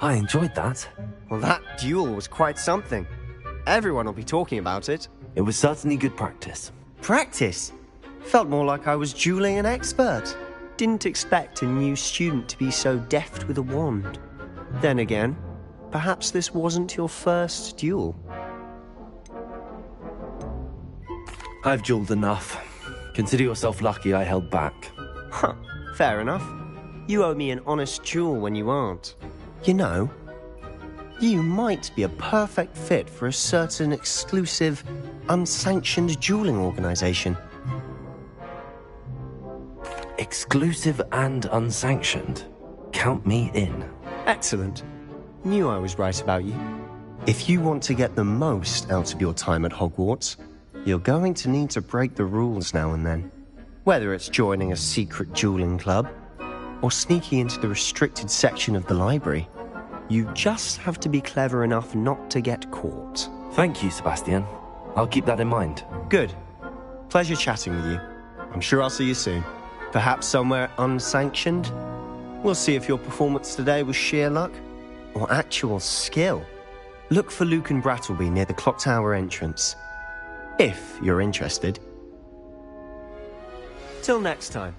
I enjoyed that. Well, that duel was quite something. Everyone will be talking about it. It was certainly good practice. Practice? Felt more like I was dueling an expert. Didn't expect a new student to be so deft with a wand. Then again, perhaps this wasn't your first duel. I've dueled enough. Consider yourself lucky I held back. Huh, fair enough. You owe me an honest duel when you aren't. You know, you might be a perfect fit for a certain exclusive, unsanctioned dueling organization. Exclusive and unsanctioned. Count me in. Excellent. Knew I was right about you. If you want to get the most out of your time at Hogwarts, you're going to need to break the rules now and then. Whether it's joining a secret dueling club, or sneaking into the restricted section of the library, you just have to be clever enough not to get caught. Thank you, Sebastian. I'll keep that in mind. Good. Pleasure chatting with you. I'm sure I'll see you soon. Perhaps somewhere unsanctioned? We'll see if your performance today was sheer luck or actual skill. Look for Luke and Brattleby near the clock tower entrance, if you're interested. Till next time.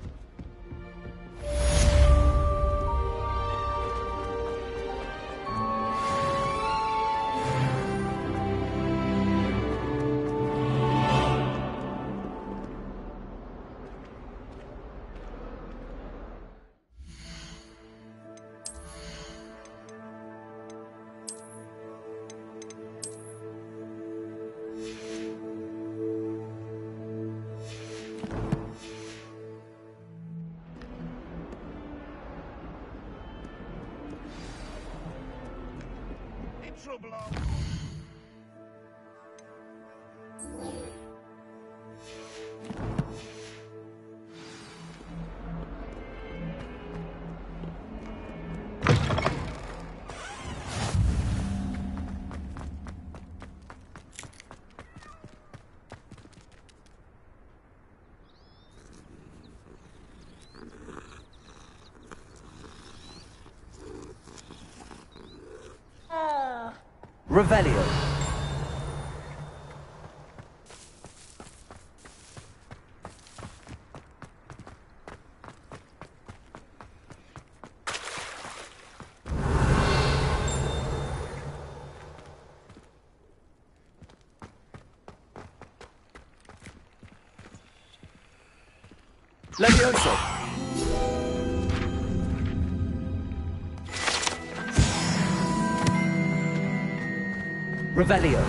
Revelio. Levioso. Revelio.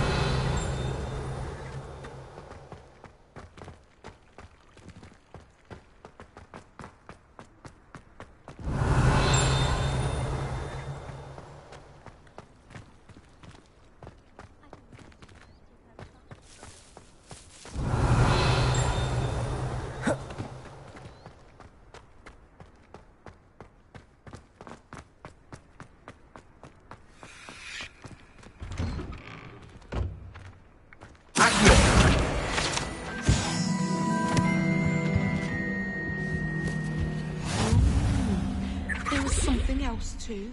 Too.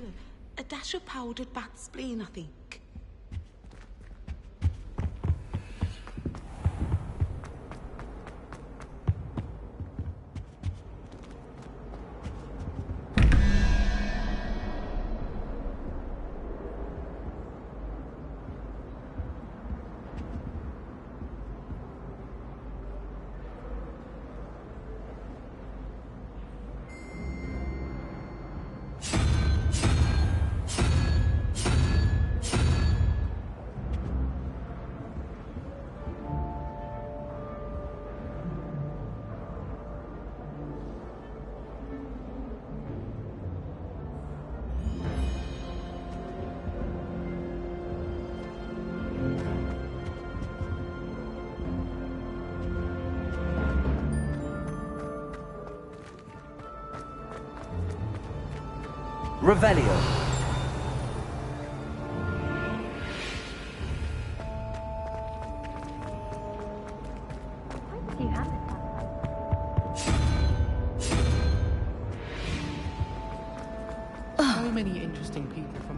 A dash of powdered bat spleen, I think. Revelio. So many interesting people from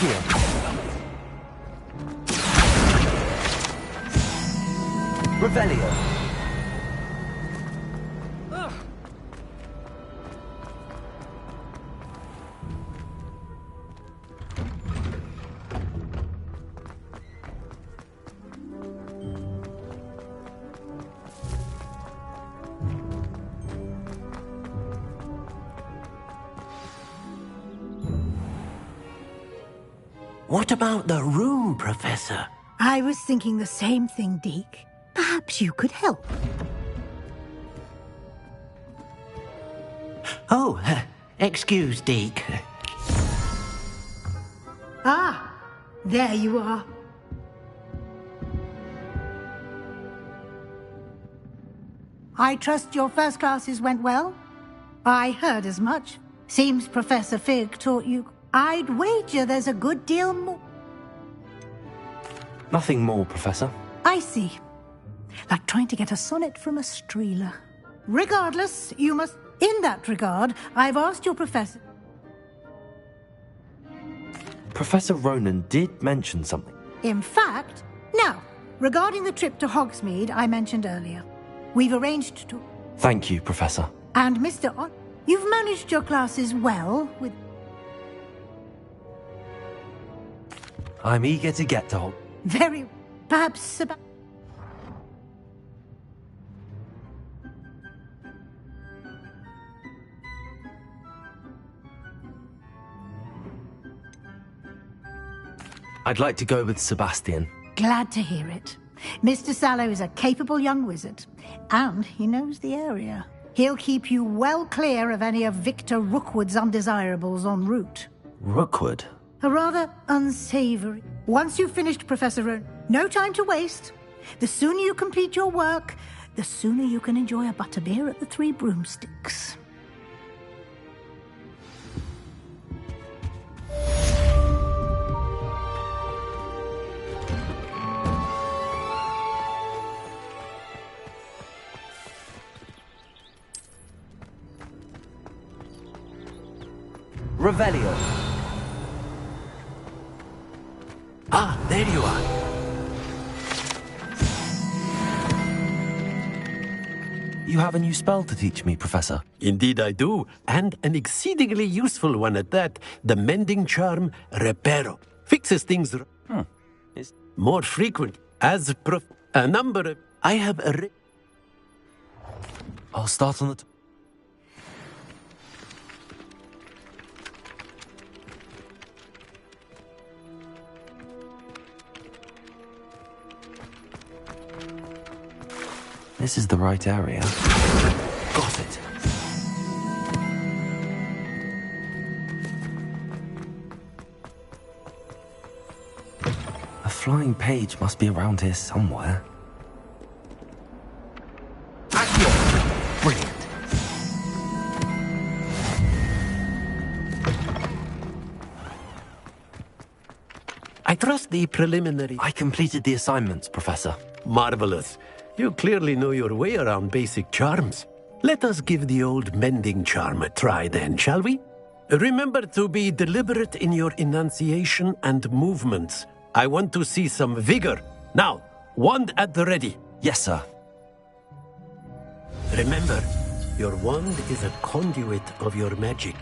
Accio. Revelio. What about the room, Professor? I was thinking the same thing, Deke. Perhaps you could help. Oh, excuse, Deke. Ah, there you are. I trust your first classes went well? I heard as much. Seems Professor Fig taught you. I'd wager there's a good deal more. Nothing more, Professor. I see. Like trying to get a sonnet from a streeler. Regardless, you must... In that regard, I've asked your professor... Professor Ronan did mention something. In fact, now, regarding the trip to Hogsmeade I mentioned earlier, we've arranged to... Thank you, Professor. And Mr. You've managed your classes well with... I'm eager to get to Hog... Very... Perhaps about... I'd like to go with Sebastian. Glad to hear it. Mr. Sallow is a capable young wizard, and he knows the area. He'll keep you well clear of any of Victor Rookwood's undesirables en route. Rookwood? A rather unsavory. Once you've finished, Professor Rowan, no time to waste. The sooner you complete your work, the sooner you can enjoy a butterbeer at the Three Broomsticks. Revelio. Ah, there you are. You have a new spell to teach me, Professor. Indeed I do, and an exceedingly useful one at that. The mending charm Reparo. Fixes things It's more frequent. As a number of... I have a... I'll start on the... This is the right area. Got it. A flying page must be around here somewhere. Accio! Brilliant. I trust the preliminary... I completed the assignments, Professor. Marvelous. You clearly know your way around basic charms. Let us give the old mending charm a try then, shall we? Remember to be deliberate in your enunciation and movements. I want to see some vigor. Now, wand at the ready. Yes, sir. Remember, your wand is a conduit of your magic.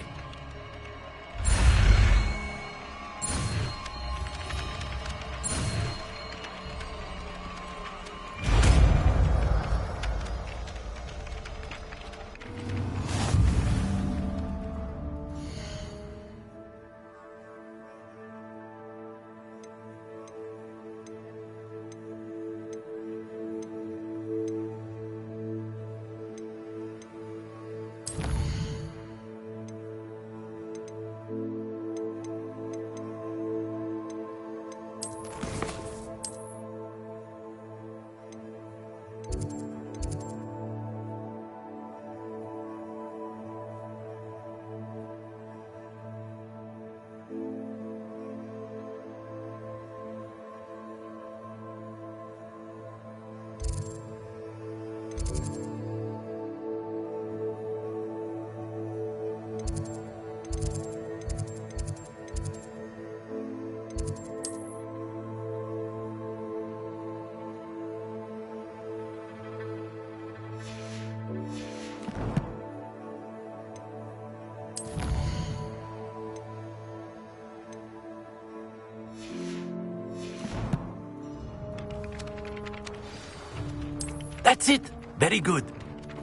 That's it. Very good.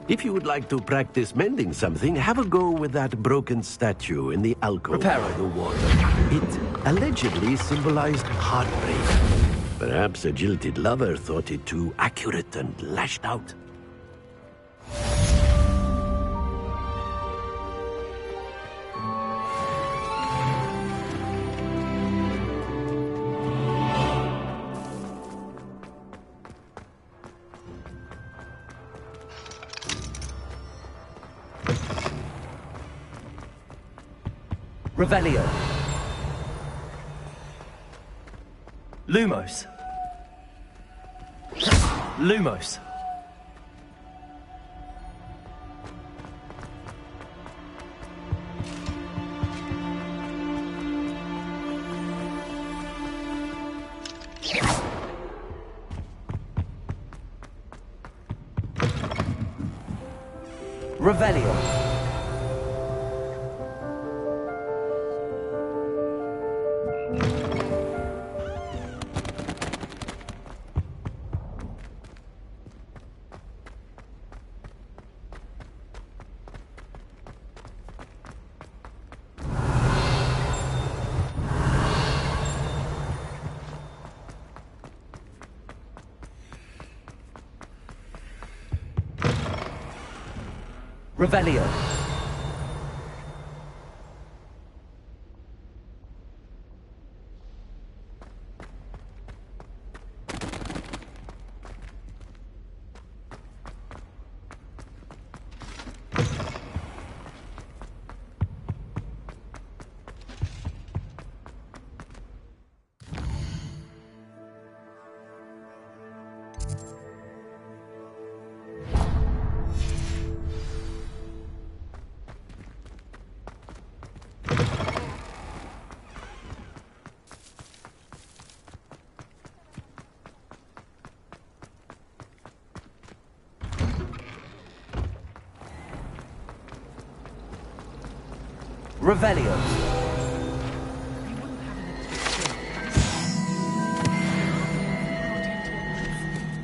If you would like to practice mending something, have a go with that broken statue in the alcove Repair by it. the water. It allegedly symbolized heartbreak. Perhaps a jilted lover thought it too accurate and lashed out. Revelio. Lumos. Lumos. Revelio. Revelio. Revelio.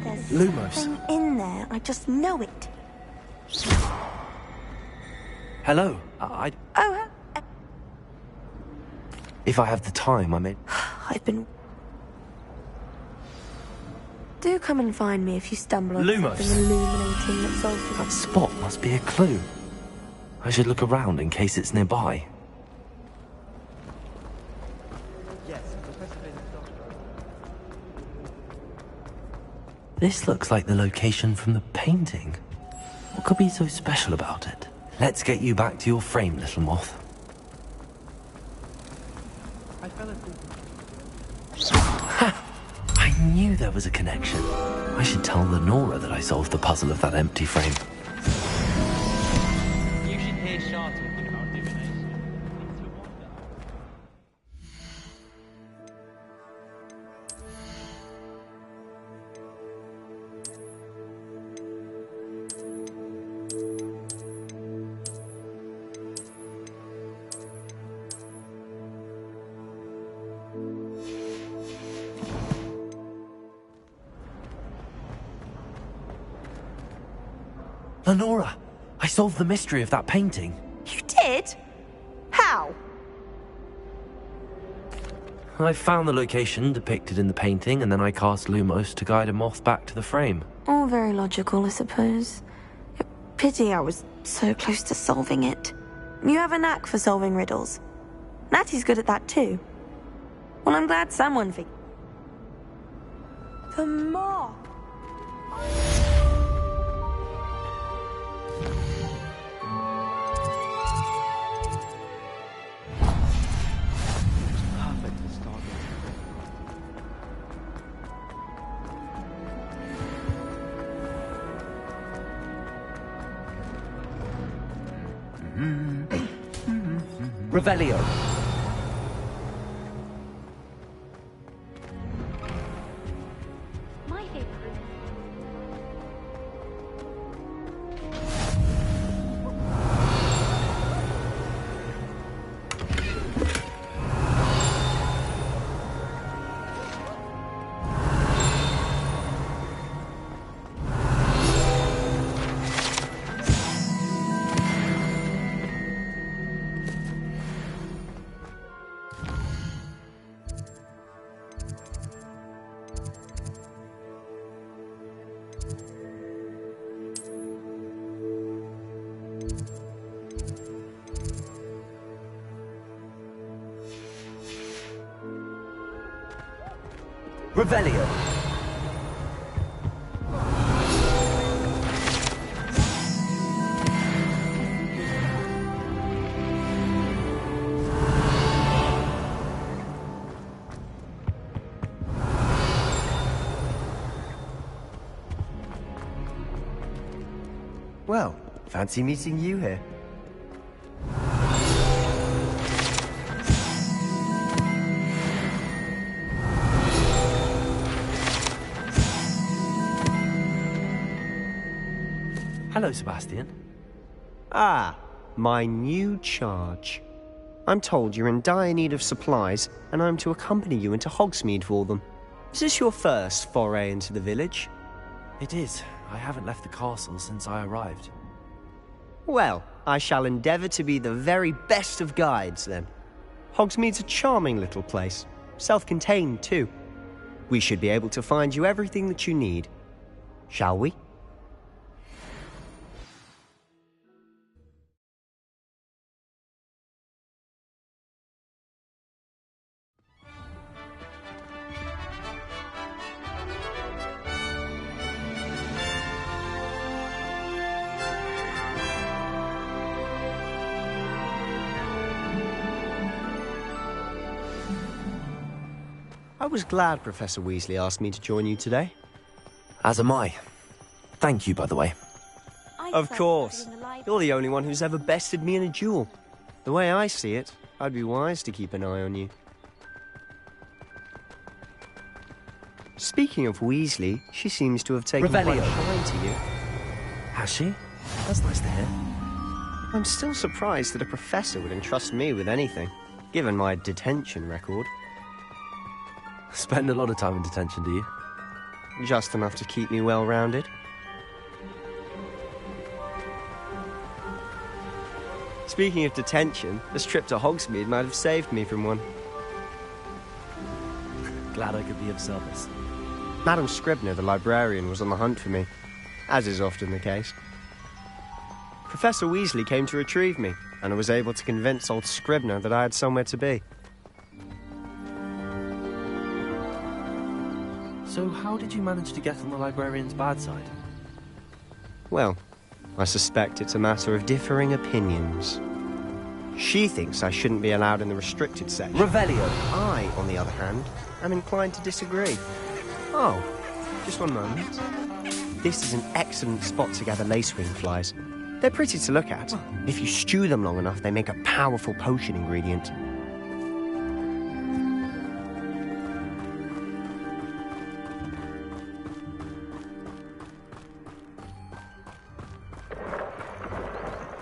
There's Lumos. something in there. I just know it. Hello. Oh, If I have the time, I mean... I've been... Do come and find me if you stumble on Lumos. something illuminating that solves That spot must be a clue. I should look around in case it's nearby. This looks like the location from the painting. What could be so special about it? Let's get you back to your frame, little moth. Ha! I knew there was a connection. I should tell Lenora that I solved the puzzle of that empty frame. You should hear Shah talking about divination. It's a wonder. Lenora, I solved the mystery of that painting. You did? How? I found the location depicted in the painting, and then I cast Lumos to guide a moth back to the frame. All very logical, I suppose. Pity I was so close to solving it. You have a knack for solving riddles. Natty's good at that too. Well, I'm glad someone figured... The moth! Perfect to start with. Revelio. My favorite room. Revelio. Well, fancy meeting you here. Hello, Sebastian. Ah, my new charge. I'm told you're in dire need of supplies, and I'm to accompany you into Hogsmeade for them. Is this your first foray into the village? It is. I haven't left the castle since I arrived. Well, I shall endeavour to be the very best of guides, then. Hogsmeade's a charming little place. Self-contained, too. We should be able to find you everything that you need. Shall we? I was glad Professor Weasley asked me to join you today. As am I. Thank you, by the way. Of course. You're the only one who's ever bested me in a duel. The way I see it, I'd be wise to keep an eye on you. Speaking of Weasley, she seems to have taken quite a shine to you. Has she? That's nice to hear. I'm still surprised that a professor would entrust me with anything, given my detention record. Spend a lot of time in detention, do you? Just enough to keep me well-rounded. Speaking of detention, this trip to Hogsmeade might have saved me from one. Glad I could be of service. Madam Scribner, the librarian, was on the hunt for me, as is often the case. Professor Weasley came to retrieve me, and I was able to convince old Scribner that I had somewhere to be. So how did you manage to get on the librarian's bad side? Well, I suspect it's a matter of differing opinions. She thinks I shouldn't be allowed in the restricted section. Revelio. I, on the other hand, am inclined to disagree. Oh, just one moment. This is an excellent spot to gather lacewing flies. They're pretty to look at. If you stew them long enough, they make a powerful potion ingredient.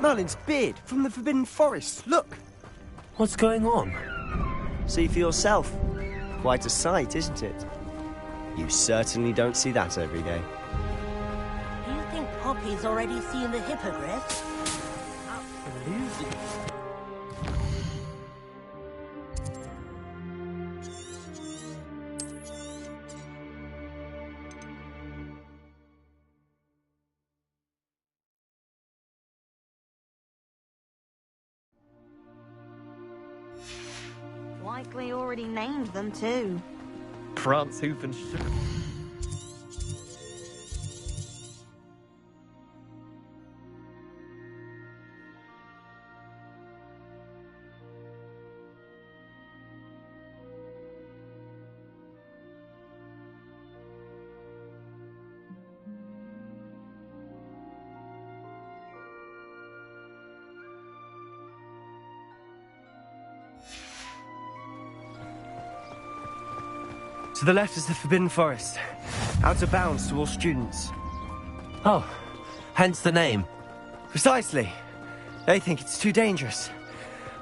Merlin's beard from the Forbidden Forest. Look! What's going on? See for yourself. Quite a sight, isn't it? You certainly don't see that every day. Do you think Poppy's already seen the hippogriff? Absolutely. Likely already named them too. Prance, hoof and shoot. To the left is the Forbidden Forest. Out of bounds to all students. Oh, hence the name. Precisely. They think it's too dangerous.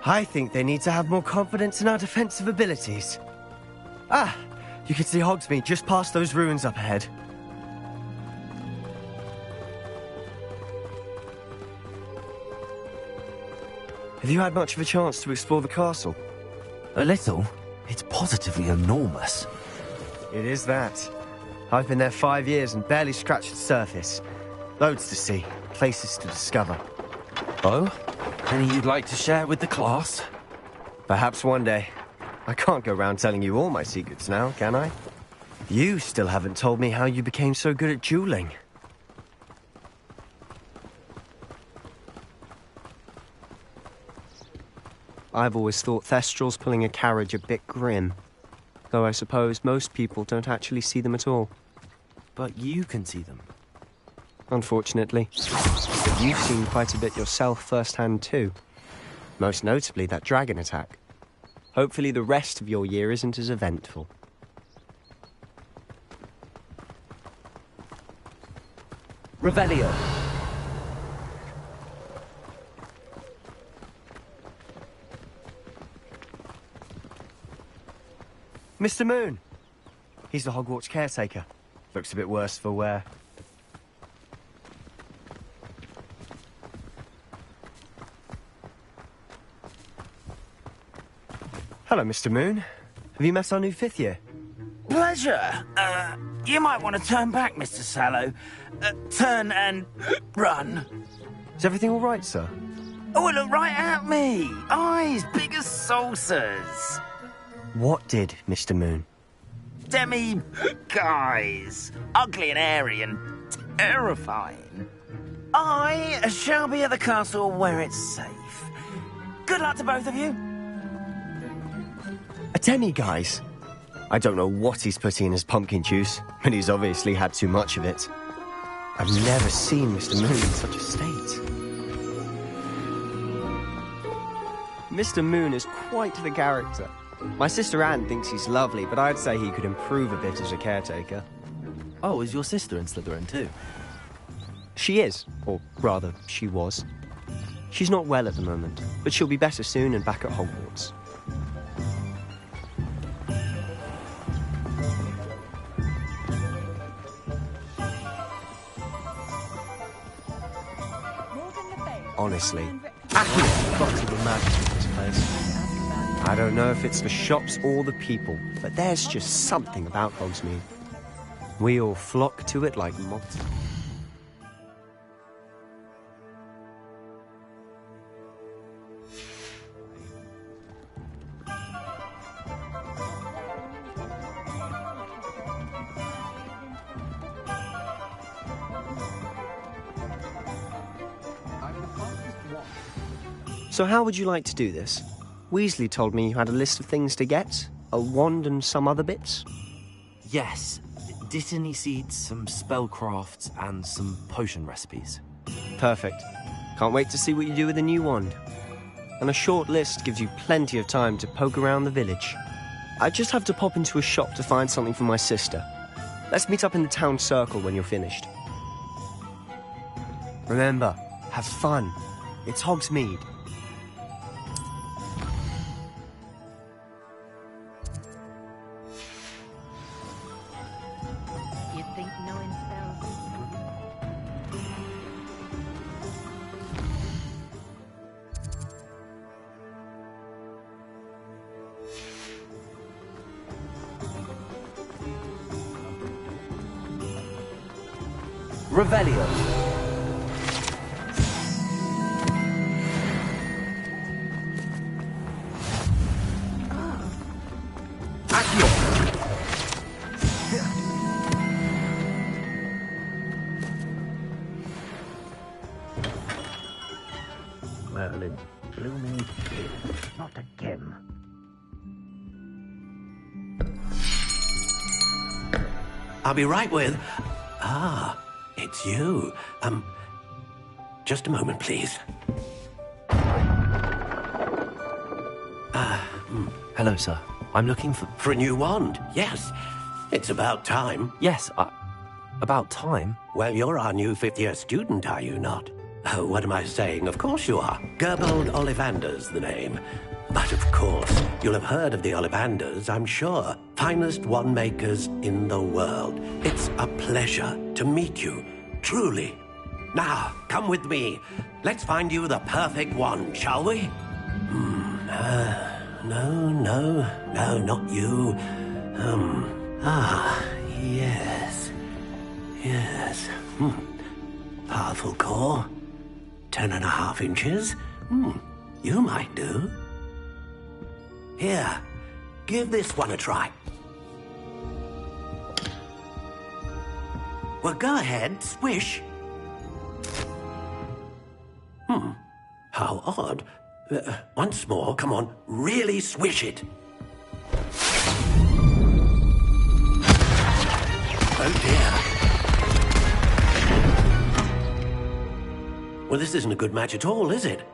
I think they need to have more confidence in our defensive abilities. Ah, you can see Hogsmeade just past those ruins up ahead. Have you had much of a chance to explore the castle? A little. It's positively enormous. It is that. I've been there 5 years and barely scratched the surface. Loads to see, places to discover. Oh? Any you'd like to share with the class? Perhaps one day. I can't go round telling you all my secrets now, can I? You still haven't told me how you became so good at dueling. I've always thought Thestrals pulling a carriage a bit grim. Though I suppose most people don't actually see them at all. But you can see them. Unfortunately. But you've seen quite a bit yourself firsthand too. Most notably that dragon attack. Hopefully the rest of your year isn't as eventful. Revelio. Mr. Moon! He's the Hogwarts caretaker. Looks a bit worse for wear. Hello, Mr. Moon. Have you met our new 5th year? Pleasure. You might want to turn back, Mr. Sallow. Turn and run. Is everything all right, sir? Oh, look right at me. Eyes big as saucers. What did, Mr. Moon? Demi guys. Ugly and airy and terrifying. I shall be at the castle where it's safe. Good luck to both of you. A demi-guise? I don't know what he's putting in his pumpkin juice, but he's obviously had too much of it. I've never seen Mr. Moon in such a state. Mr. Moon is quite the character. My sister Anne thinks he's lovely, but I'd say he could improve a bit as a caretaker. Oh, is your sister in Slytherin too? She is, or rather, she was. She's not well at the moment, but she'll be better soon and back at Hogwarts. Honestly, Accio of the magic in this place. I don't know if it's the shops or the people, but there's just something about Hogsmeade. We all flock to it like moths. So how would you like to do this? Weasley told me you had a list of things to get. A wand and some other bits. Yes. Dittany seeds, some spellcrafts, and some potion recipes. Perfect. Can't wait to see what you do with the new wand. And a short list gives you plenty of time to poke around the village. I just have to pop into a shop to find something for my sister. Let's meet up in the town circle when you're finished. Remember, have fun. It's Hogsmeade. Revelio. Accio. Merlin, blooming kid, not again. I'll be right with... Ah, it's you. Just a moment, please. Hello, sir. I'm looking for... For a new wand, yes. It's about time. Yes, about time. Well, you're our new 5th-year student, are you not? Oh, what am I saying? Of course you are. Gerbold Ollivander's the name. But of course, you'll have heard of the Ollivanders, I'm sure. Finest wand makers in the world. It's a pleasure to meet you, truly. Now, come with me. Let's find you the perfect wand, shall we? No, not you. Yes. Powerful core. 10.5 inches. You might do. Here, give this one a try. Well, go ahead, swish. How odd. Once more, come on, really swish it. Oh dear. Well, this isn't a good match at all, is it?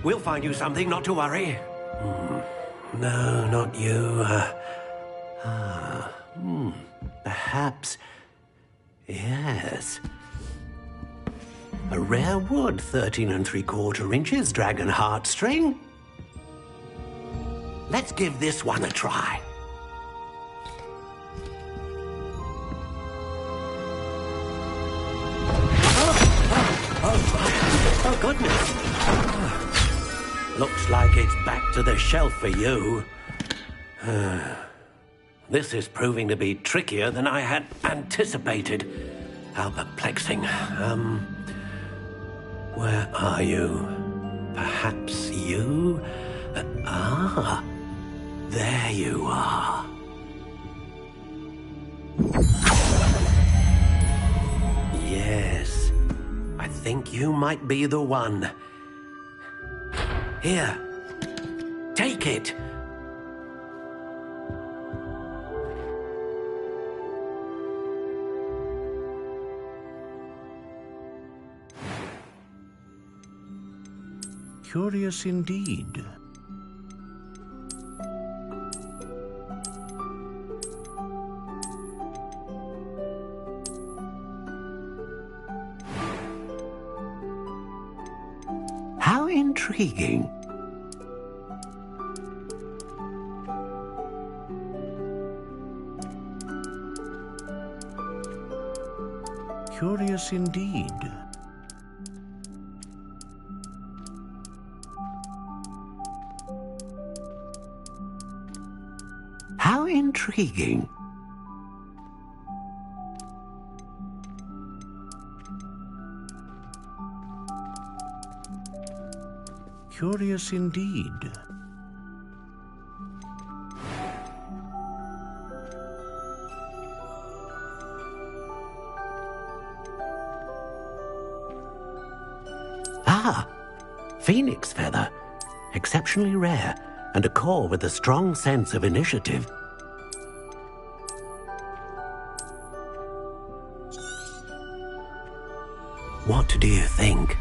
We'll find you something, not to worry. No, not you. Perhaps. Yes. A rare wood, 13 3/4 inches, dragon heartstring. Let's give this one a try. Oh, goodness. Looks like it's back to the shelf for you. This is proving to be trickier than I had anticipated. How perplexing. Where are you? Perhaps you? There you are. Yes, I think you might be the one. Here, take it. Curious indeed. How intriguing. Curious indeed. How intriguing. Curious indeed. Phoenix feather. Exceptionally rare, and a core with a strong sense of initiative. What do you think?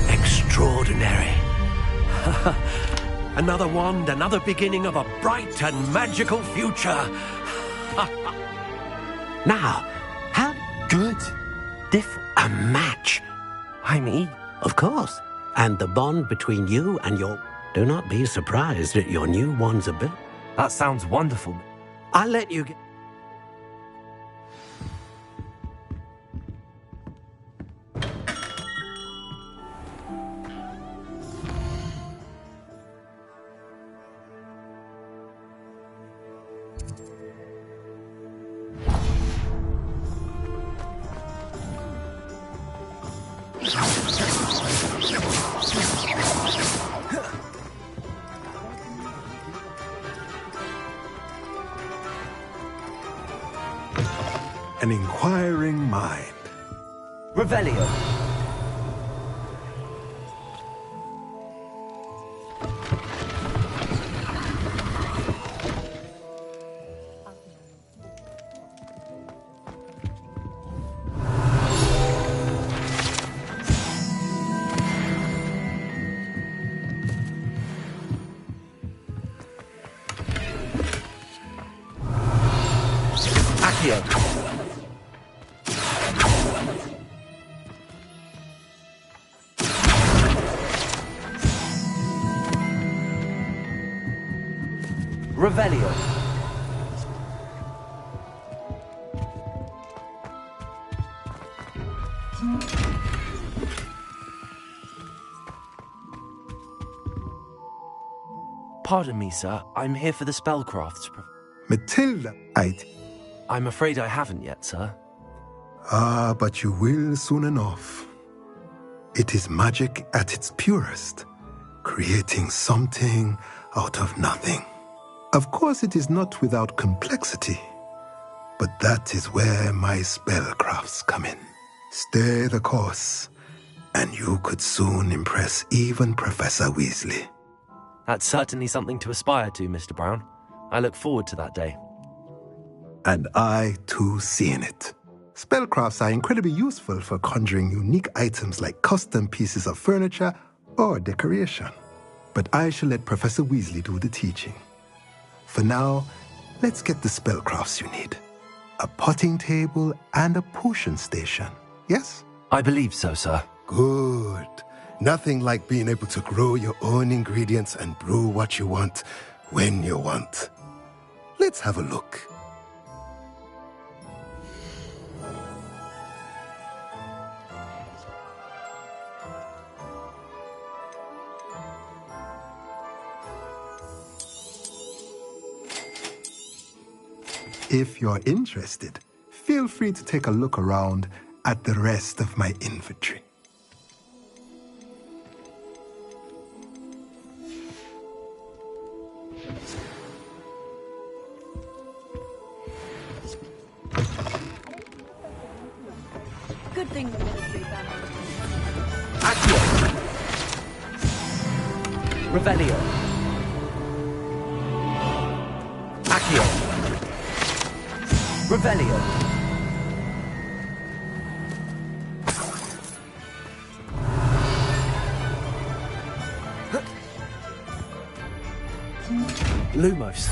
Extraordinary. Another wand, another beginning of a bright and magical future. Now, how Good. a match. I mean, Of course. And the bond between you and your... Do not be surprised at your new wand's ability. that sounds wonderful. I'll let you get... An inquiring mind. Revelio. Accio. Revelio. Pardon me, sir. I'm here for the spellcrafts. Matilda, I'm afraid I haven't yet, sir. but you will soon enough. It is magic at its purest, creating something out of nothing. Of course, it is not without complexity, but that is where my spellcrafts come in. Stay the course, and you could soon impress even Professor Weasley. That's certainly something to aspire to, Mr. Brown. I look forward to that day. And I, too, see in it. Spellcrafts are incredibly useful for conjuring unique items like custom pieces of furniture or decoration. But I shall let Professor Weasley do the teaching. For now, let's get the spellcrafts you need. A potting table and a potion station, yes? I believe so, sir. Good. Nothing like being able to grow your own ingredients and brew what you want when you want. Let's have a look. If you're interested, feel free to take a look around at the rest of my inventory. Good thing the military banner. Accio! Revelio! Accio! Revelio! Lumos.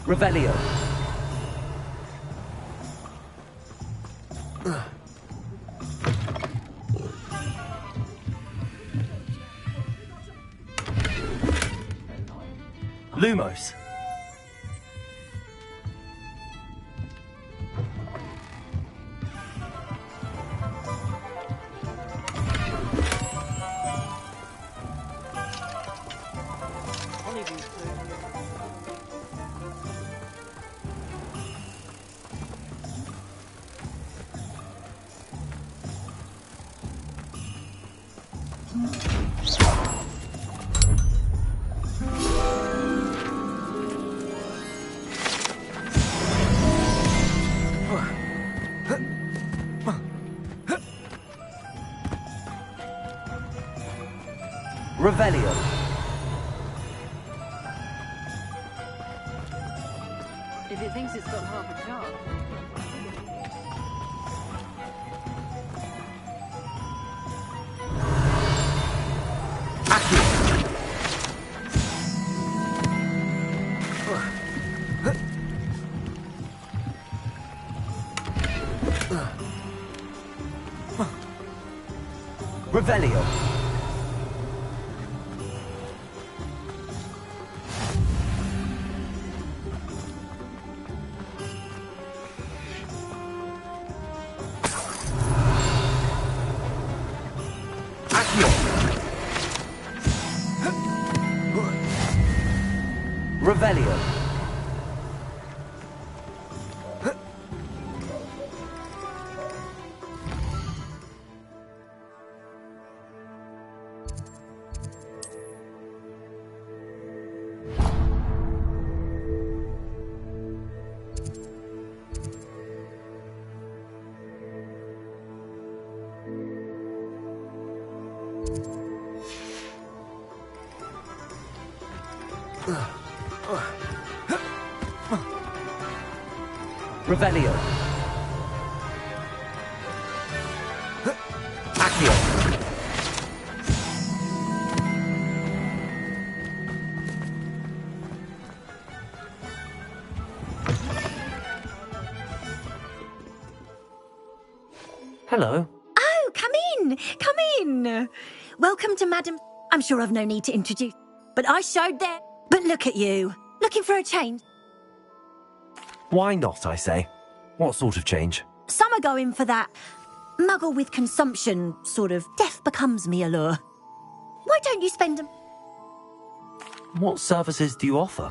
Revelio. Lumos. Revelio. If it thinks it's got half a chance. Revelio. Revelio. Revelio. Accio. Hello. Oh, come in. Come in. Welcome to Madam... I'm sure I've no need to introduce... But I showed there... But look at you. Looking for a change? Why not, I say? What sort of change? Some are going for that muggle with consumption, sort of death becomes me allure. Why don't you spend them? What services do you offer?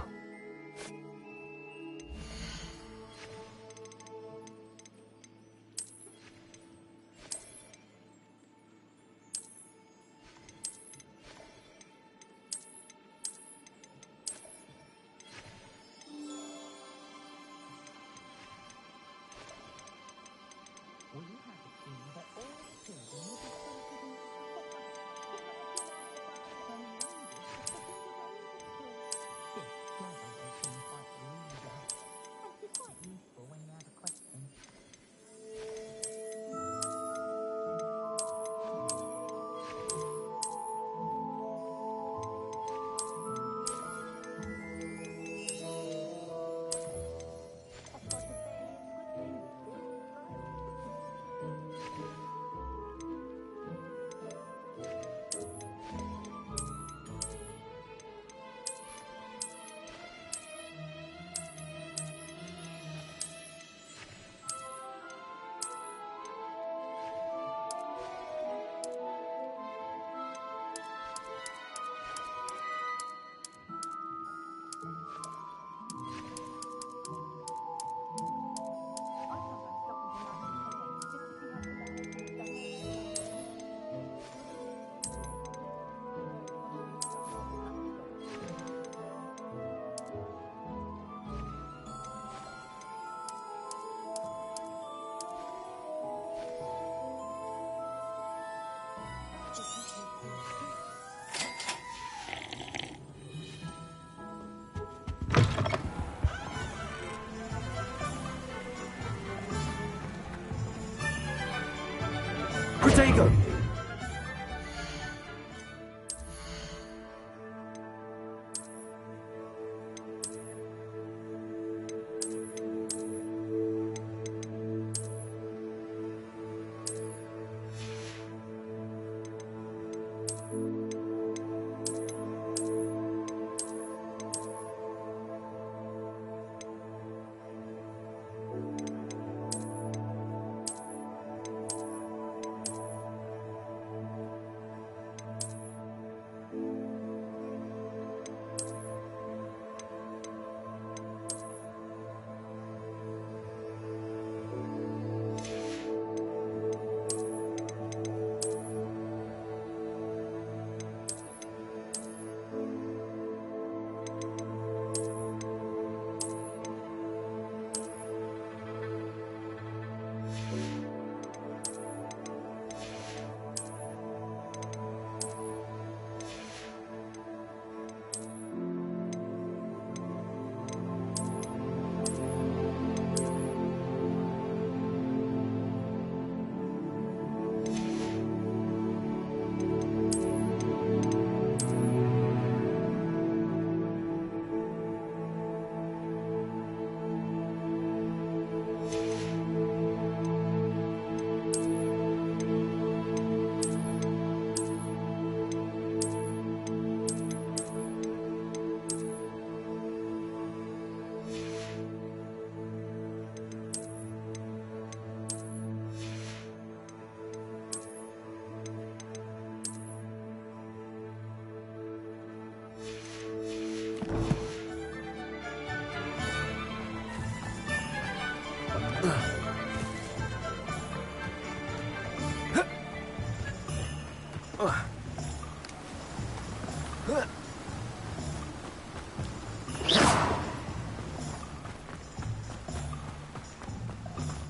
Protego!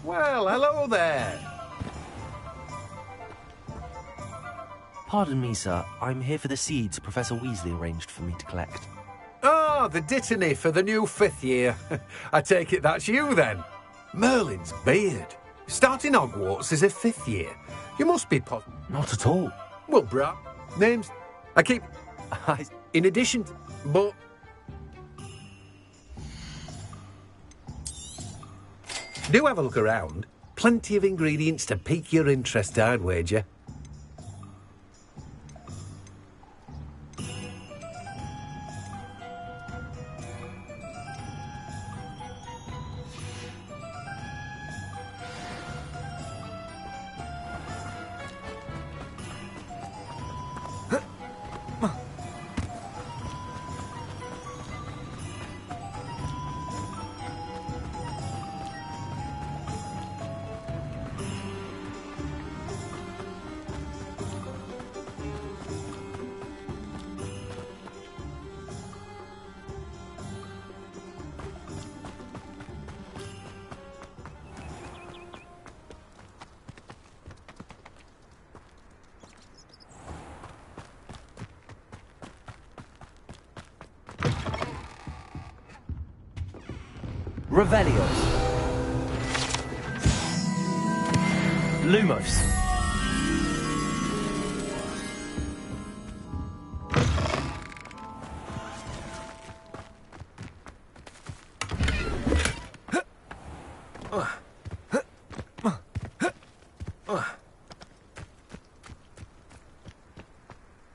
Well, hello there. Pardon me, sir. I'm here for the seeds Professor Weasley arranged for me to collect. Ah, the dittany for the new 5th year. I take it that's you, then. Merlin's beard. Starting Hogwarts as a 5th year. You must be Not at all. Well, bruh. Names. I keep... In addition... But... Do have a look around. Plenty of ingredients to pique your interest, I'd wager. Revelio. Lumos.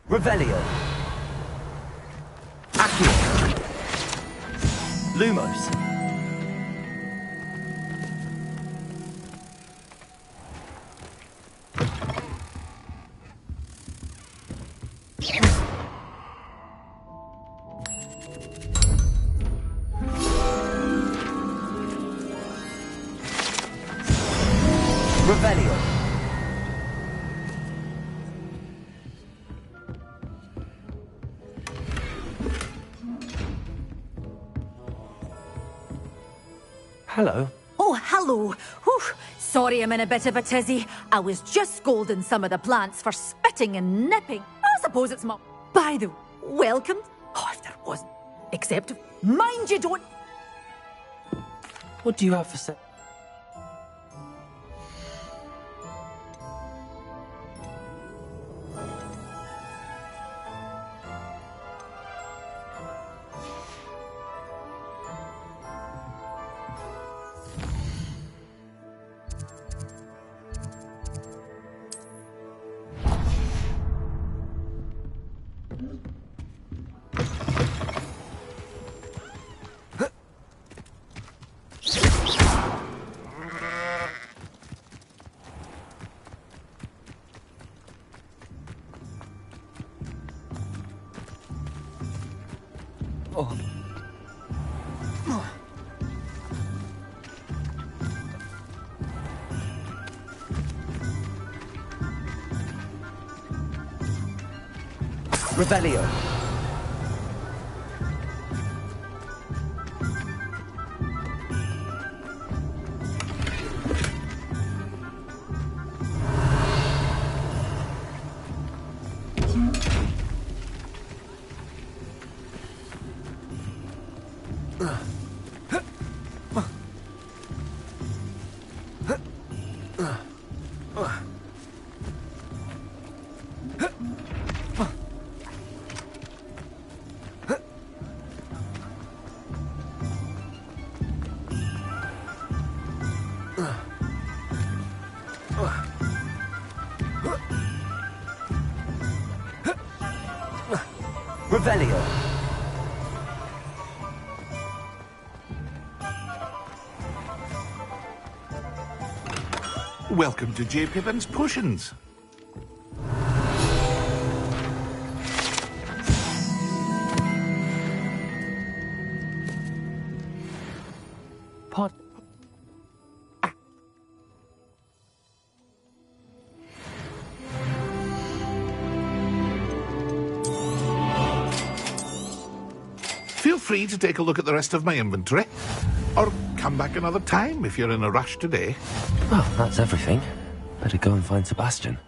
Revelio. Accio. Lumos. Revelio. Hello. Oh, hello. Whew. Sorry I'm in a bit of a tizzy. I was just scolding some of the plants for spitting and nipping. I suppose it's my... By the way, welcome. Oh, if there wasn't. Except, mind you don't... What do you have for Revelio. Revelio. Welcome to J. Pippin's Potions. Pot. Feel free to take a look at the rest of my inventory. Or come back another time if you're in a rush today. Well, that's everything. Better go and find Sebastian.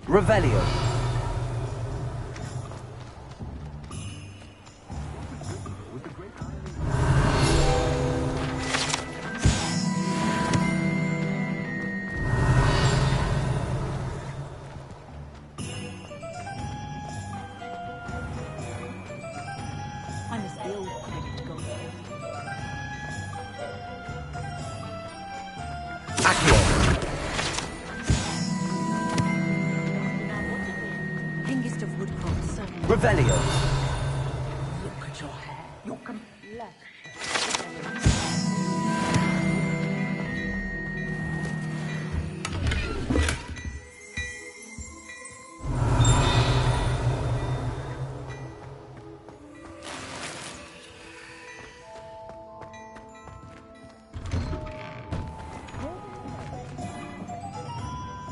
Revelio. I must be all credit to go. Hengist of Woodcroft, sir. Revelio. Look at your hair. Your complexion.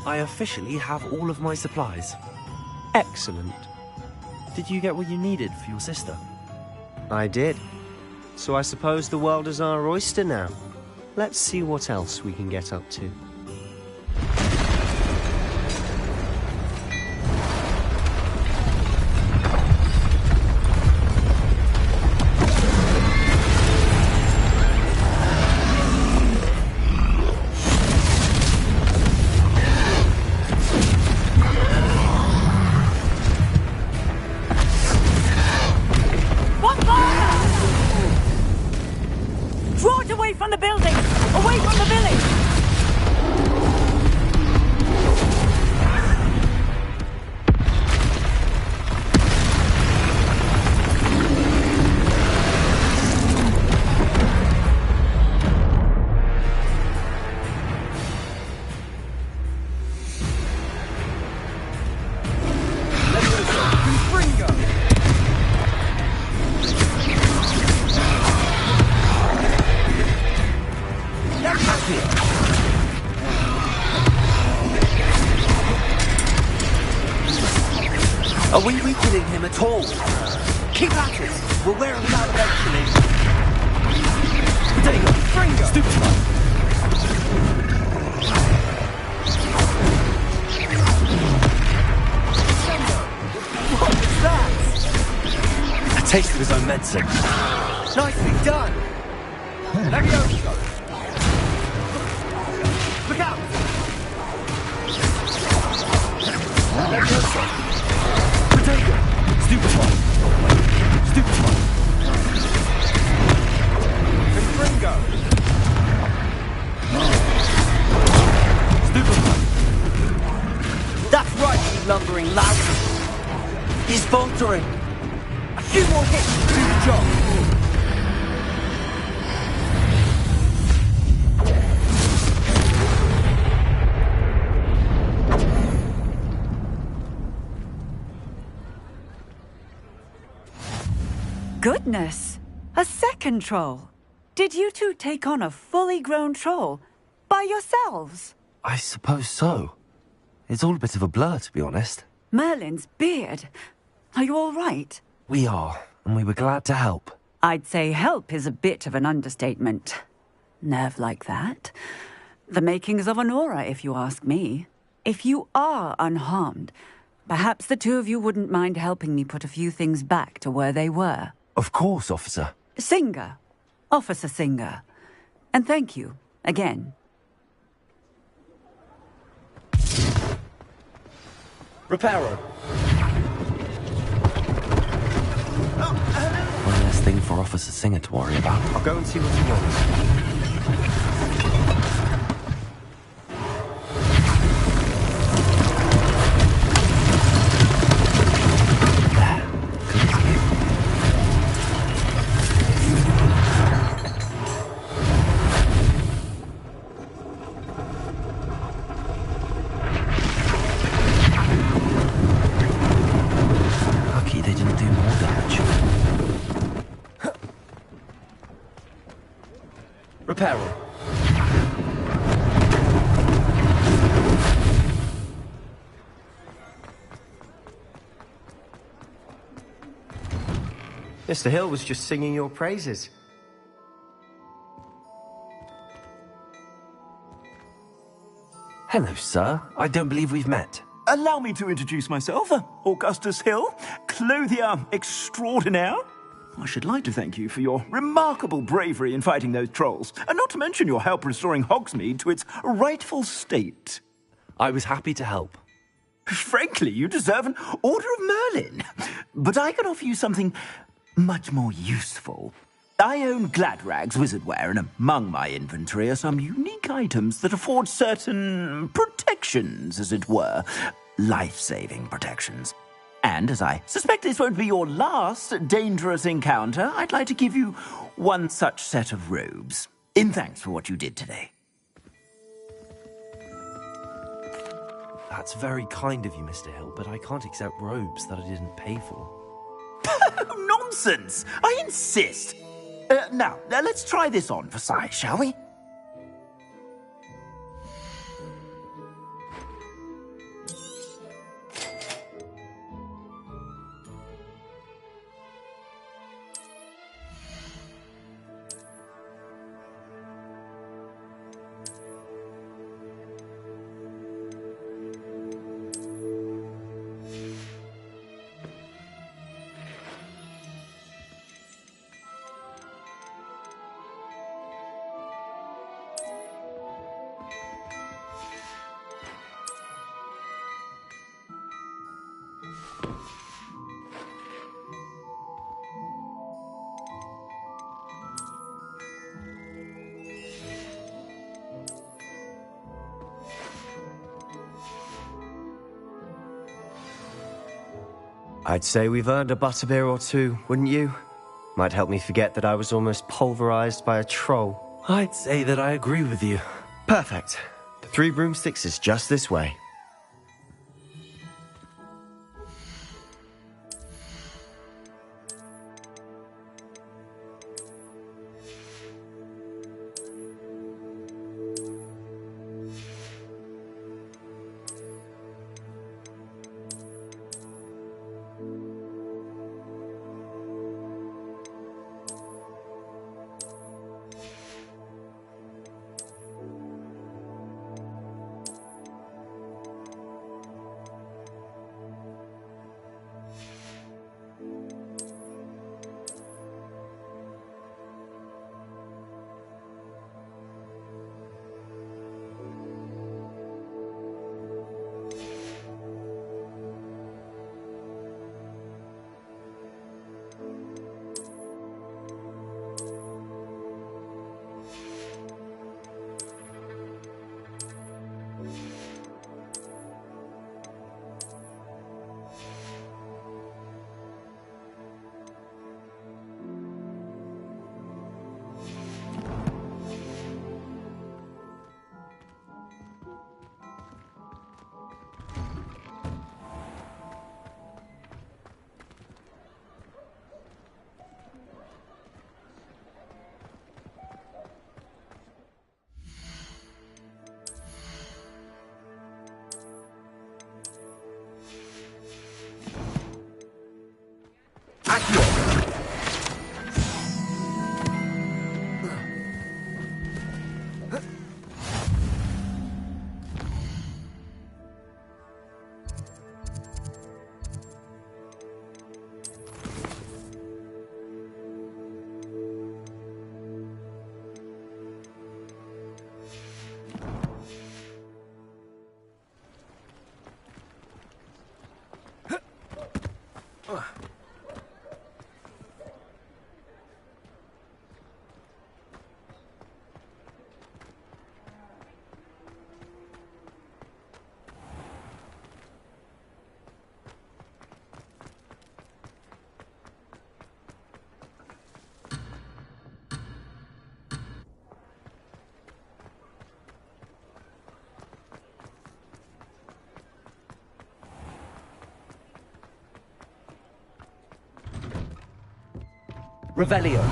I officially have all of my supplies. Excellent. Did you get what you needed for your sister? I did. So I suppose the world is our oyster now. Let's see what else we can get up to. Draw it away from the building! Away from the village! Are we weakening him at all? Keep at it! We'll wear him down eventually. There you go! Fringo! Stoop time! What was that? A taste of his own medicine. Nicely done! Levioso! Look out! Levioso! Potato! Stupid one! Stupid one! Confringo! Stupid one! That's right, you lumbering lout! He's faltering! A few more hits to do the job! goodness! A second troll! Did you two take on a fully grown troll? By yourselves? I suppose so. It's all a bit of a blur, to be honest. Merlin's beard. Are you all right? We are, and we were glad to help. I'd say help is a bit of an understatement. Nerve like that. The makings of an aura, if you ask me. If you are unharmed, perhaps the two of you wouldn't mind helping me put a few things back to where they were. Of course, officer. Singer. Officer Singer. And thank you, again. Reparo. One less thing for Officer Singer to worry about. I'll go and see what he wants. Lucky they didn't do more damage. Reparo. Mr. Hill was just singing your praises. Hello, sir. I don't believe we've met. Allow me to introduce myself, Augustus Hill, clothier extraordinaire. I should like to thank you for your remarkable bravery in fighting those trolls, and not to mention your help restoring Hogsmeade to its rightful state. I was happy to help. Frankly, you deserve an Order of Merlin. But I can offer you something much more useful. I own Gladrag's wizardware, and among my inventory are some unique items that afford certain protections, as it were. Life-saving protections. And as I suspect this won't be your last dangerous encounter, I'd like to give you one such set of robes, in thanks for what you did today. That's very kind of you, Mr. Hill, but I can't accept robes that I didn't pay for. Nonsense! I insist! Now, let's try this on for size, shall we? I'd say we've earned a butterbeer or two, wouldn't you? Might help me forget that I was almost pulverized by a troll. I'd say that I agree with you. Perfect. The 3 broomsticks is just this way. Revelio.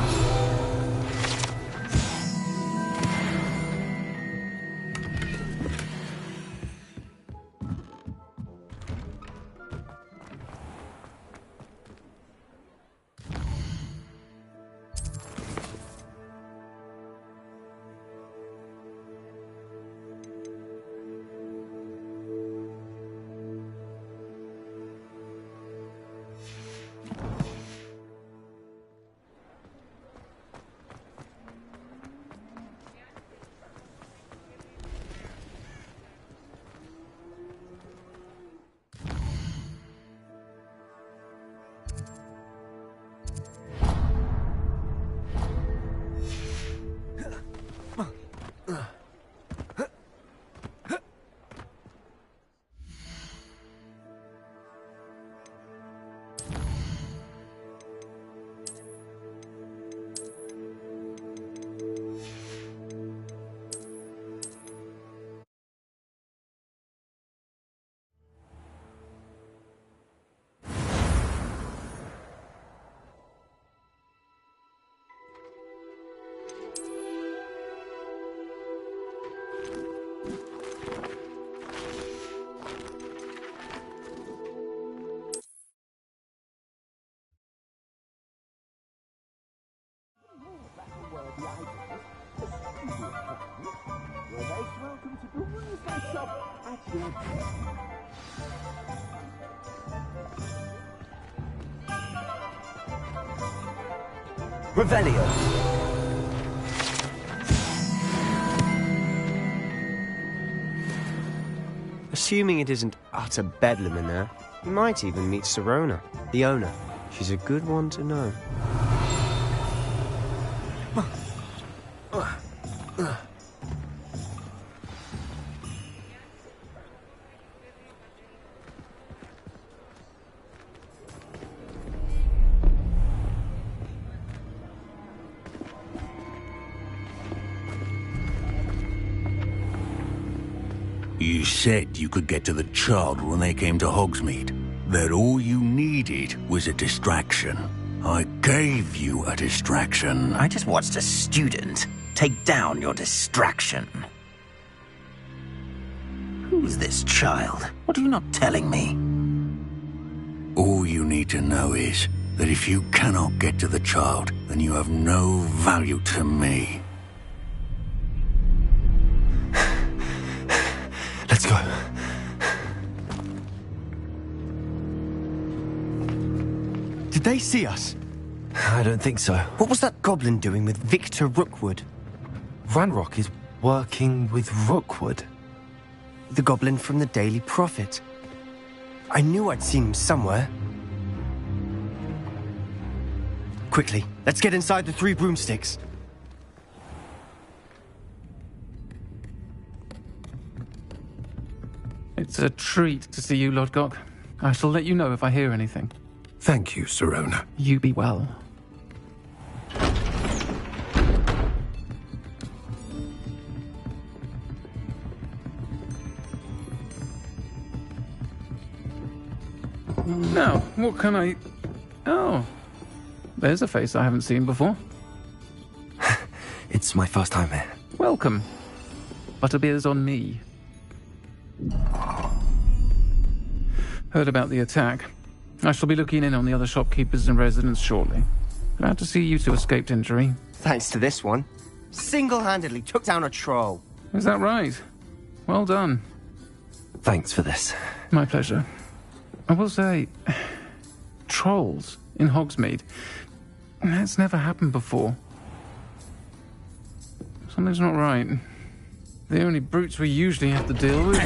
Revelio. Assuming it isn't utter bedlam in there, you might even meet Sirona, the owner. She's a good one to know. You said you could get to the child when they came to Hogsmeade. That all you needed was a distraction. I gave you a distraction. I just watched a student take down your distraction. Who's this child? What are you not telling me? All you need to know is that if you cannot get to the child, then you have no value to me. Let's go. Did they see us? I don't think so. What was that goblin doing with Victor Rookwood? Ranrock is working with Rookwood. The goblin from the Daily Prophet. I knew I'd seen him somewhere. Quickly, let's get inside the Three Broomsticks. It's a treat to see you, Lodgok. I shall let you know if I hear anything. Thank you, Sirona. You be well. Now, what can I... Oh, there's a face I haven't seen before. It's my first time here. Welcome. Butterbeer's on me. Heard about the attack. I shall be looking in on the other shopkeepers and residents shortly. Glad to see you two escaped injury. Thanks to this one. Single-handedly took down a troll. Is that right? Well done. Thanks for this. My pleasure. I will say, trolls in Hogsmeade. That's never happened before. Something's not right. The only brutes we usually have to deal with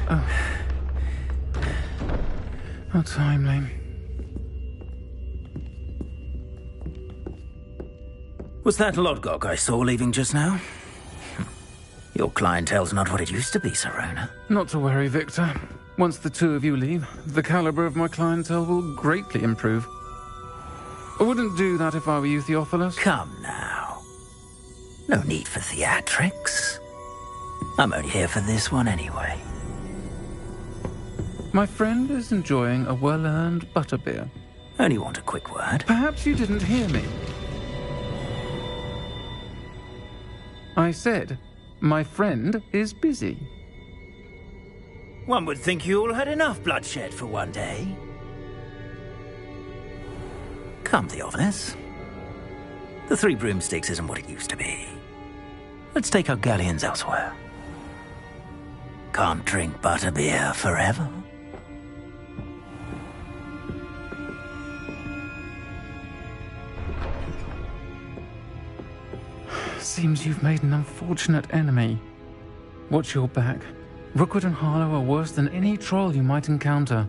are... How timely. Was that Lodgok I saw leaving just now? Your clientele's not what it used to be, Sirona. Not to worry, Victor. Once the two of you leave, the caliber of my clientele will greatly improve. I wouldn't do that if I were you, Theophilus. Come now. No need for theatrics. I'm only here for this one anyway. My friend is enjoying a well-earned butterbeer. Only want a quick word. Perhaps you didn't hear me. I said, my friend is busy. One would think you all had enough bloodshed for one day. Come, Theophilus. The Three Broomsticks isn't what it used to be. Let's take our galleons elsewhere. Can't drink butterbeer forever. Seems you've made an unfortunate enemy. Watch your back. Rookwood and Harlow are worse than any troll you might encounter.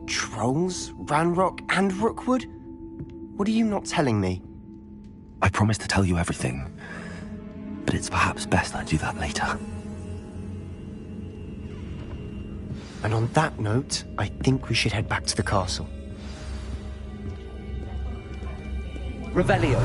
Trolls? Ranrock and Rookwood? What are you not telling me? I promised to tell you everything, but it's perhaps best I do that later. And on that note, I think we should head back to the castle. Revelio.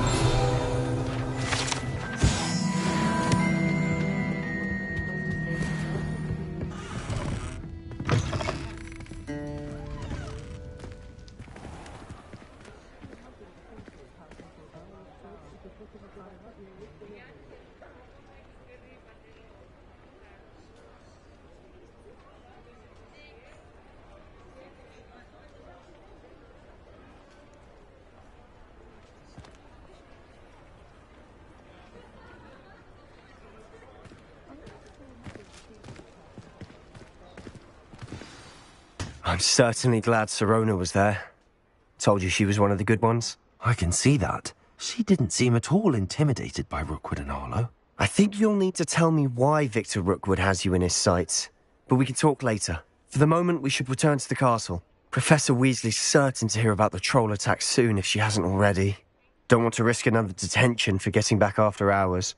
I'm certainly glad Sirona was there. Told you she was one of the good ones. I can see that. She didn't seem at all intimidated by Rookwood and Harlow. I think you'll need to tell me why Victor Rookwood has you in his sights. But we can talk later. For the moment, we should return to the castle. Professor Weasley's certain to hear about the troll attack soon if she hasn't already. Don't want to risk another detention for getting back after hours.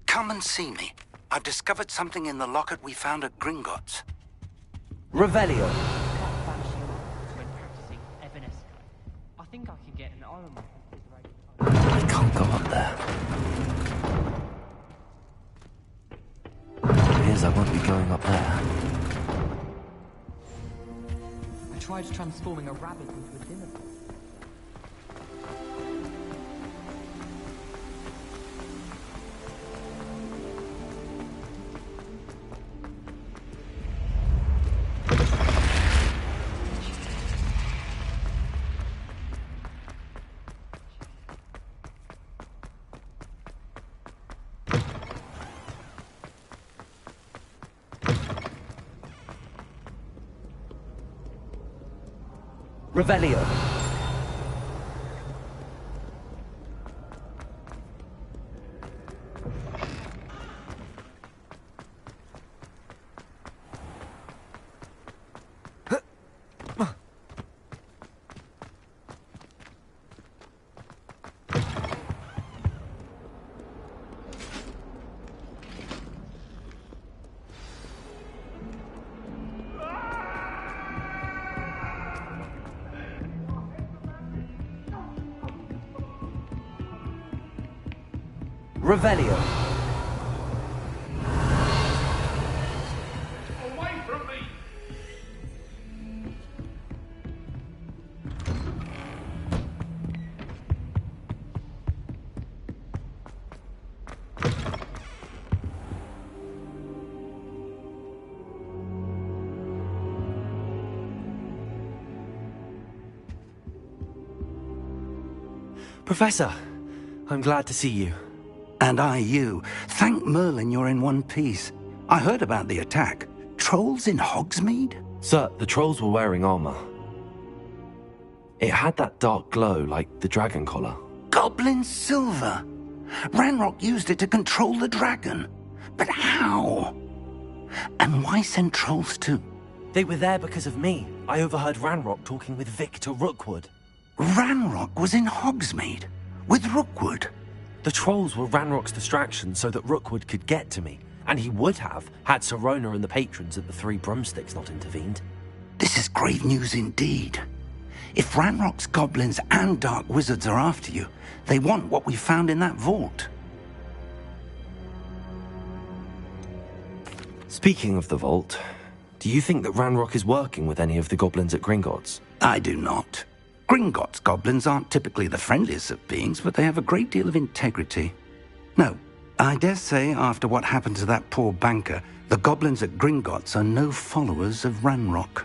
Come and see me. I've discovered something in the locket we found at Gringotts. Revelio. I think I could get an armor. I can't go up there. Appears I won't be going up there. I tried transforming a rabbit into a dinner. Revelio. Revelio. Away from me! Professor, I'm glad to see you. And I you. Thank Merlin you're in one piece. I heard about the attack. Trolls in Hogsmeade? Sir, the trolls were wearing armor. It had that dark glow like the dragon collar. Goblin silver. Ranrock used it to control the dragon. But how? And why send trolls to... They were there because of me. I overheard Ranrock talking with Victor Rookwood. Ranrock was in Hogsmeade? With Rookwood? The trolls were Ranrock's distraction so that Rookwood could get to me. And he would have, had Sirona and the patrons at the Three Broomsticks not intervened. This is grave news indeed. If Ranrock's goblins and dark wizards are after you, they want what we found in that vault. Speaking of the vault, do you think that Ranrock is working with any of the goblins at Gringotts? I do not. Gringotts goblins aren't typically the friendliest of beings, but they have a great deal of integrity. No, I dare say after what happened to that poor banker, the goblins at Gringotts are no followers of Ranrock.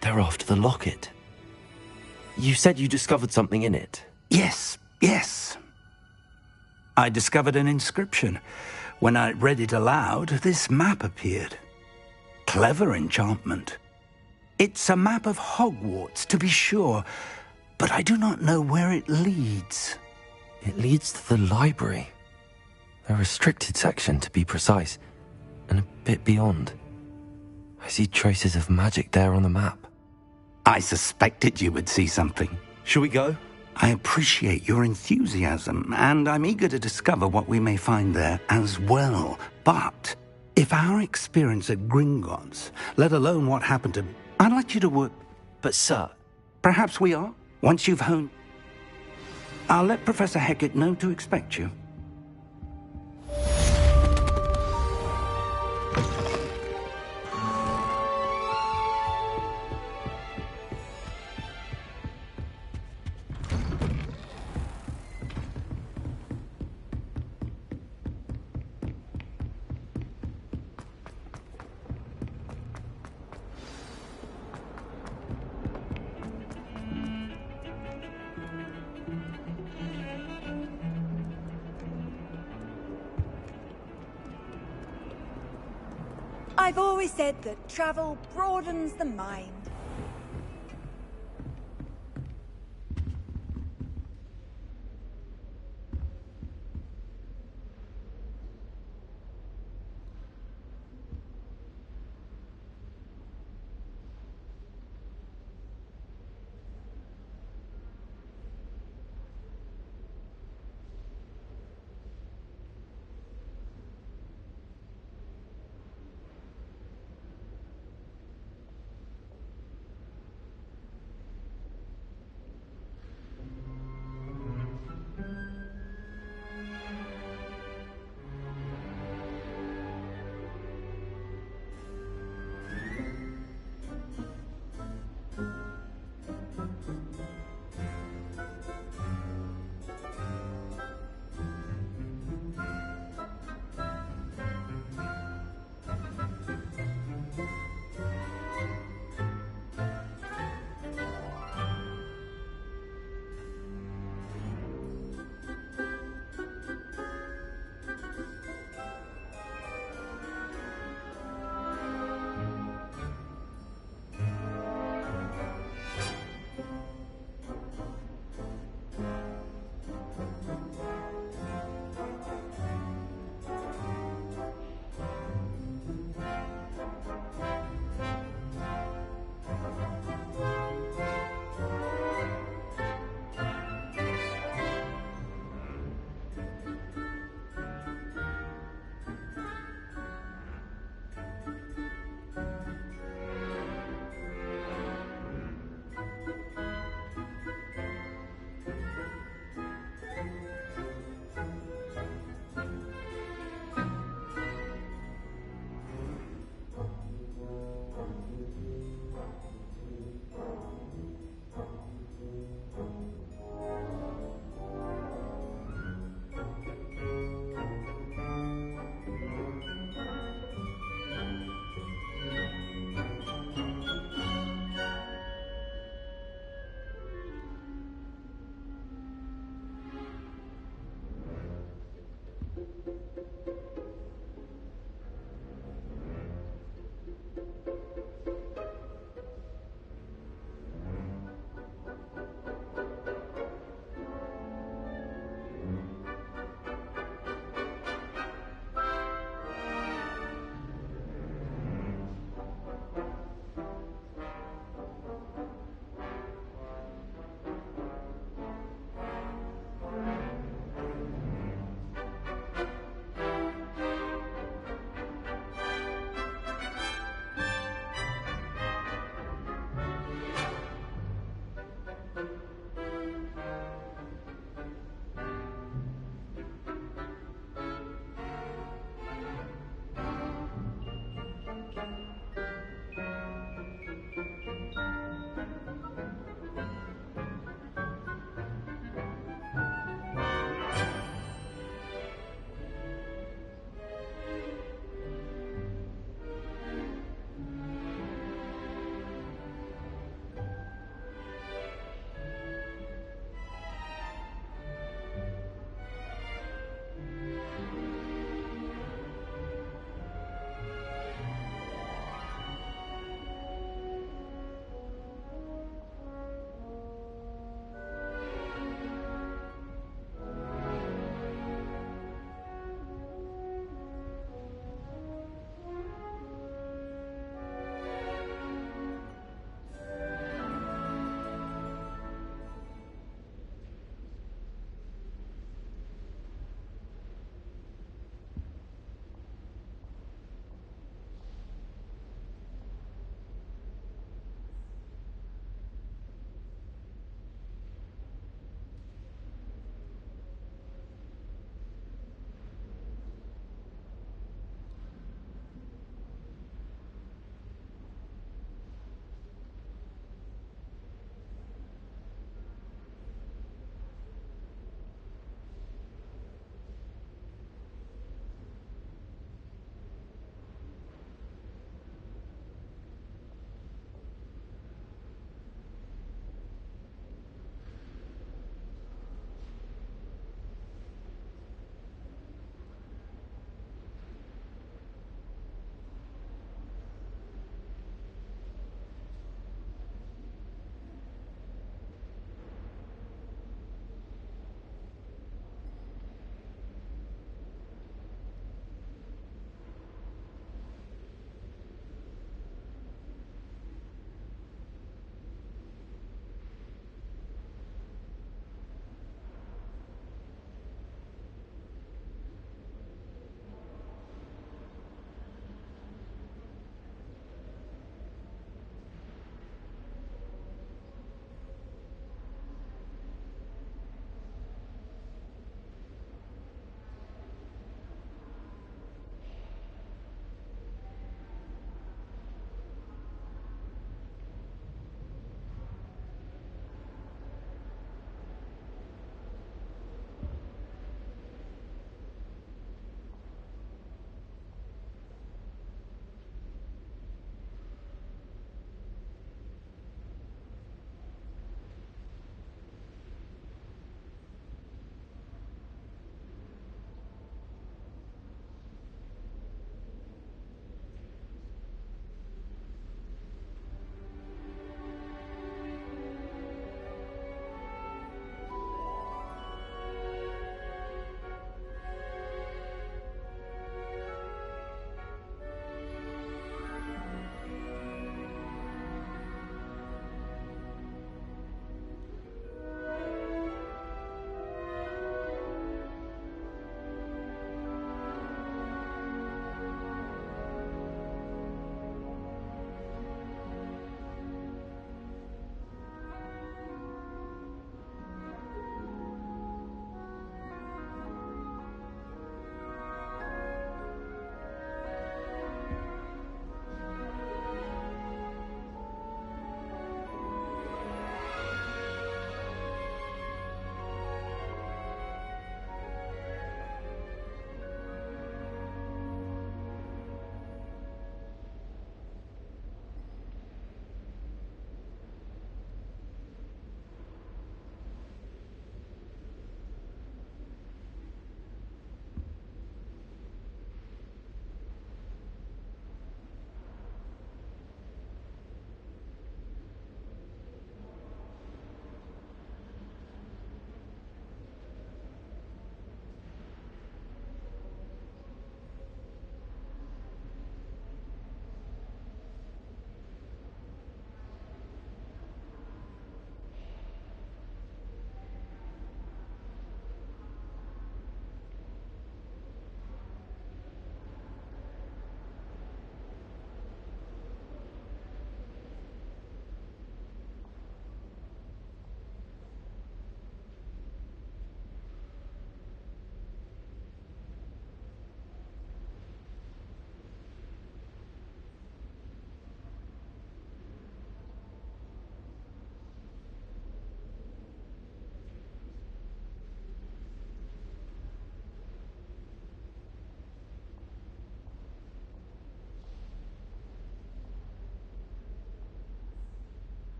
They're after the locket. You said you discovered something in it. Yes. I discovered an inscription. When I read it aloud, this map appeared. Clever enchantment. It's a map of Hogwarts, to be sure, but I do not know where it leads. It leads to the library. A restricted section, to be precise, and a bit beyond. I see traces of magic there on the map. I suspected you would see something. Shall we go? I appreciate your enthusiasm, and I'm eager to discover what we may find there as well. But if our experience at Gringotts, let alone what happened to... I'd like you to work... But, sir... Perhaps we are, once you've honed... I'll let Professor Hecat know to expect you. I've always said that travel broadens the mind.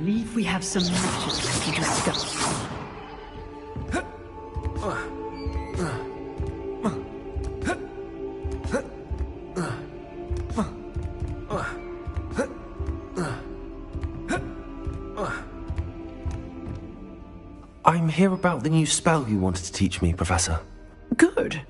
believe we have some matters to discuss. I'm here about the new spell you wanted to teach me, Professor. Good.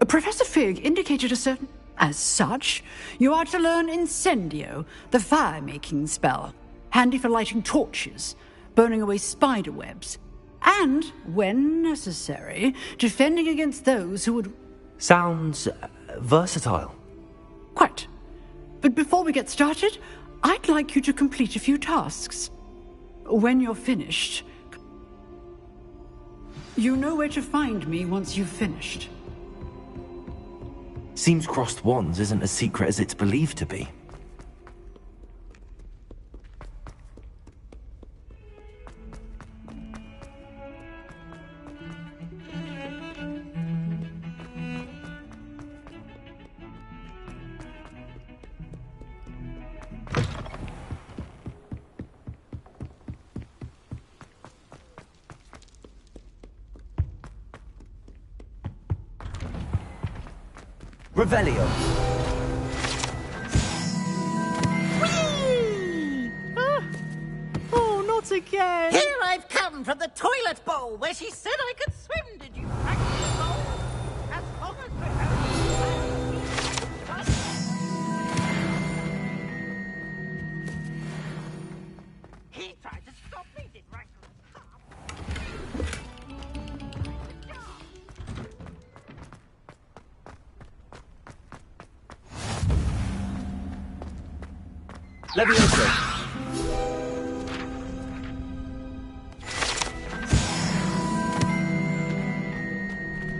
Professor Fig indicated a certain... As such, you are to learn Incendio, the fire-making spell, handy for lighting torches, burning away spider webs, and, when necessary, defending against those who would... Sounds versatile. Quite. But before we get started, I'd like you to complete a few tasks. When you're finished... You know where to find me once you've finished. Seems crossed wands isn't as secret as it's believed to be. Revelio. Oh, not again! Here I've come from the toilet bowl where she said I could swim. Did you practice the bowl? As long as he tried to stop me, did right? Levioso.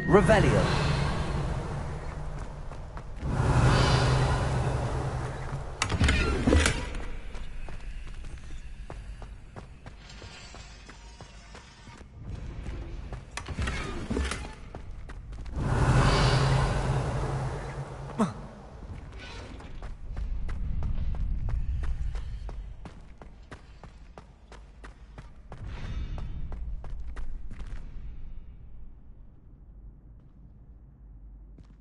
Revelio.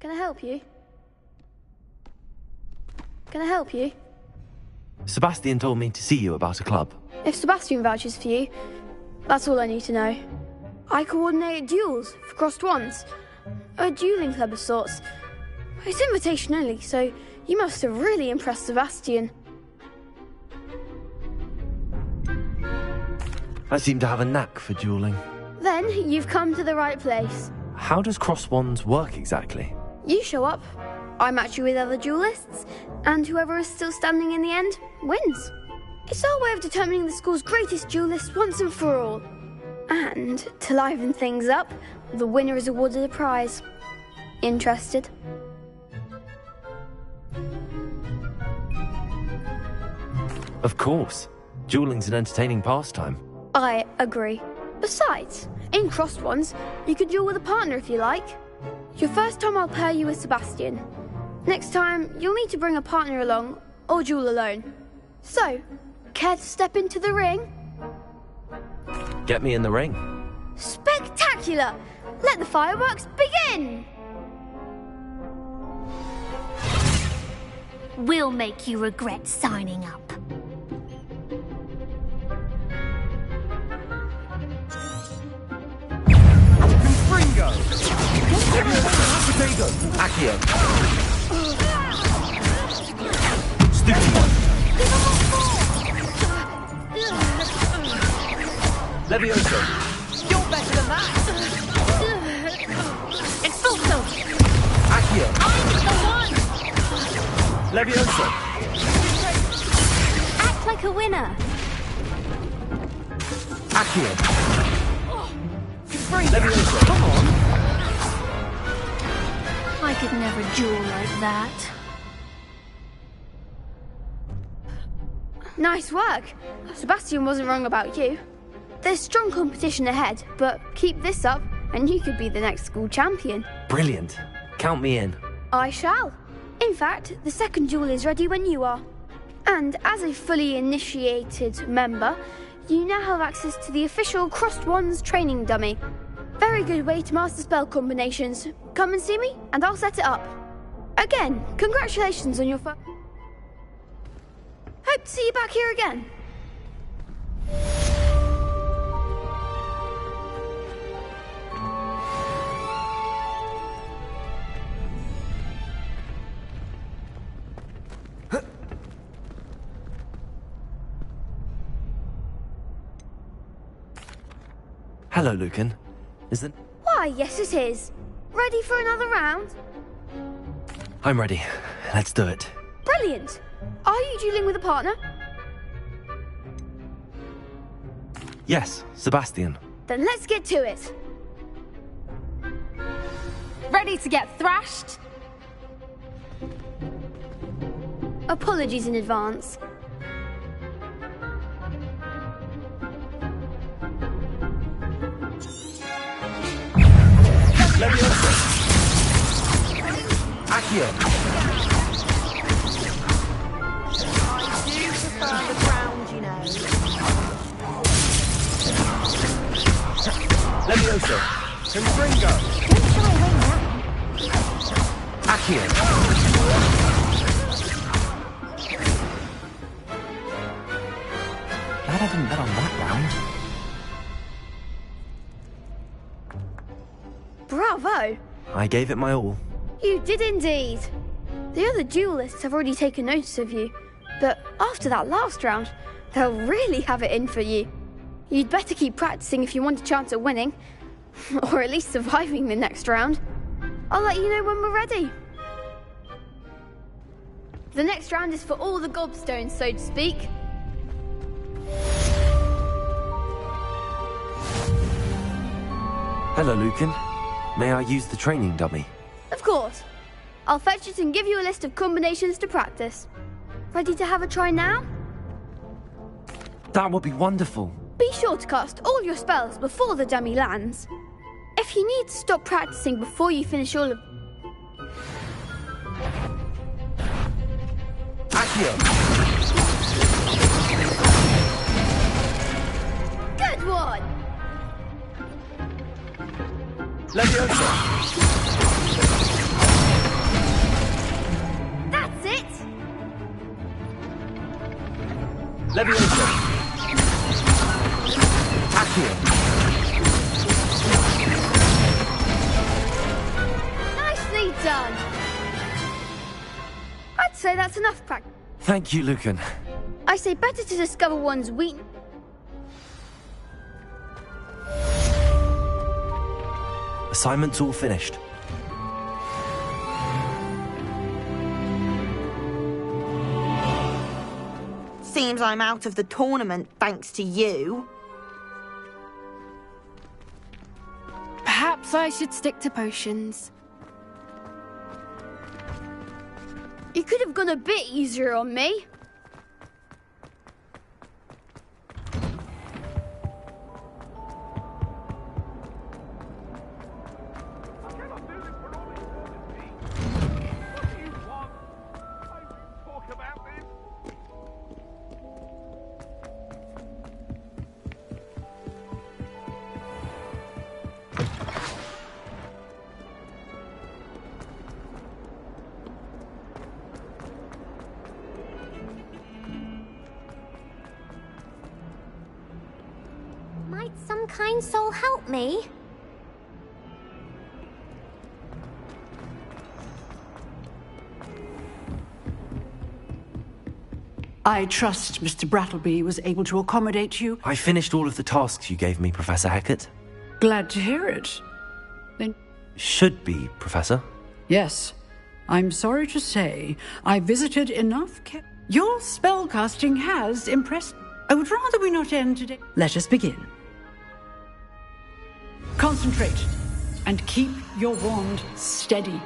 Can I help you? Can I help you? Sebastian told me to see you about a club. If Sebastian vouches for you, that's all I need to know. I coordinate duels for crossed wands. A dueling club of sorts. It's invitation only, so you must have really impressed Sebastian. I seem to have a knack for dueling. Then you've come to the right place. How does cross wands work exactly? You show up, I match you with other duelists, and whoever is still standing in the end wins. It's our way of determining the school's greatest duelist once and for all. And, to liven things up, the winner is awarded a prize. Interested? Of course. Dueling's an entertaining pastime. I agree. Besides, in crossed ones, you could duel with a partner if you like. Your first time I'll pair you with Sebastian. Next time, you'll need to bring a partner along, or duel alone. So, care to step into the ring? Get me in the ring. Spectacular! Let the fireworks begin! We'll make you regret signing up. Confringo. Potato. Accio. Studio. Levioso. You're better than that. Expulso. Accio. I'm the one. Levioso. Act like a winner. Accio. Levioso. Come on. I could never duel like that. Nice work. Sebastian wasn't wrong about you. There's strong competition ahead, but keep this up and you could be the next school champion. Brilliant. Count me in. I shall. In fact, the second duel is ready when you are. And as a fully initiated member, You now have access to the official Crossed Wands training dummy. Very good way to master spell combinations. Come and see me, and I'll set it up. Again, congratulations on your Hope to see you back here again. Hello, Lucan. Is it? Why, yes it is. Ready for another round? I'm ready. Let's do it. Brilliant. Are you dueling with a partner? Yes, Sebastian. Then let's get to it. Ready to get thrashed? Apologies in advance. Accio! I do prefer the ground, you know. Levioso! Confringo! Accio! Glad I didn't bet on that round. Bravo! I gave it my all. You did indeed. The other duelists have already taken notice of you, but after that last round, they'll really have it in for you. You'd better keep practicing if you want a chance at winning, or at least surviving the next round. I'll let you know when we're ready. The next round is for all the gobstones, so to speak. Hello, Lucan. May I use the training dummy? Of course. I'll fetch it and give you a list of combinations to practice. Ready to have a try now? That would be wonderful. Be sure to cast all your spells before the dummy lands. If you need to stop practicing before you finish all of... Accio! Good one! Levioso! That's it! Levioso! Accio! Nicely done! I'd say that's enough practice. Thank you, Lucan. I say better to discover one's weakness. Assignment's all finished. Seems I'm out of the tournament thanks to you. Perhaps I should stick to potions. You could have gone a bit easier on me. Might some kind soul help me? I trust Mr. Brattleby was able to accommodate you. I finished all of the tasks you gave me, Professor Hecat. Glad to hear it. Then... Should be, Professor. Yes. I'm sorry to say, I visited enough Your spellcasting has impressed me. I would rather we not end today. Let us begin. Concentrate and keep your wand steady.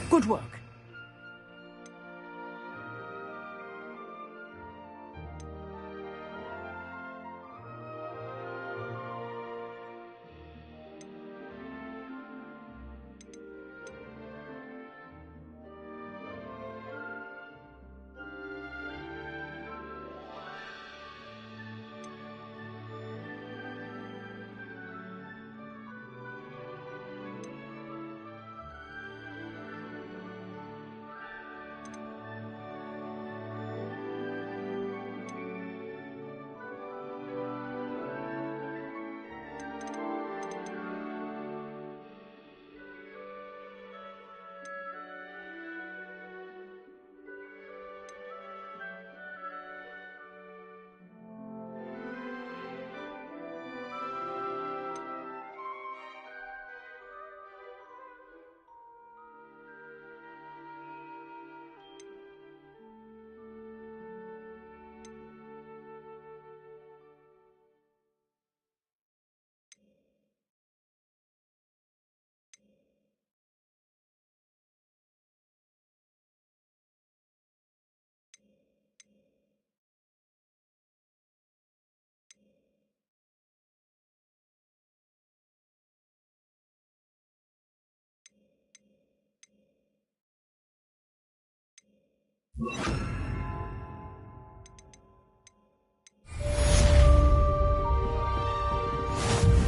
Good work.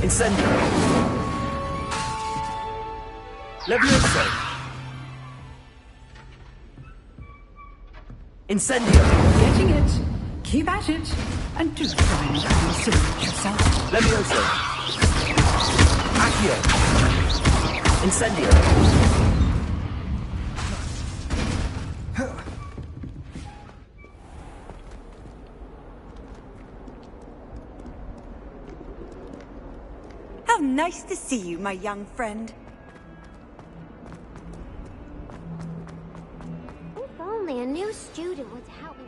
Incendio! Levioso! Incendio! Getting it. Keep at it. And do try and isolate yourself. Levioso! Accio! Incendio! How nice to see you, my young friend. If only a new student would help me.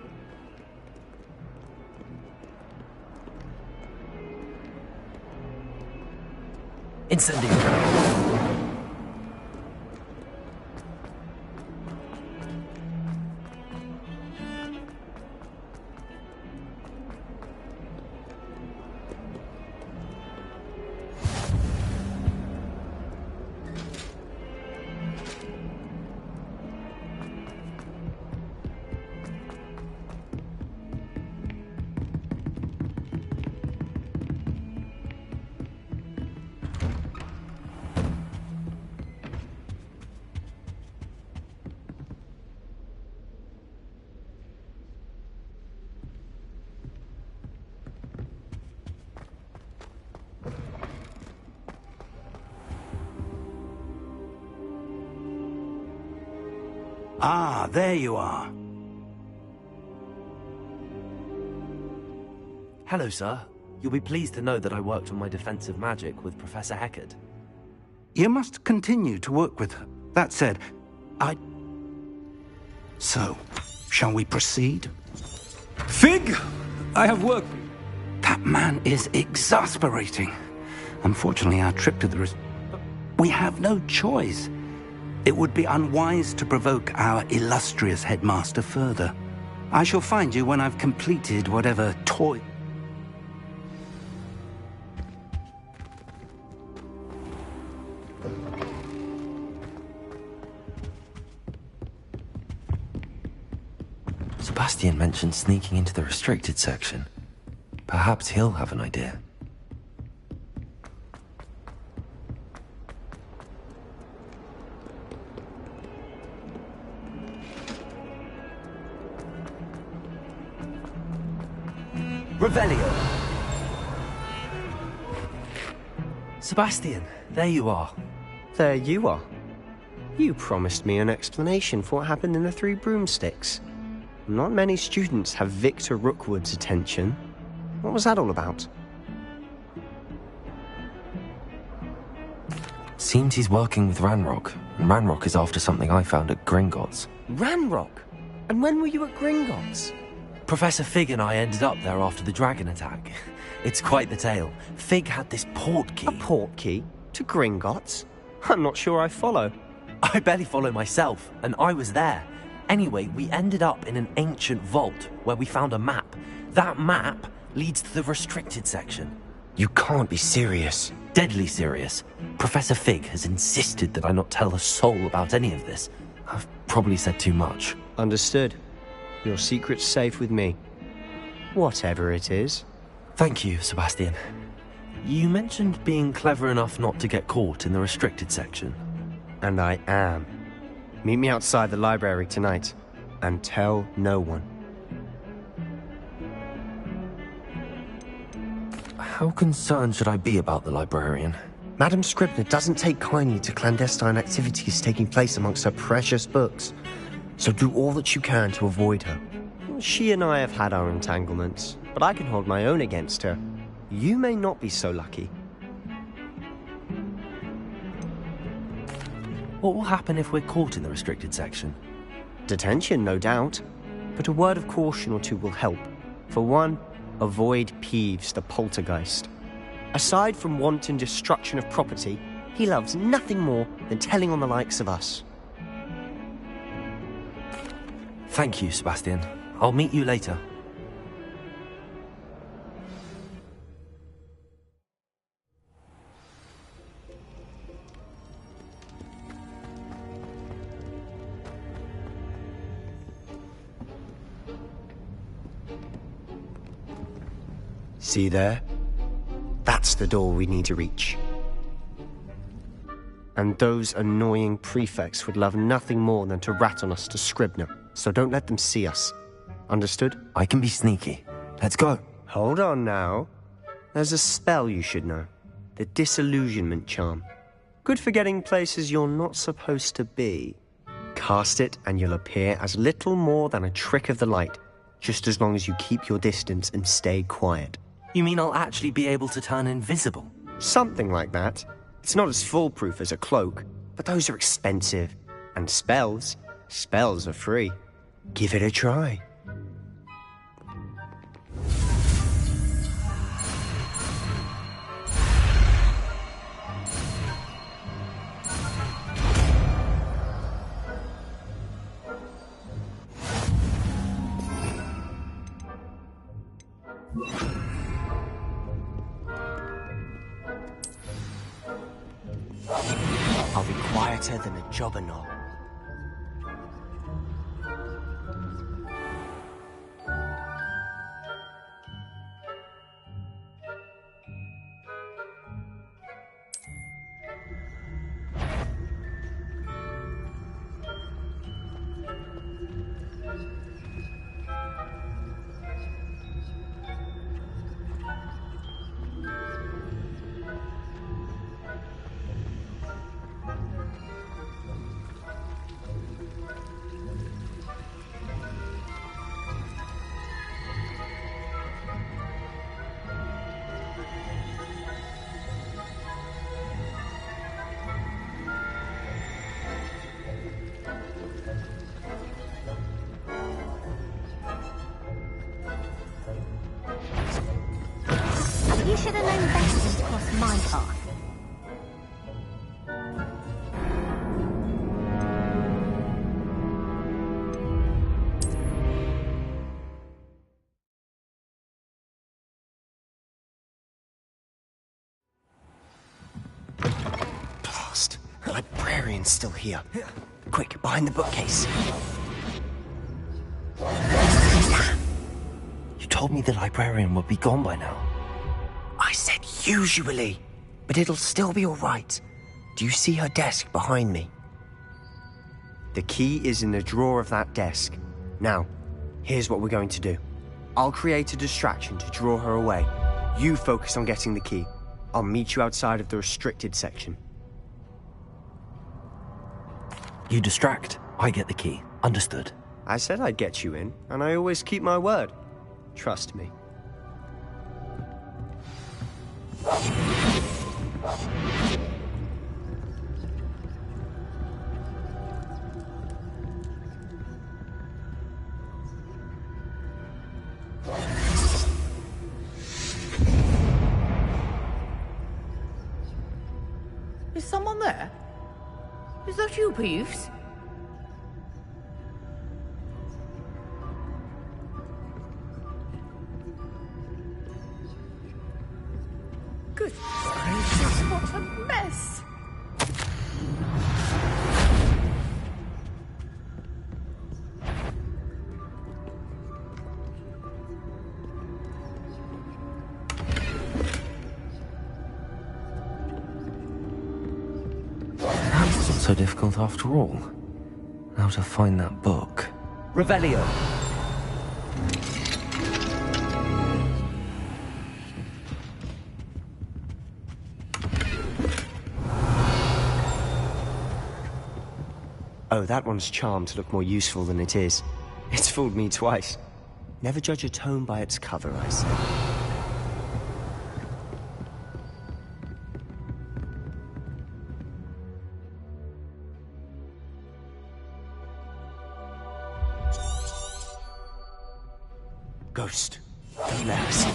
Incendio! Ah, there you are. Hello, sir. You'll be pleased to know that I worked on my defensive magic with Professor Heckard. You must continue to work with her. That said, So, shall we proceed? Fig! I have work. That man is exasperating. Unfortunately, our trip to the... We have no choice. It would be unwise to provoke our illustrious headmaster further. I shall find you when I've completed whatever toy... Sebastian mentioned sneaking into the restricted section. Perhaps he'll have an idea. Revelio! Sebastian, there you are. There you are. You promised me an explanation for what happened in the Three Broomsticks. Not many students have Victor Rookwood's attention. What was that all about? Seems he's working with Ranrock, and Ranrock is after something I found at Gringotts. Ranrock? And when were you at Gringotts? Professor Fig and I ended up there after the dragon attack. It's quite the tale. Fig had this port key. A port key? To Gringotts? I'm not sure I follow. I barely follow myself, and I was there. Anyway, we ended up in an ancient vault where we found a map. That map leads to the restricted section. You can't be serious. Deadly serious. Professor Fig has insisted that I not tell a soul about any of this. I've probably said too much. Understood. Your secret's safe with me. Whatever it is. Thank you, Sebastian. You mentioned being clever enough not to get caught in the restricted section. And I am. Meet me outside the library tonight, and tell no one. How concerned should I be about the librarian? Madame Scribner doesn't take kindly to clandestine activities taking place amongst her precious books, so do all that you can to avoid her. She and I have had our entanglements, but I can hold my own against her. You may not be so lucky. What will happen if we're caught in the restricted section? Detention, no doubt. But a word of caution or two will help. For one, avoid Peeves, the poltergeist. Aside from wanton destruction of property, he loves nothing more than telling on the likes of us. Thank you, Sebastian. I'll meet you later. See there? That's the door we need to reach. And those annoying prefects would love nothing more than to rat on us to Scribner, so don't let them see us. Understood? I can be sneaky. Let's go. Hold on now. There's a spell you should know. The Disillusionment Charm. Good for getting places you're not supposed to be. Cast it and you'll appear as little more than a trick of the light, just as long as you keep your distance and stay quiet. You mean I'll actually be able to turn invisible? Something like that. It's not as foolproof as a cloak, but those are expensive. And spells are free. Give it a try. I'll be quieter than a jobberknoll. You should have known better to cross my path. Blast! The librarian's still here. Quick, behind the bookcase. You told me the librarian would be gone by now. I said usually, but it'll still be all right. Do you see her desk behind me? The key is in the drawer of that desk. Now, here's what we're going to do. I'll create a distraction to draw her away. You focus on getting the key. I'll meet you outside of the restricted section. You distract, I get the key. Understood. I said I'd get you in, and I always keep my word. Trust me. Is someone there? Is that you, Peeves? Good gracious, what a mess! That wasn't so difficult after all. Now to find that book. Revelio. Oh, that one's charmed to look more useful than it is. It's fooled me twice. Never judge a tome by its cover, I say. Ghost, don't let us.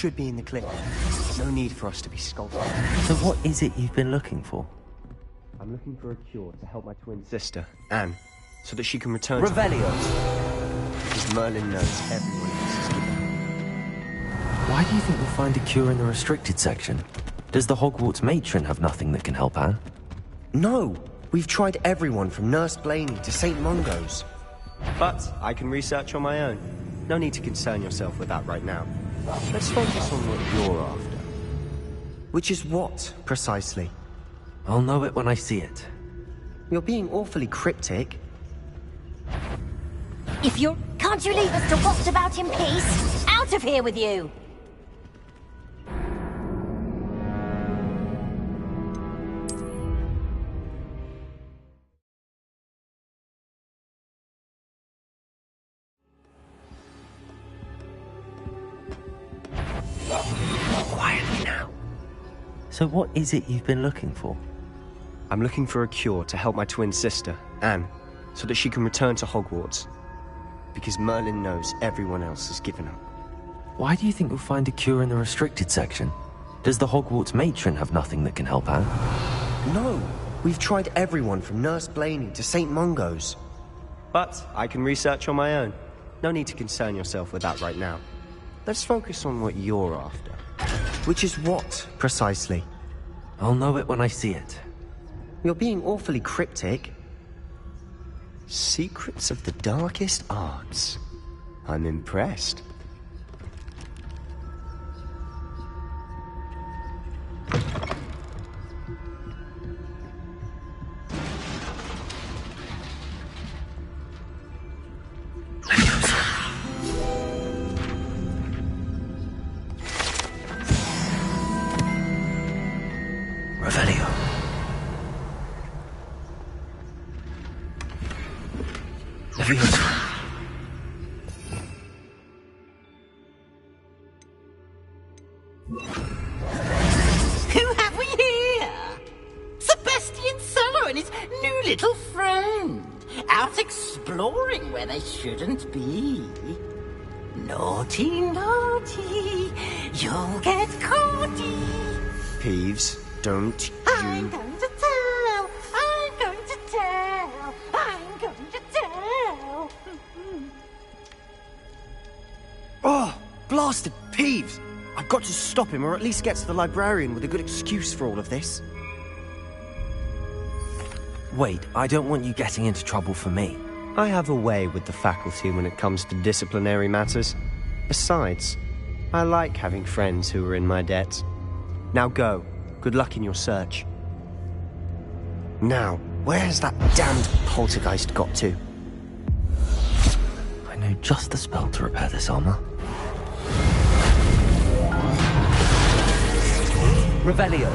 should be in the clip. No need for us to be skulking. So what is it you've been looking for? I'm looking for a cure to help my twin sister, Anne, so that she can return Revelio. Because Merlin knows everyone else is given up. Why do you think we'll find a cure in the restricted section? Does the Hogwarts matron have nothing that can help Anne? No! We've tried everyone from Nurse Blaney to St. Mungo's. But I can research on my own. No need to concern yourself with that right now. Let's focus on what you're after. Which is what, precisely? I'll know it when I see it. You're being awfully cryptic. If you're... Can't you leave us to waft about in peace? Out of here with you! Quietly now. So what is it you've been looking for? I'm looking for a cure to help my twin sister, Anne, so that she can return to Hogwarts. Because Merlin knows everyone else has given up. Why do you think we'll find a cure in the restricted section? Does the Hogwarts matron have nothing that can help Anne? No! We've tried everyone from Nurse Blaney to St. Mungo's. But I can research on my own. No need to concern yourself with that right now. Let's focus on what you're after. Which is what, precisely? I'll know it when I see it. You're being awfully cryptic. Secrets of the darkest arts. I'm impressed. Revelio. Leviosa. Who have we here? Sebastian Sallow and his new little friend. Out exploring where they shouldn't be. Naughty, naughty. You'll get caughty. Peeves, don't I'm going to tell. I'm going to tell. I'm going to tell. Oh, blasted Peeves! I've got to stop him, or at least get to the librarian with a good excuse for all of this. Wait, I don't want you getting into trouble for me. I have a way with the faculty when it comes to disciplinary matters. Besides, I like having friends who are in my debt. Now go. Good luck in your search. Now, where's that damned poltergeist got to? I know just the spell to repair this armor. Revelio.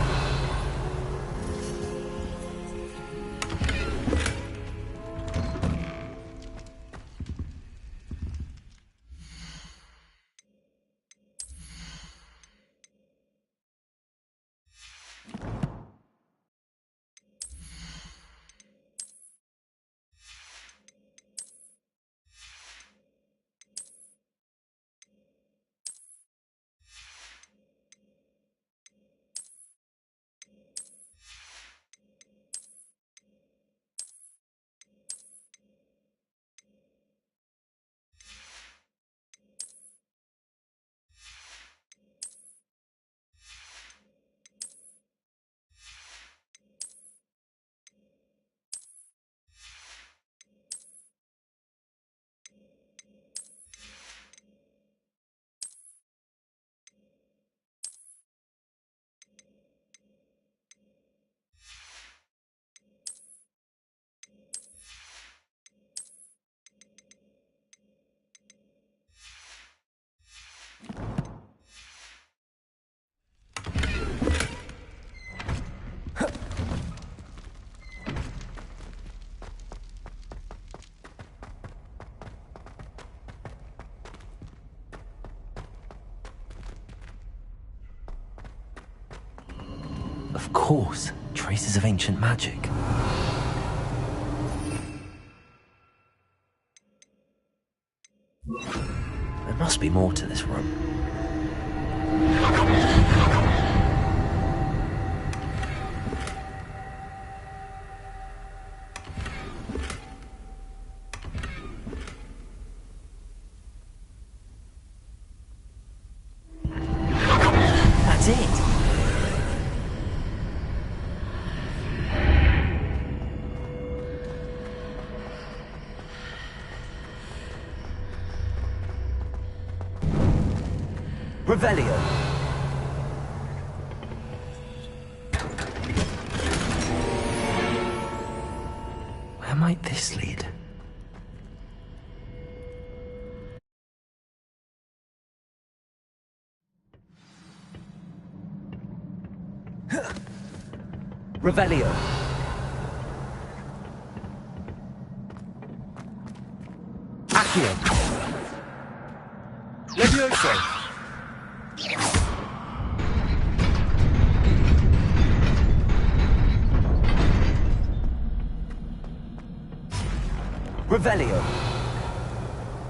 Of course, traces of ancient magic. There must be more to this room. Revelio. Where might this lead? Revelio. Accio. Levioso. Revelio.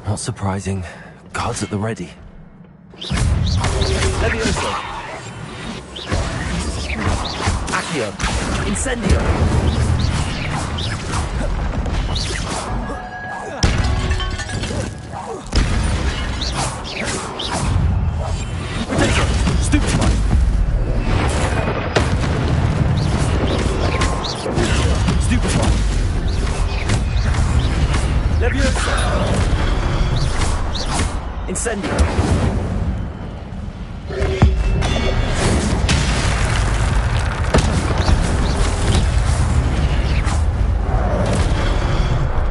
Not surprising. Guards at the ready. Levioso. Accio. Incendio. Potato. Stupefy. Stupefy. Levioso. Incendio.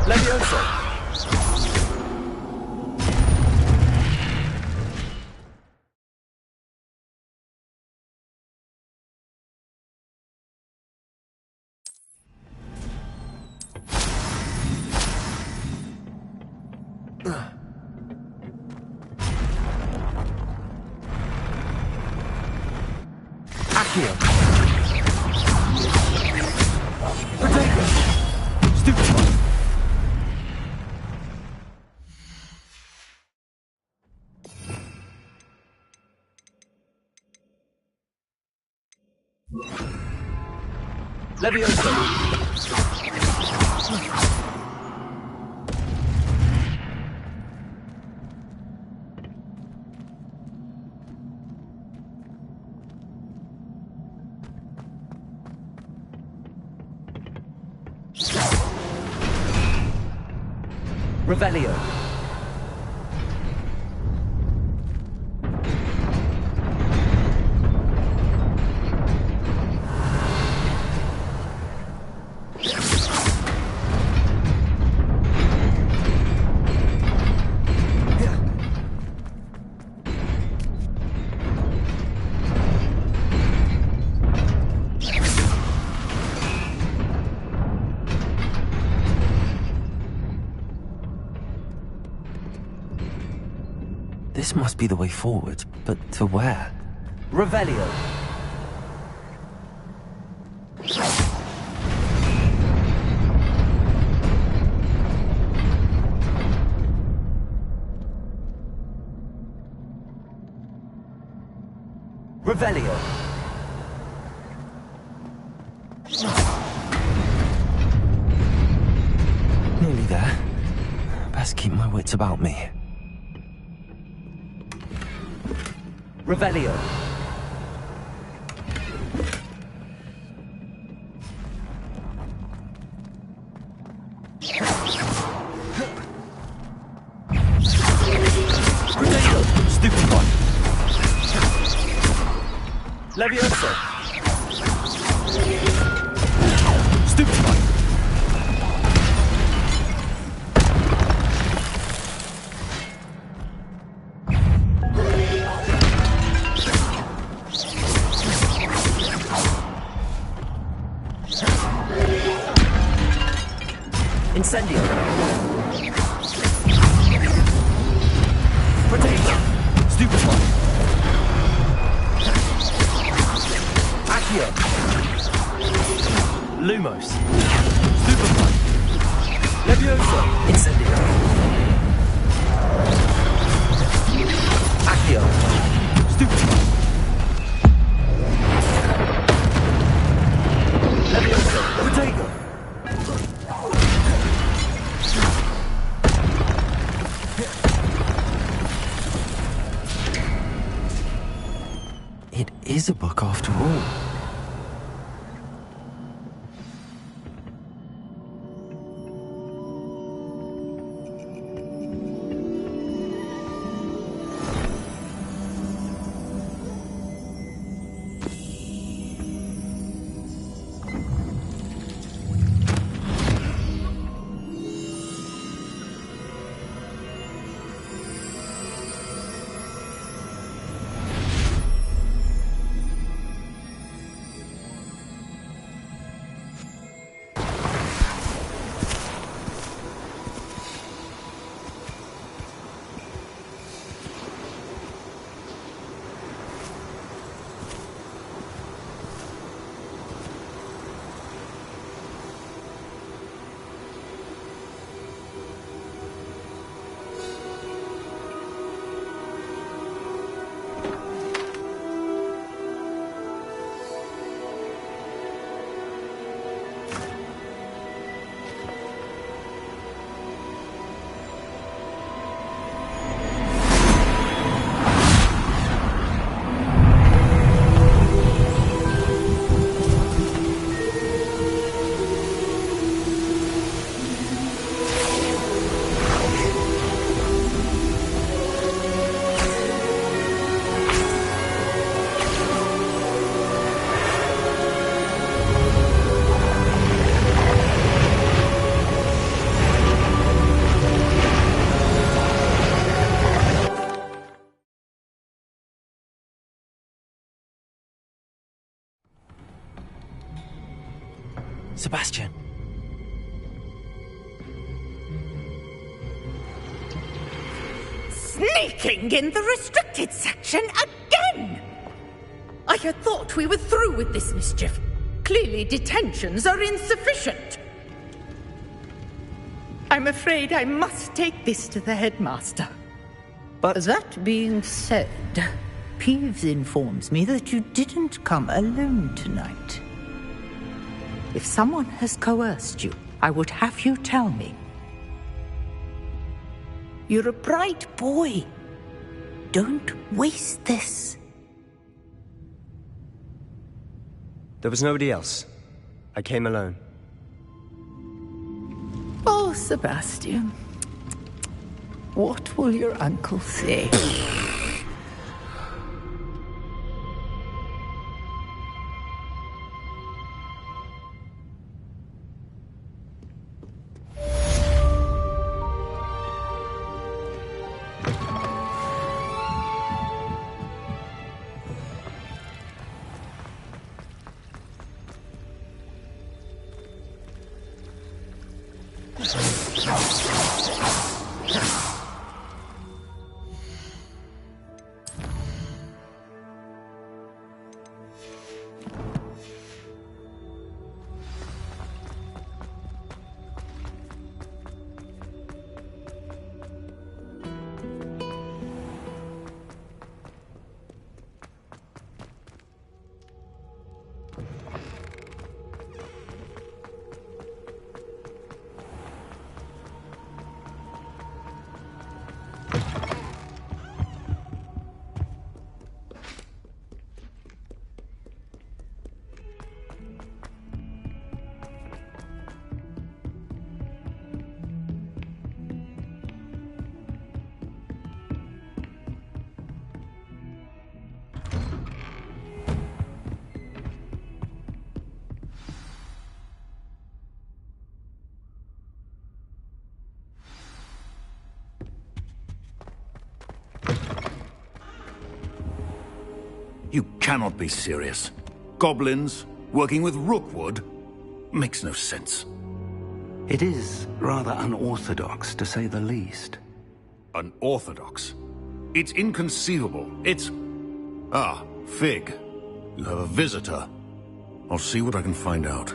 Levioso. Accio. Potato. Stupefy. Levioso. Revelio. This must be the way forward, but to where? Revelio. Revelio. Nearly there. Best keep my wits about me. Revelio. Potato. Stupefy. Levioso. Stupefy. Incendio. Potato. Stupefy. Accio. Lumos. Stupefy. Levioso. Incendio. Accio. Stupefy. Levioso. Potato. It is a book after all. Sebastian. Sneaking in the restricted section again! I had thought we were through with this mischief. Clearly detentions are insufficient. I'm afraid I must take this to the headmaster. But that being said, Peeves informs me that you didn't come alone tonight. If someone has coerced you, I would have you tell me. You're a bright boy. Don't waste this. There was nobody else. I came alone. Oh, Sebastian. What will your uncle say? You cannot be serious. Goblins working with Rookwood makes no sense. It is rather unorthodox, to say the least. Unorthodox? It's inconceivable. It's... Ah, Fig. You have a visitor. I'll see what I can find out.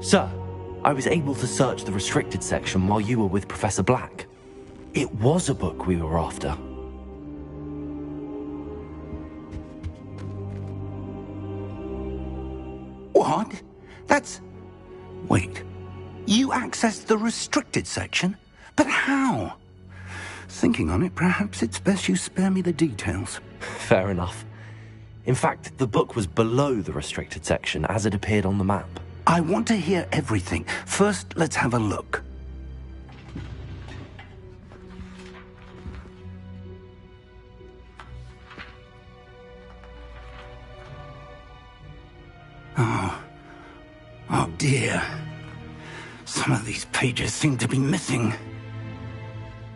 Sir, I was able to search the restricted section while you were with Professor Black. It was a book we were after. What? That's... Wait. You accessed the restricted section? But how? Thinking on it, perhaps it's best you spare me the details. Fair enough. In fact, the book was below the restricted section as it appeared on the map. I want to hear everything. First, let's have a look. Oh dear. Some of these pages seem to be missing.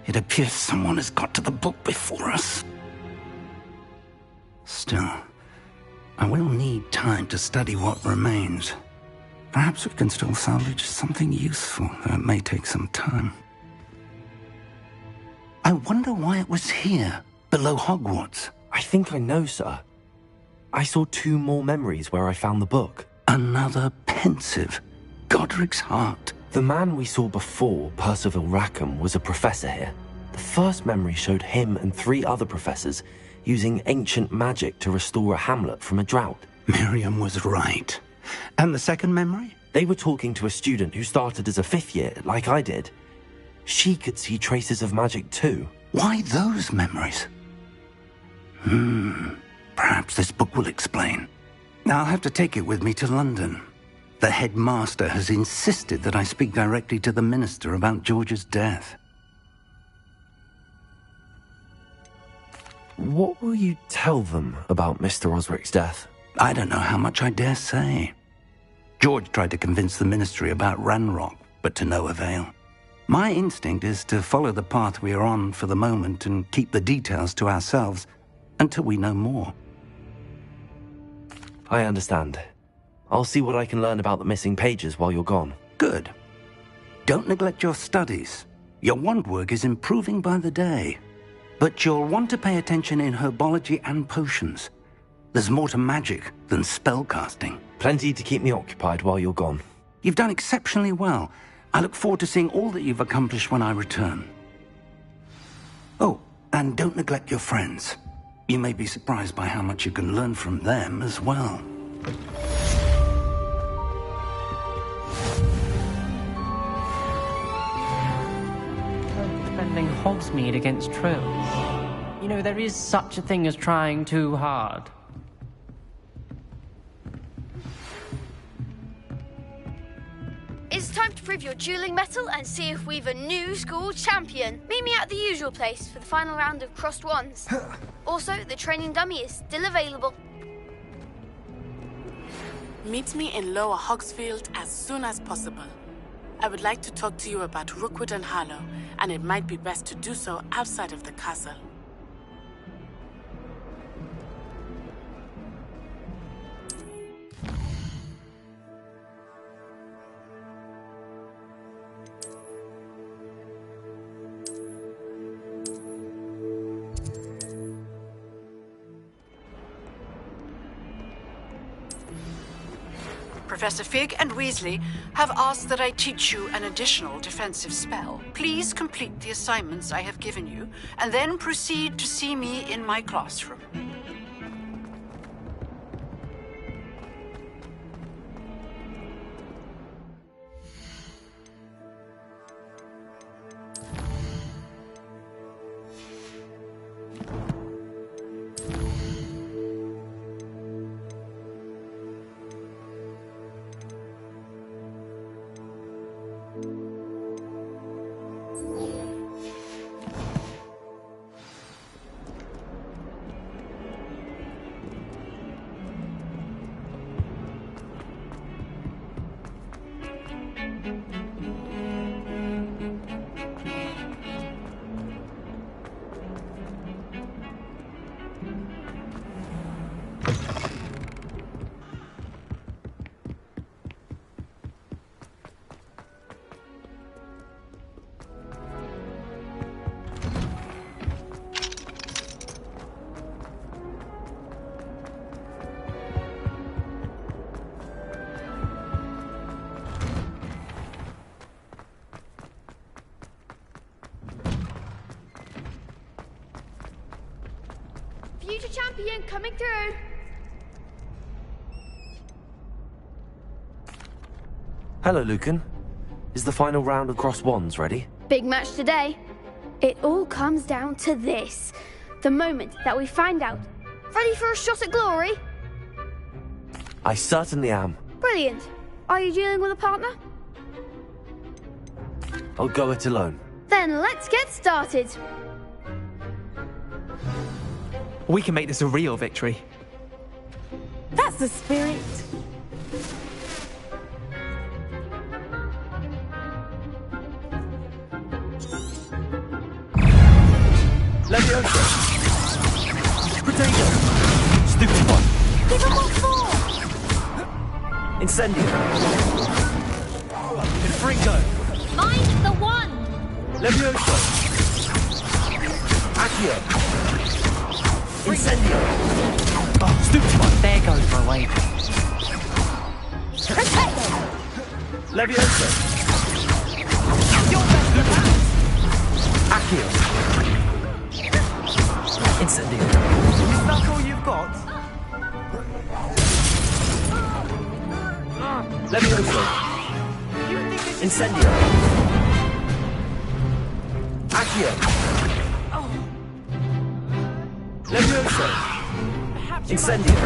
It appears someone has got to the book before us. Still, I will need time to study what remains. Perhaps we can still salvage something useful, though it may take some time. I wonder why it was here, below Hogwarts. I think I know, sir. I saw 2 more memories where I found the book. Another pensive. Godric's heart. The man we saw before, Percival Rackham, was a professor here. The first memory showed him and 3 other professors using ancient magic to restore a hamlet from a drought. Miriam was right. And the second memory? They were talking to a student who started as a 5th year, like I did. She could see traces of magic too. Why those memories? Perhaps this book will explain. I'll have to take it with me to London. The headmaster has insisted that I speak directly to the minister about George's death. What will you tell them about Mr. Osric's death? I don't know how much I dare say. George tried to convince the ministry about Ranrock, but to no avail. My instinct is to follow the path we are on for the moment and keep the details to ourselves until we know more. I understand. I'll see what I can learn about the missing pages while you're gone. Good. Don't neglect your studies. Your wand work is improving by the day. But you'll want to pay attention in herbology and potions. There's more to magic than spellcasting. Plenty to keep me occupied while you're gone. You've done exceptionally well. I look forward to seeing all that you've accomplished when I return. Oh, and don't neglect your friends. You may be surprised by how much you can learn from them as well. Defending Hogsmeade against trolls. You know, there is such a thing as trying too hard. It's time to prove your dueling mettle and see if we've a new school champion. Meet me at the usual place for the final round of crossed wands. Also, the training dummy is still available. Meet me in Lower Hogsfield as soon as possible. I would like to talk to you about Rookwood and Harlow, and it might be best to do so outside of the castle. Professor Fig and Weasley have asked that I teach you an additional defensive spell. Please complete the assignments I have given you, and then proceed to see me in my classroom. Future champion coming through. Hello, Lucan. Is the final round of crossed wands ready? Big match today. It all comes down to this. The moment that we find out. Ready for a shot at glory? I certainly am. Brilliant. Are you dealing with a partner? I'll go it alone. Then let's get started. We can make this a real victory. That's the spirit. Leviosa! Potato! Stupid one! Give him what for! Incendio! Confringo! Mind the wand! Leviosa! Accio! Incendio! Oh, stupid one! There goes my way. Potato! Leviosa! Your best defense! Accio! Incendio! Is that all you've got? Leviosa! Incendio! Accio! Leviosa! Incendio!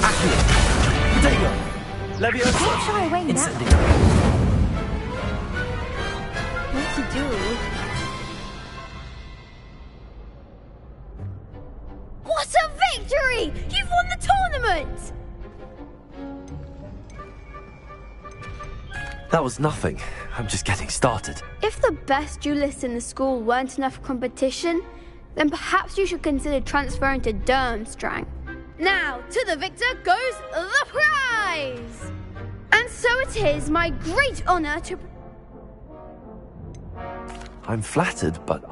Accio! Potato! Leviosa! Incendio! What to do? What a victory! You've won the tournament! That was nothing. I'm just getting started. If the best duelists in the school weren't enough competition, then perhaps you should consider transferring to Durmstrang. Now, to the victor goes the prize! And so it is my great honor to... I'm flattered, but...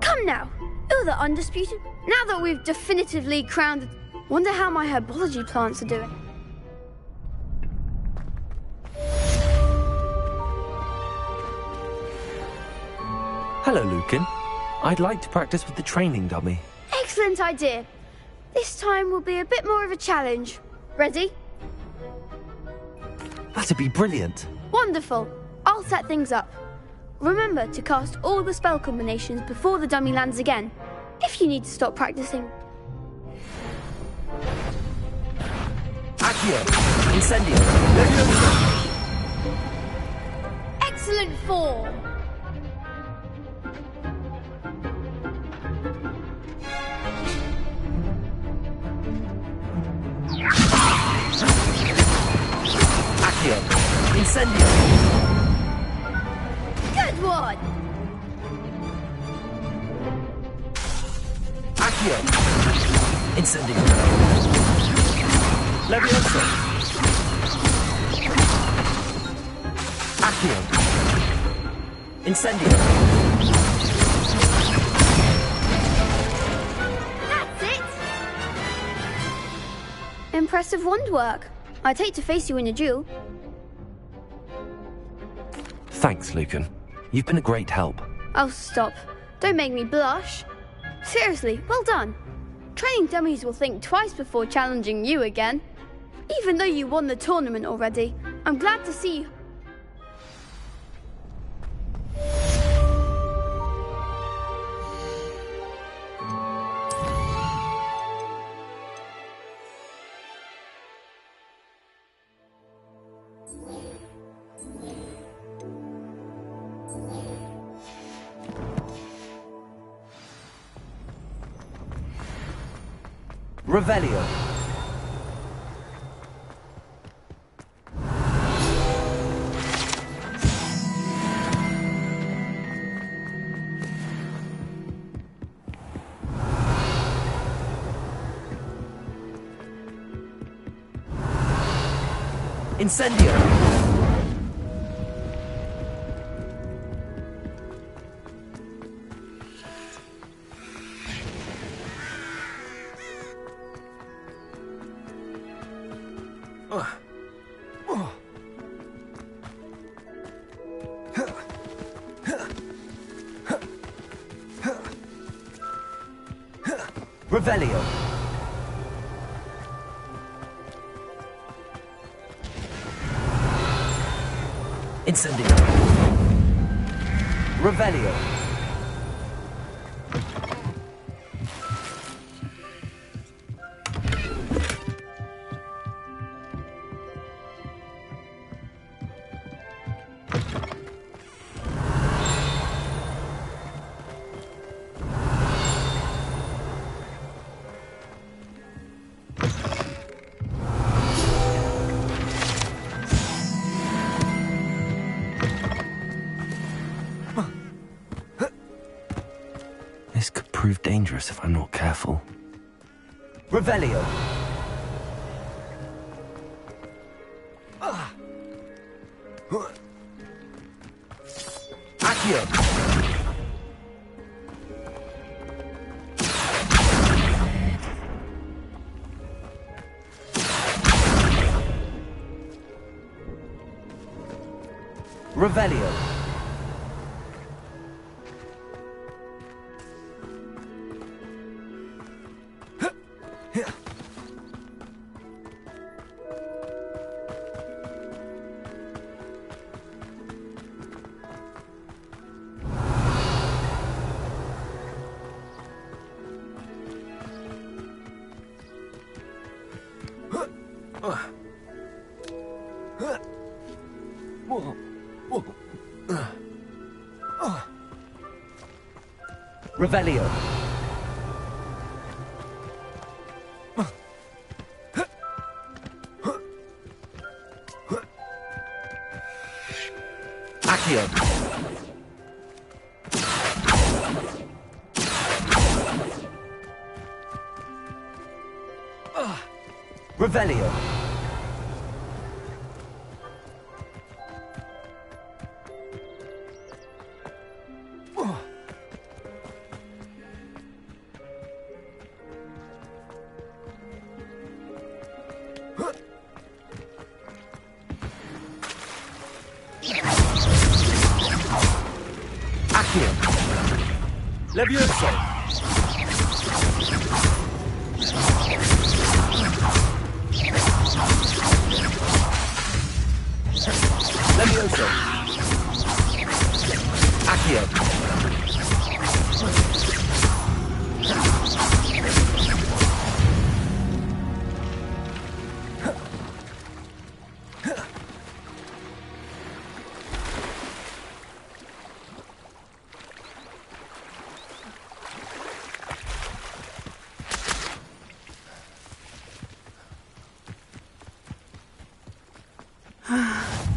Come now, you're the undisputed. Now that we've definitively crowned... Wonder how my herbology plants are doing. Hello, Lucan. I'd like to practice with the training dummy. Excellent idea. This time will be a bit more of a challenge. Ready? That'd be brilliant. Wonderful. I'll set things up. Remember to cast all the spell combinations before the dummy lands again, if you need to stop practicing. Accio! Incendio! Excellent form! Accio! Incendio! Good one! Accio! Incendio! Levioso! Accio! Incendio! That's it! Impressive wand work. I'd hate to face you in a duel. Thanks, Lucan. You've been a great help. Oh, stop. Don't make me blush. Seriously, well done. Training dummies will think twice before challenging you again. Even though you won the tournament already, I'm glad to see you. Revelio. Incendio. Revelio. Incendio. Revelio. This could prove dangerous if I'm not careful. Revelio. Accio. Revelio. Revelio. Accio. Revelio. Levioso! Levioso! Accio!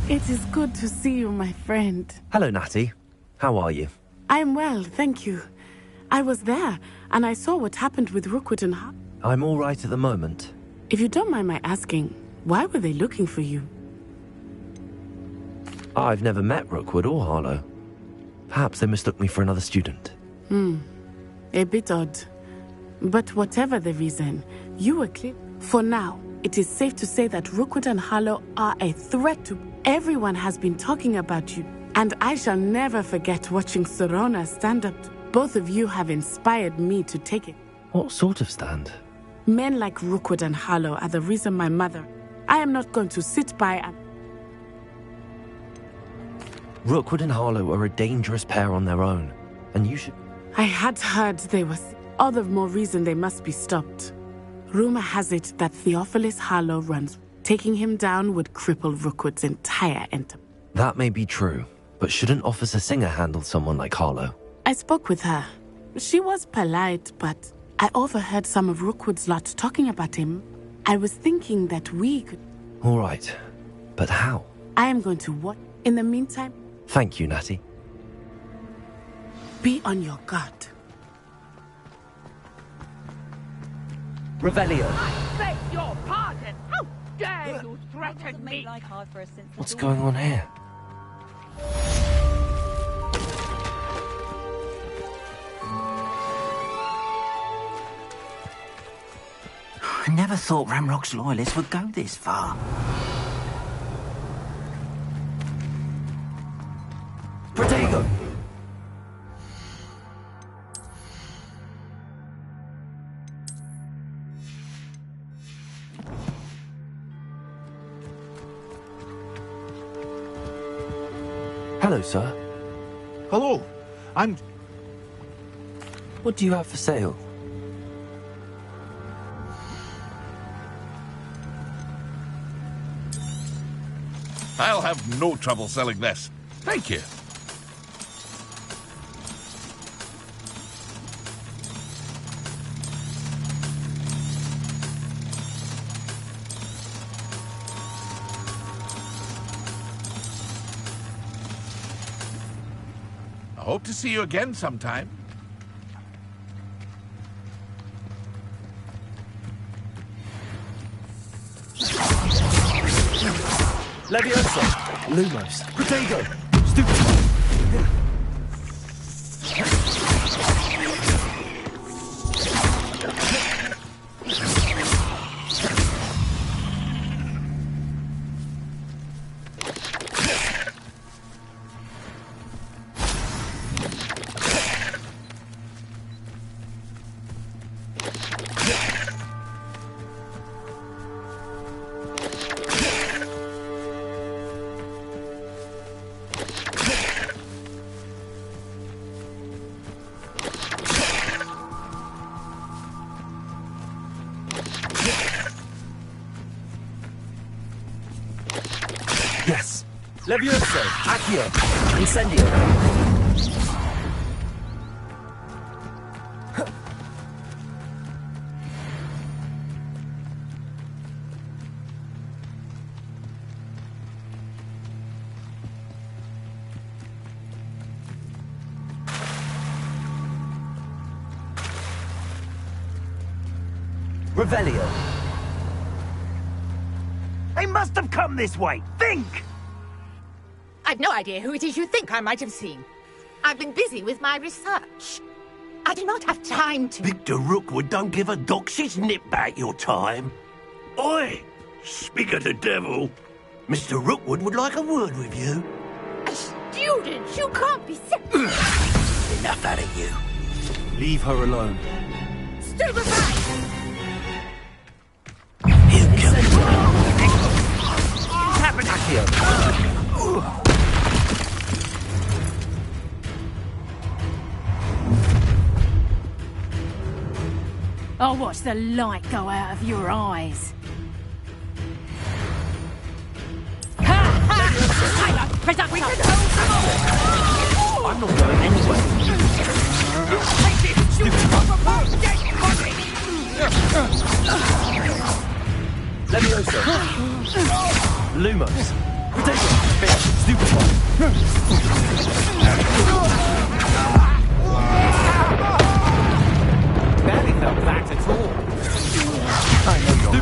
It is good to see you, my friend. Hello, Natty. How are you? I'm well, thank you. I was there, and I saw what happened with Rookwood and Harlow. I'm all right at the moment. If you don't mind my asking, why were they looking for you? I've never met Rookwood or Harlow. Perhaps they mistook me for another student. A bit odd. But whatever the reason, you were clear. For now, it is safe to say that Rookwood and Harlow are a threat to... Everyone has been talking about you, and I shall never forget watching Sorona stand up. Both of you have inspired me to take it. What sort of stand? Men like Rookwood and Harlow are the reason my mother... I am not going to sit by and... Rookwood and Harlow are a dangerous pair on their own, and you should... I had heard they were... All the more reason they must be stopped. Rumor has it that Theophilus Harlow runs. Taking him down would cripple Rookwood's entire enterprise. That may be true, but shouldn't Officer Singer handle someone like Harlow? I spoke with her. She was polite, but I overheard some of Rookwood's lot talking about him. I was thinking that we could... All right, but how? I am going to what? In the meantime... Thank you, Natty. Be on your guard. Revelio. I beg your pardon! How dare you threaten me? What's going on here? I never thought Ramrock's loyalists would go this far. Protego! Hello, sir. Hello. I'm... What do you have for sale? I'll have no trouble selling this. Thank you. I hope to see you again sometime. Levioso! Lumos! Protego! Yes! Levioso! Accio! Incendio! Revelio! They must have come this way. Think! I've no idea who it is you think I might have seen. I've been busy with my research. I do not have time to... Victor Rookwood don't give a doxy's nip back your time. Oi! Speak of the devil. Mr. Rookwood would like a word with you. A student? You can't be sick. Enough out of you. Leave her alone. Stupefy! I'll watch the light go out of your eyes. I'm not going anywhere. Leviosa. Lumos. Barely felt that at all. I know you're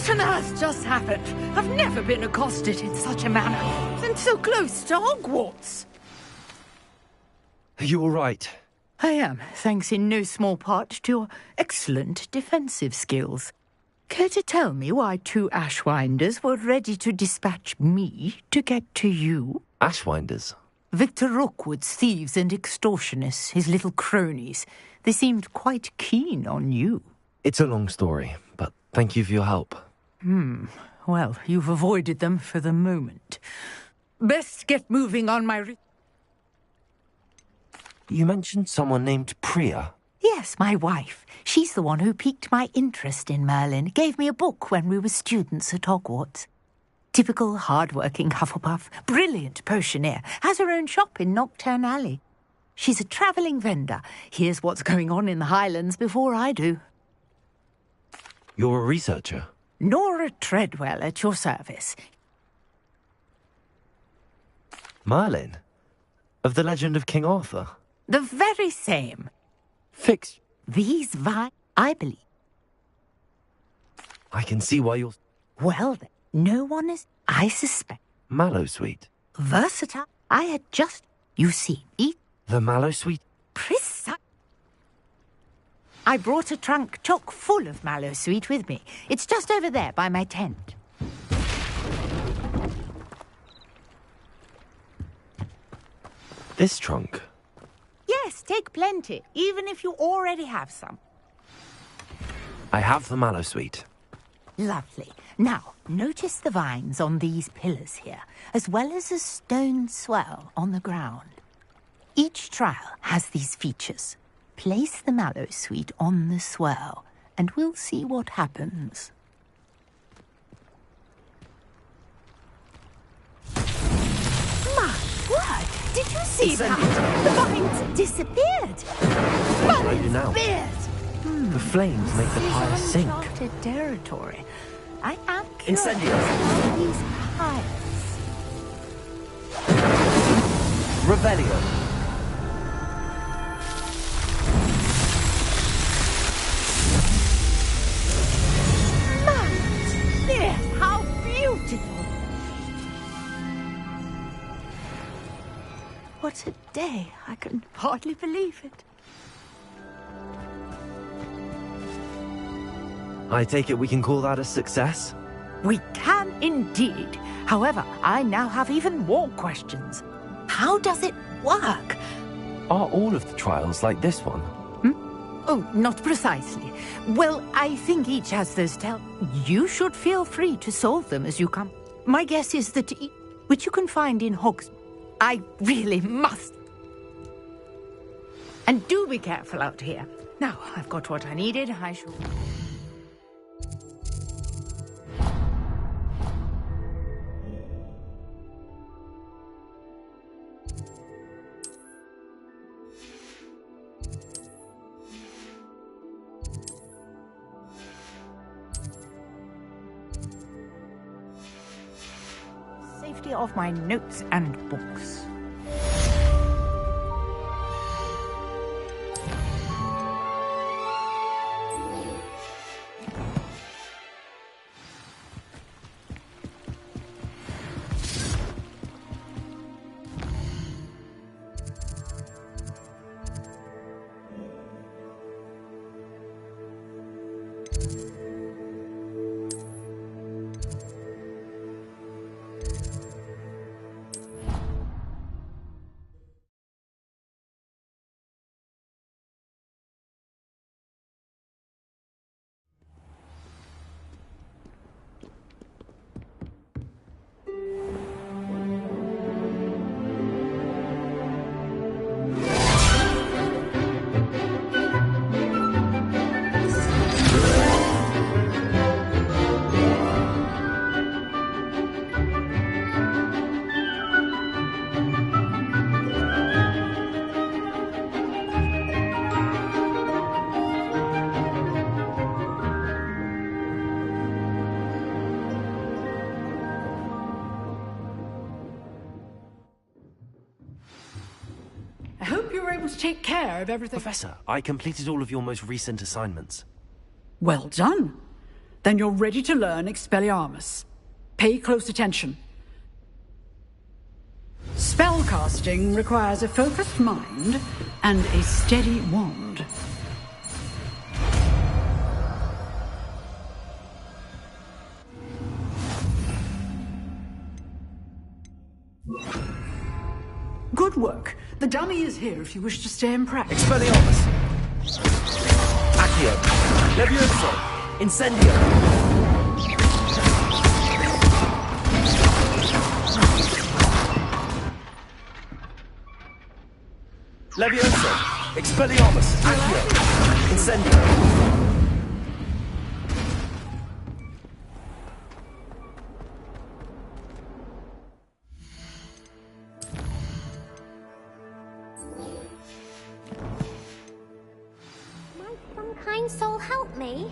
What on earth just happened? I've never been accosted in such a manner, and so close to Hogwarts. Are you all right? I am, thanks in no small part to your excellent defensive skills. Care to tell me why 2 Ashwinders were ready to dispatch me to get to you? Ashwinders? Victor Rookwood's thieves and extortionists, his little cronies. They seemed quite keen on you. It's a long story, but thank you for your help. Well, you've avoided them for the moment. Best get moving on my... You mentioned someone named Priya. Yes, my wife. She's the one who piqued my interest in Merlin. Gave me a book when we were students at Hogwarts. Typical hard-working Hufflepuff. Brilliant potioneer. Has her own shop in Knockturn Alley. She's a travelling vendor. Hears what's going on in the Highlands before I do. You're a researcher? Nora Treadwell at your service. Merlin? Of the legend of King Arthur? The very same. Fix. These vines, I believe. I can see why you're... Well, then, no one is, I suspect. Mallowsweet? Versatile. I had just... You see, eat... The Mallowsweet? Precise. I brought a trunk chock full of Mallowsweet with me. It's just over there by my tent. This trunk? Yes, take plenty, even if you already have some. I have the Mallowsweet. Lovely. Now, notice the vines on these pillars here, as well as a stone swell on the ground. Each trial has these features. Place the Mallowsweet on the swell, and we'll see what happens. My word! Did you see that? The vines disappeared! What do I do now? The flames make the pyre sink. Uncharted territory. I am curious Incendio. about these pyres. Revelio. Yes, how beautiful! What a day. I can hardly believe it. I take it we can call that a success? We can indeed. However, I now have even more questions. How does it work? Are all of the trials like this one? Oh, not precisely. Well, I think each has those You should feel free to solve them as you come. My guess is that which you can find in Hogsmeade. I really must. And do be careful out here. Now, I've got what I needed. I shall... Safety of my notes and books. to take care of everything. Professor, I completed all of your most recent assignments. Well done. Then you're ready to learn Expelliarmus. Pay close attention. Spellcasting requires a focused mind and a steady wand. Good work. The dummy is here if you wish to stay in practice. Expelliarmus! Accio! Levioso! Incendio! Levioso! Expelliarmus! Accio! Incendio! Might some kind soul help me?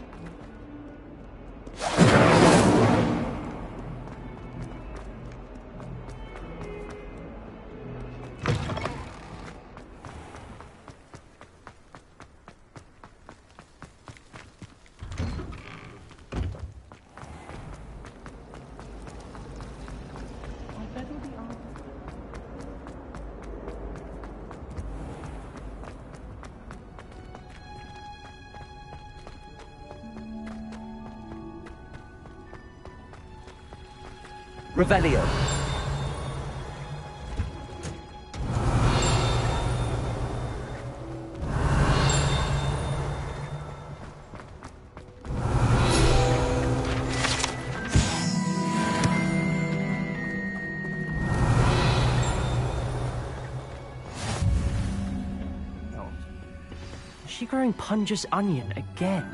Revelio. Is she growing Punja's onion again?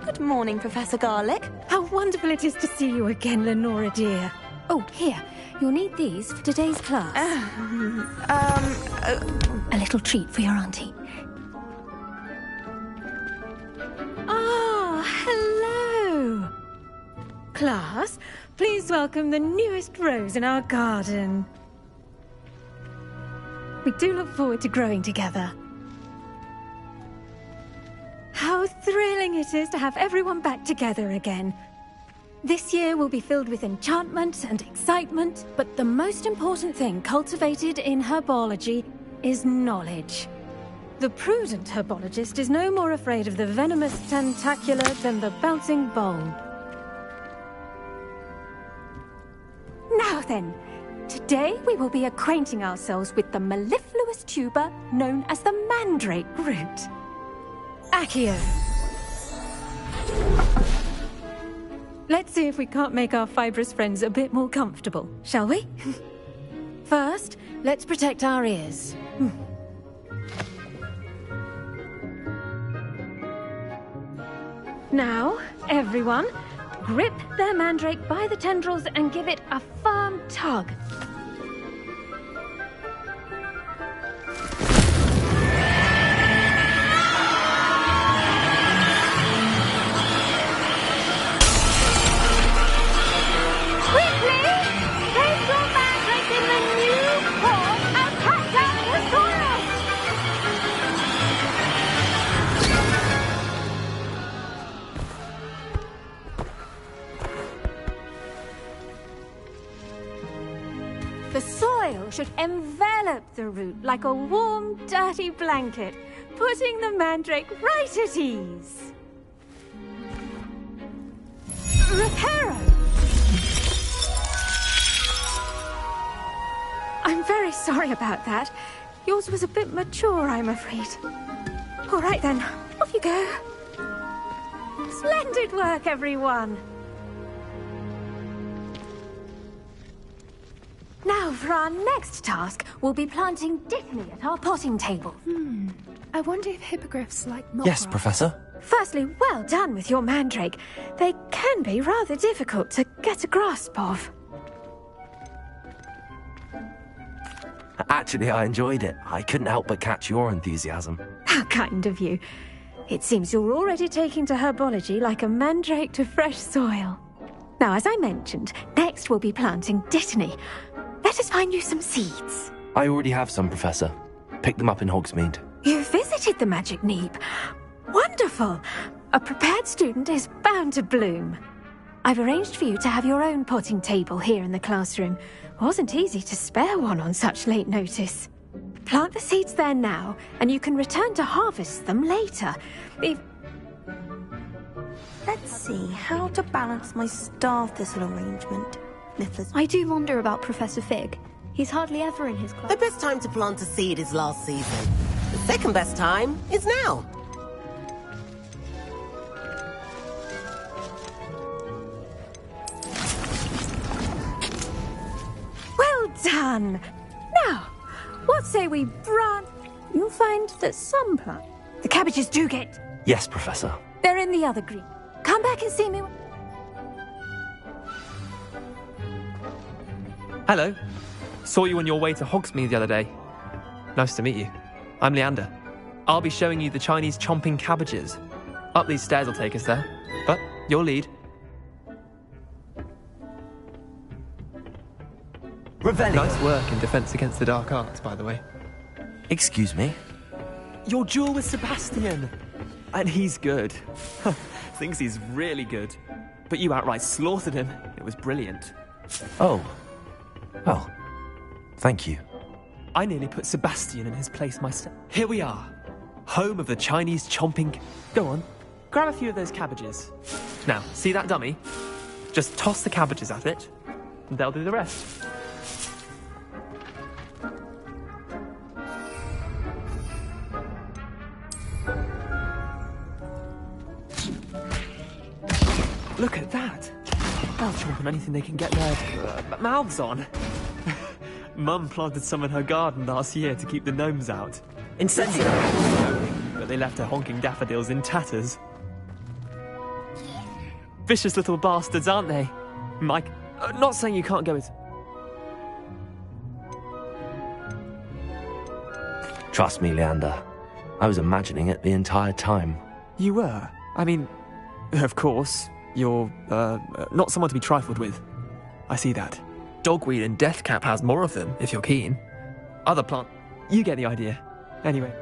Good morning, Professor Garlick. How wonderful it is to see you again, Lenora dear. Oh, here. You'll need these for today's class. A little treat for your auntie. Ah, hello. Class, please welcome the newest rose in our garden. We do look forward to growing together. How thrilling it is to have everyone back together again. This year will be filled with enchantment and excitement, but the most important thing cultivated in herbology is knowledge. The prudent herbologist is no more afraid of the venomous tentacula than the bouncing bulb. Now then, today we will be acquainting ourselves with the mellifluous tuber known as the mandrake root. Accio. Let's see if we can't make our fibrous friends a bit more comfortable, shall we? First, let's protect our ears. Now, everyone, grip their mandrake by the tendrils and give it a firm tug. The soil should envelop the root like a warm, dirty blanket, putting the mandrake right at ease. Reparo! I'm very sorry about that. Yours was a bit mature, I'm afraid. All right then, off you go. Splendid work, everyone. Now, for our next task, we'll be planting Dickney at our potting table. I wonder if hippogriffs like not. Yes, Professor. Firstly, well done with your mandrake. They can be rather difficult to get a grasp of. Actually, I enjoyed it. I couldn't help but catch your enthusiasm. How kind of you. It seems you're already taking to herbology like a mandrake to fresh soil. Now, as I mentioned, next we'll be planting Dittany. Let us find you some seeds. I already have some, Professor. Picked them up in Hogsmeade. You visited the Magic Neep. Wonderful! A prepared student is bound to bloom. I've arranged for you to have your own potting table here in the classroom. Wasn't easy to spare one on such late notice. Plant the seeds there now, and you can return to harvest them later. Let's see how to balance my star thistle arrangement. I do wonder about Professor Fig. He's hardly ever in his class. The best time to plant a seed is last season. The second best time is now. Well done! Now, what say we branch? You'll find that some plants... The cabbages do get... Yes, Professor. They're in the other green. Come back and see me... Hello. Saw you on your way to Hogsmeade the other day. Nice to meet you. I'm Leander. I'll be showing you the Chinese chomping cabbages. Up these stairs will take us there. But your lead. Revelio. Nice work in Defense Against the Dark Arts, by the way. Excuse me? Your duel with Sebastian. And he's good. Thinks he's really good. But you outright slaughtered him. It was brilliant. Oh. Well, thank you. I nearly put Sebastian in his place myself. Here we are. Home of the Chinese chomping... Go on, grab a few of those cabbages. Now, see that dummy? Just toss the cabbages at it, and they'll do the rest. Look at that! They'll chomp on anything they can get their mouths on. Mum planted some in her garden last year to keep the gnomes out. Incendio! But they left her honking daffodils in tatters. Vicious little bastards, aren't they? Mike, not saying you can't go with... Trust me, Leander. I was imagining it the entire time. You were? I mean, of course, you're, not someone to be trifled with. I see that. Dogweed and Deathcap has more of them, if you're keen. Other plant... You get the idea. Anyway.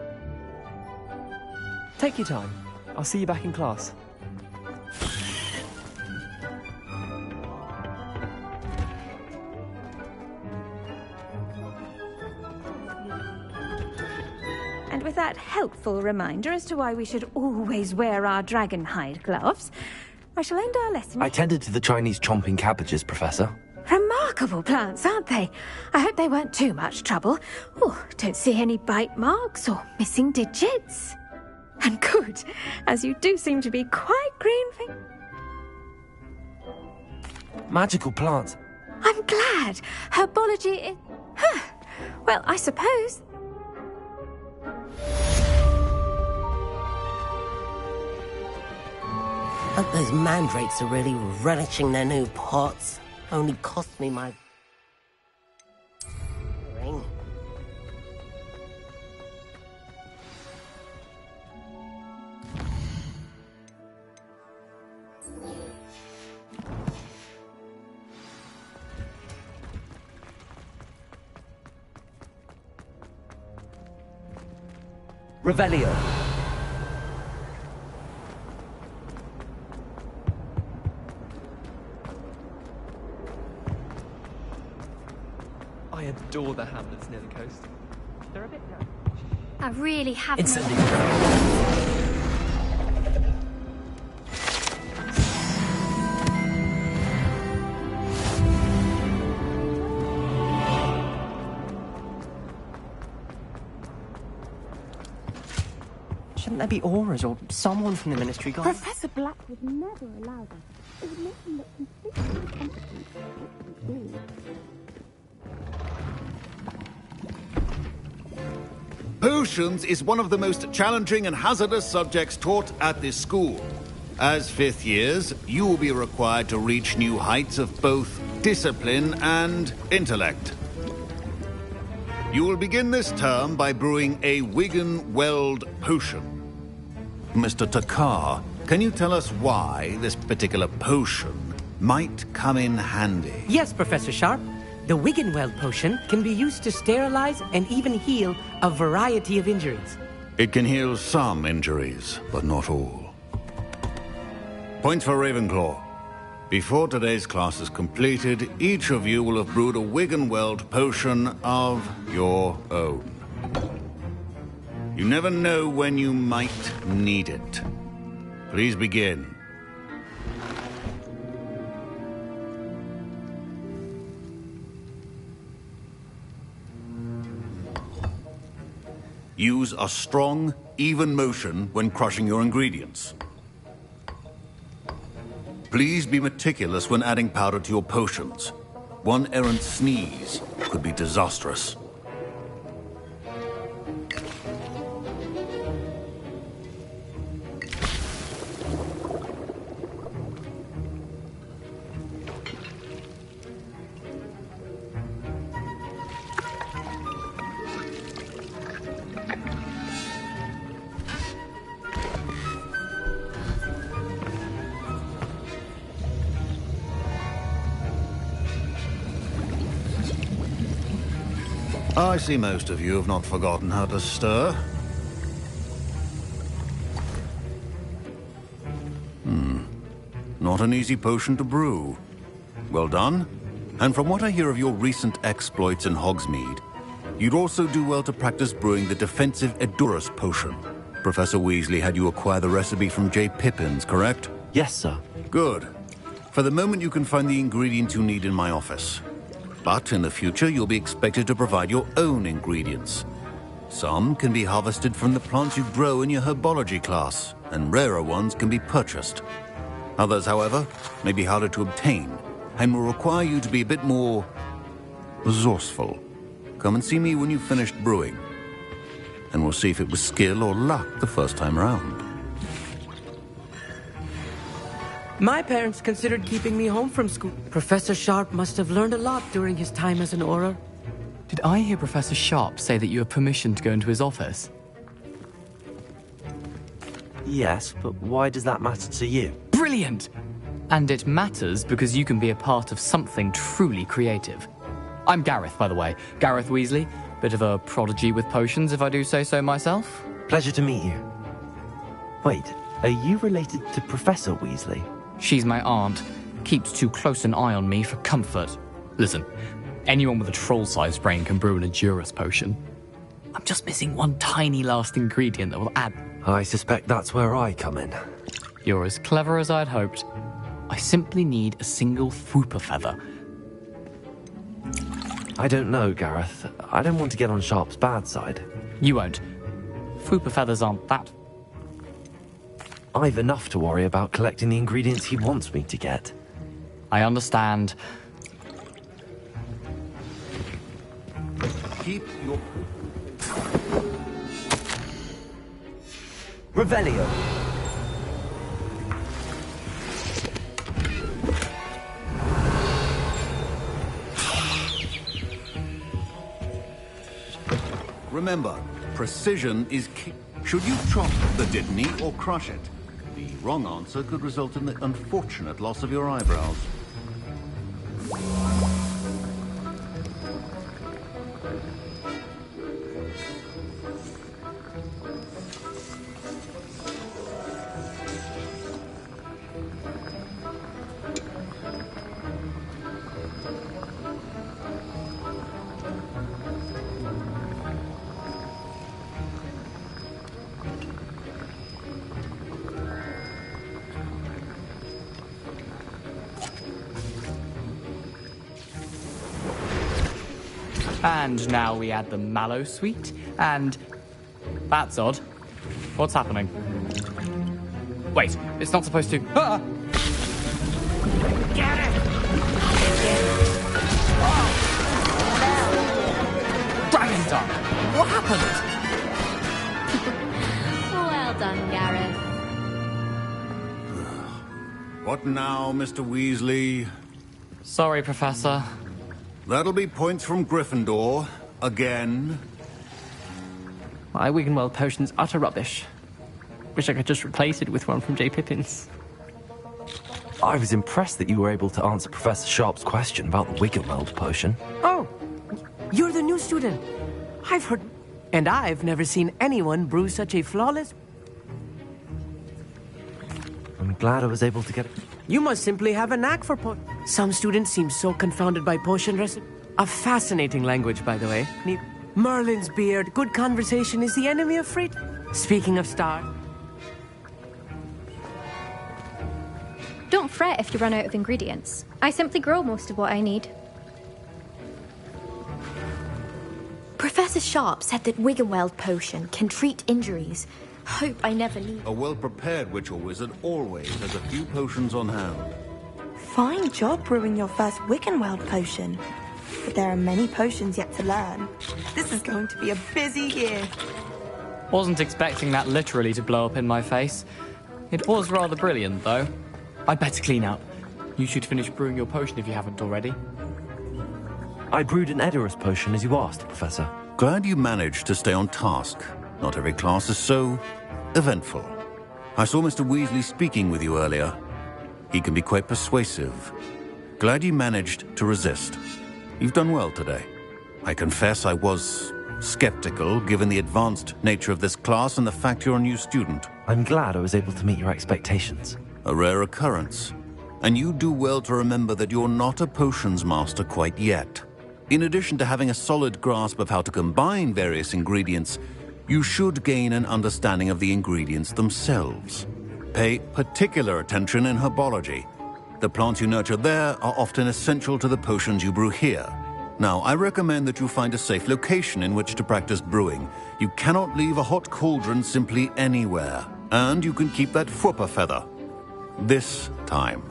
Take your time. I'll see you back in class. And with that helpful reminder as to why we should always wear our dragon hide gloves, I shall end our lesson. I tended to the Chinese chomping cabbages, Professor. Remarkable plants, aren't they? I hope they weren't too much trouble. Oh, don't see any bite marks or missing digits. And good, as you do seem to be quite green. Magical plants. I'm glad. Herbology is... Huh. Well, I suppose... Hope those mandrakes are really relishing their new pots. Only cost me my... ring. Revelio. I adore the hamlets near the coast. They're a bit young. I really have Shouldn't there be auras or someone from the Ministry Guard? Professor Black would never allow that. It would make him look completely incompetent. Potions is one of the most challenging and hazardous subjects taught at this school. As fifth years, you will be required to reach new heights of both discipline and intellect. You will begin this term by brewing a Wigan-Weld potion. Mr. Takar, can you tell us why this particular potion might come in handy. Yes, Professor Sharp. The Wiggenweld potion can be used to sterilize and even heal a variety of injuries. It can heal some injuries, but not all. Points for Ravenclaw. Before today's class is completed, each of you will have brewed a Wiggenweld potion of your own. You never know when you might need it. Please begin. Use a strong, even motion when crushing your ingredients. Please be meticulous when adding powder to your potions. One errant sneeze could be disastrous. I see most of you have not forgotten how to stir. Not an easy potion to brew. Well done. And from what I hear of your recent exploits in Hogsmeade, you'd also do well to practice brewing the defensive Edurus potion. Professor Weasley had you acquire the recipe from J. Pippin's, correct? Yes, sir. Good. For the moment, you can find the ingredients you need in my office. But in the future, you'll be expected to provide your own ingredients. Some can be harvested from the plants you grow in your herbology class, and rarer ones can be purchased. Others, however, may be harder to obtain, and will require you to be a bit more resourceful. Come and see me when you've finished brewing, and we'll see if it was skill or luck the first time around. My parents considered keeping me home from school. Professor Sharp must have learned a lot during his time as an Auror. Did I hear Professor Sharp say that you have permission to go into his office? Yes, but why does that matter to you? Brilliant! And it matters because you can be a part of something truly creative. I'm Gareth, by the way. Gareth Weasley. Bit of a prodigy with potions, if I do say so myself. Pleasure to meet you. Wait, are you related to Professor Weasley? She's my aunt. Keeps too close an eye on me for comfort. Listen, anyone with a troll-sized brain can brew an Edurus potion. I'm just missing one tiny last ingredient that will add... I suspect that's where I come in. You're as clever as I'd hoped. I simply need a single Fwooper feather. I don't know, Gareth. I don't want to get on Sharp's bad side. You won't. Fwooper feathers aren't that... I've enough to worry about collecting the ingredients he wants me to get. I understand. Keep your... Revelio. Remember, precision is key. Should you chop the Dittany or crush it? The wrong answer could result in the unfortunate loss of your eyebrows. And now we add the mallow sweet, and... That's odd. What's happening? Wait, it's not supposed to... Ah! Get it! Dragon Tongue! What happened? Well done, Gareth. What now, Mr. Weasley? Sorry, Professor. That'll be points from Gryffindor. Again. My Wiggenweld potion's utter rubbish. Wish I could just replace it with one from J. Pippin's. I was impressed that you were able to answer Professor Sharp's question about the Wiggenweld potion. Oh, you're the new student. I've heard... And I've never seen anyone brew such a flawless... I'm glad I was able to get it. You must simply have a knack for Some students seem so confounded by potion recipe. A fascinating language, by the way. Merlin's beard. Good conversation is the enemy of free... Speaking of star... Don't fret if you run out of ingredients. I simply grow most of what I need. Professor Sharp said that Wiggenweld potion can treat injuries. Hope I never need... A well-prepared witch or wizard always has a few potions on hand. Fine job brewing your first Wiggenweld potion. But there are many potions yet to learn. This is going to be a busy year. Wasn't expecting that literally to blow up in my face. It was rather brilliant, though. I'd better clean up. You should finish brewing your potion if you haven't already. I brewed an Edorus potion as you asked, Professor. Glad you managed to stay on task. Not every class is so eventful. I saw Mr. Weasley speaking with you earlier. He can be quite persuasive. Glad you managed to resist. You've done well today. I confess I was skeptical, given the advanced nature of this class and the fact you're a new student. I'm glad I was able to meet your expectations. A rare occurrence. And you do well to remember that you're not a potions master quite yet. In addition to having a solid grasp of how to combine various ingredients, you should gain an understanding of the ingredients themselves. Pay particular attention in herbology. The plants you nurture there are often essential to the potions you brew here. Now, I recommend that you find a safe location in which to practice brewing. You cannot leave a hot cauldron simply anywhere. And you can keep that Fwooper feather. This time.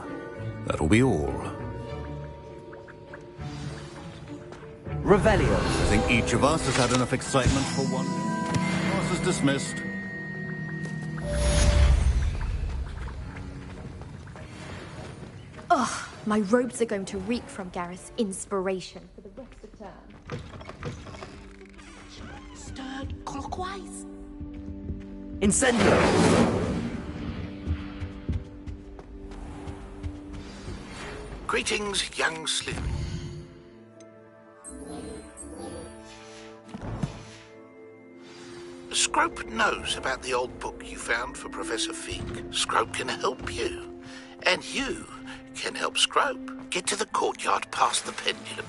That'll be all. Revelio. I think each of us has had enough excitement for one. Class is dismissed. Ugh, my robes are going to reek from Gareth's inspiration for the rest of the term. Stirred clockwise. Incendio! Greetings, young Slytherin. Scrope knows about the old book you found for Professor Fig. Scrope can help you. And you can help Scrope. Get to the courtyard past the pendulum.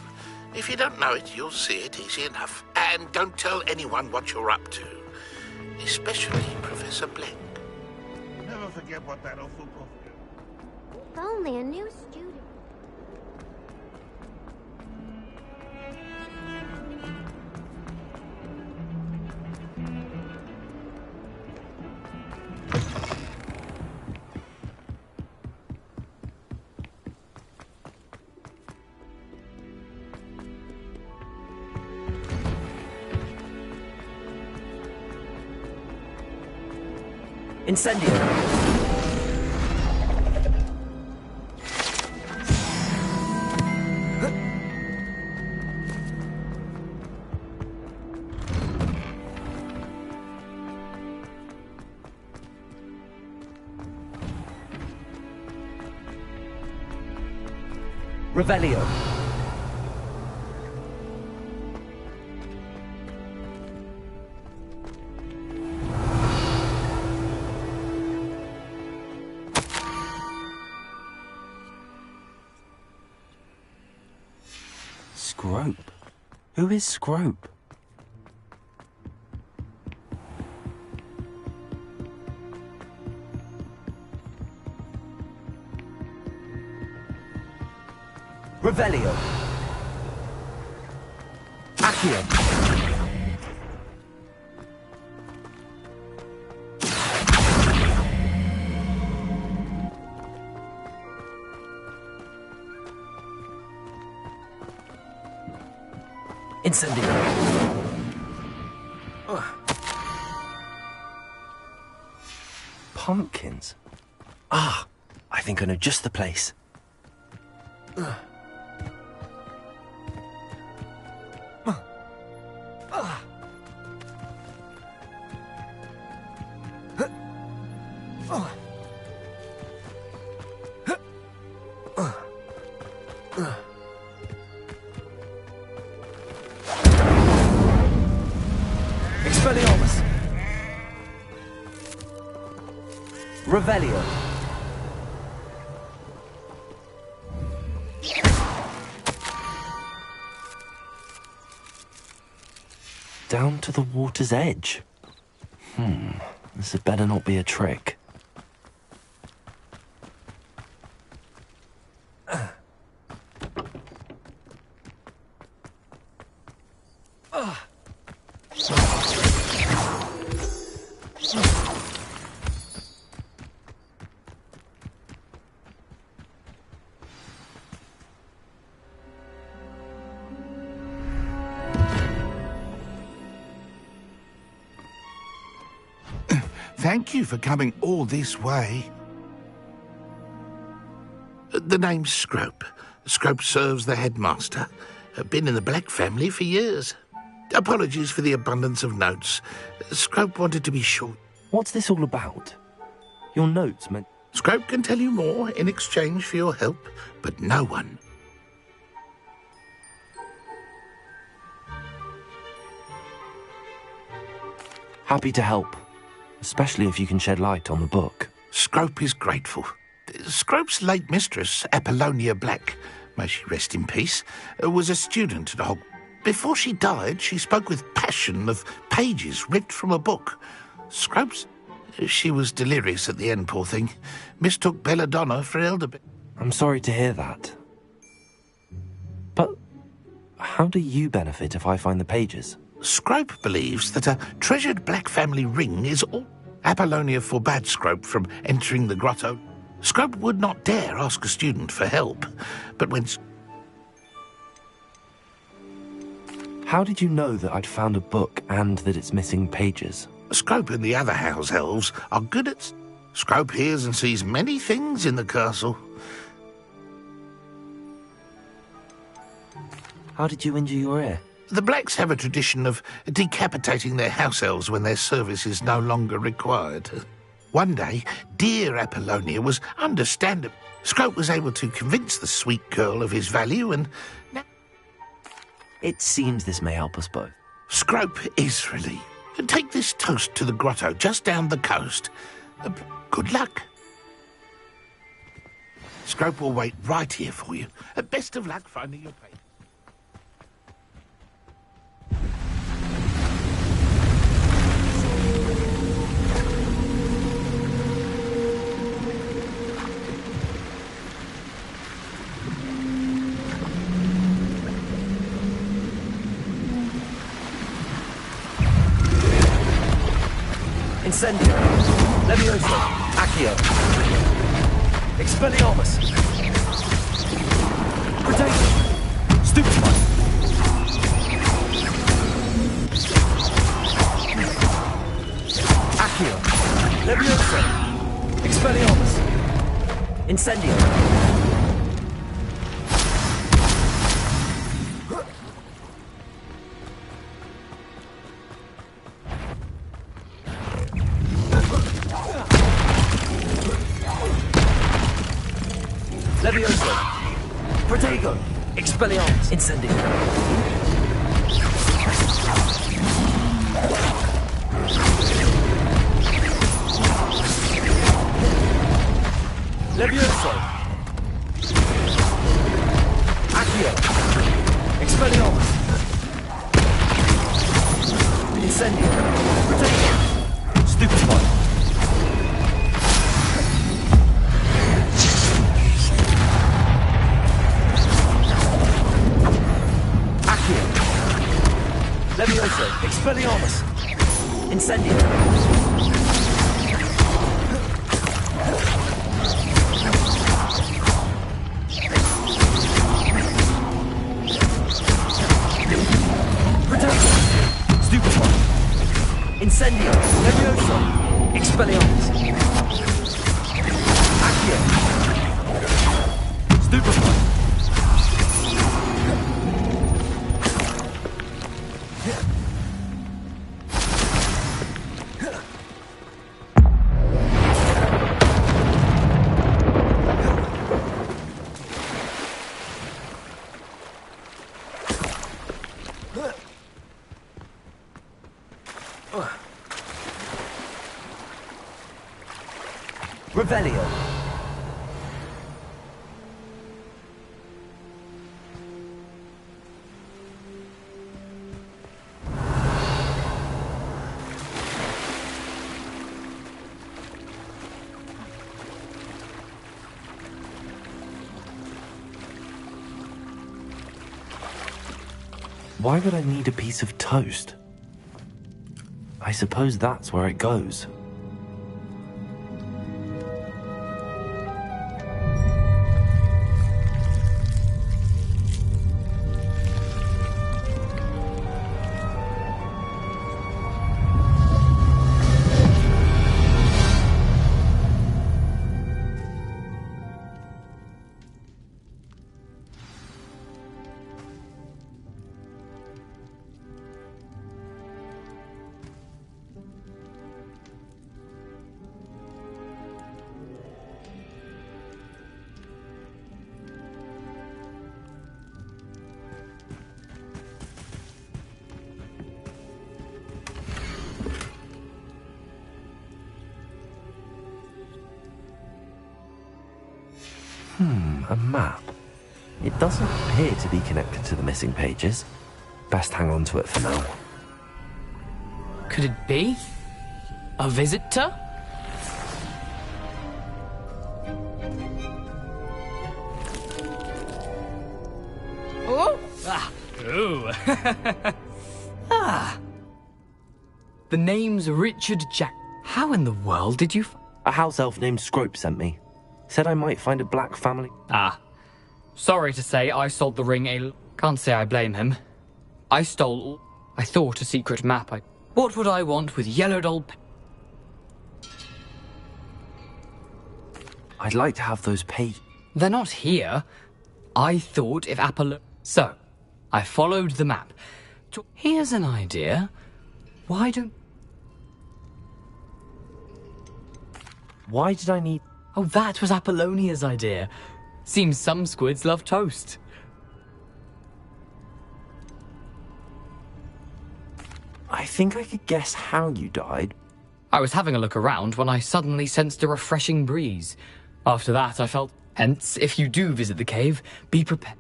If you don't know it, you'll see it easy enough. And don't tell anyone what you're up to. Especially Professor Blank. Never forget what that awful book did. If only a new student. Incendio! Revelio. Scrope? Who is Scrope? Revelio. Accio. Incendio. Pumpkins. Ah, I think I know just the place. Revelio. Down to the water's edge. This had better not be a trick. Thank you for coming all this way. The name's Scrope. Scrope serves the headmaster. Been in the Black family for years. Apologies for the abundance of notes. Scrope wanted to be short. What's this all about? Your notes meant... Scrope can tell you more in exchange for your help, but no one. Happy to help. Especially if you can shed light on the book. Scrope is grateful. Scrope's late mistress, Apollonia Black, may she rest in peace, was a student at Hogwarts. Before she died, she spoke with passion of pages ripped from a book. Scrope's... She was delirious at the end, poor thing. Mistook Belladonna for Elderby. I'm sorry to hear that. But how do you benefit if I find the pages? Scrope believes that a treasured Black family ring is all... Apollonia forbade Scrope from entering the grotto. Scrope would not dare ask a student for help, but when... How did you know that I'd found a book and that it's missing pages? Scrope and the other house elves are good at... Scrope hears and sees many things in the castle. How did you injure your ear? The Blacks have a tradition of decapitating their house elves when their service is no longer required. One day, dear Apollonia was understandable. Scrope was able to convince the sweet girl of his value and... It seems this may help us both. Scrope is relieved. Take this toast to the grotto just down the coast. Good luck. Scrope will wait right here for you. Best of luck finding your paper. Incendio. Levioso. Accio. Expelliarmus. Protection. Stupefy. Accio. Levioso. Expelliarmus. Incendio. Levioso. Protego. Expelliarmus. Incendio. Levioso. Accio. Expelliarmus. Incendio. Protego. Stupefy. Levioso. Expelliarmus. Incendio. Protego. Stupefy. Incendio. Levioso. Expelliarmus. Accio. Stupefy. Revelio. Why would I need a piece of toast? I suppose that's where it goes. A map. It doesn't appear to be connected to the missing pages. Best hang on to it for now. Could it be? A visitor? Oh! Ah! Ooh! Ah! The name's Richard Jack. How in the world did you... A house elf named Scrope sent me. Said I might find a black family. Ah. Sorry to say, I sold the ring Can't say I blame him. I stole... I thought a secret map. What would I want with yellowed old... I'd like to have those pages. They're not here. I thought if Apollo... So, I followed the map. Here's an idea. Why did I need... Oh, that was Apollonia's idea. Seems some squids love toast. I think I could guess how you died. I was having a look around when I suddenly sensed a refreshing breeze. After that, I felt... Hence, if you do visit the cave, be prepared.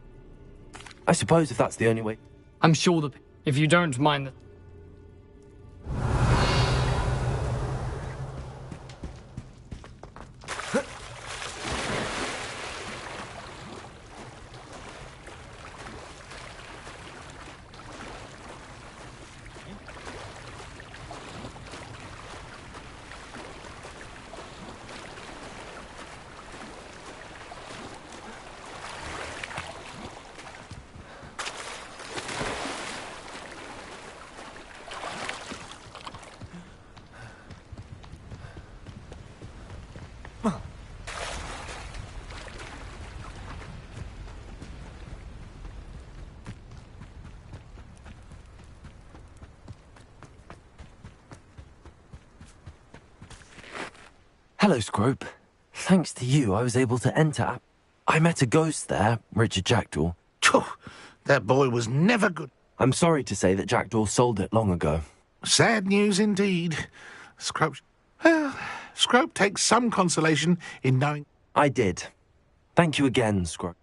I suppose if that's the only way. I'm sure that... If you don't mind the... Hello, Scrope. Thanks to you, I was able to enter. I met a ghost there, Richard Jackdaw. That boy was never good. I'm sorry to say that Jackdaw sold it long ago. Sad news indeed. Scrope... Well, Scrope takes some consolation in knowing... I did. Thank you again, Scrope.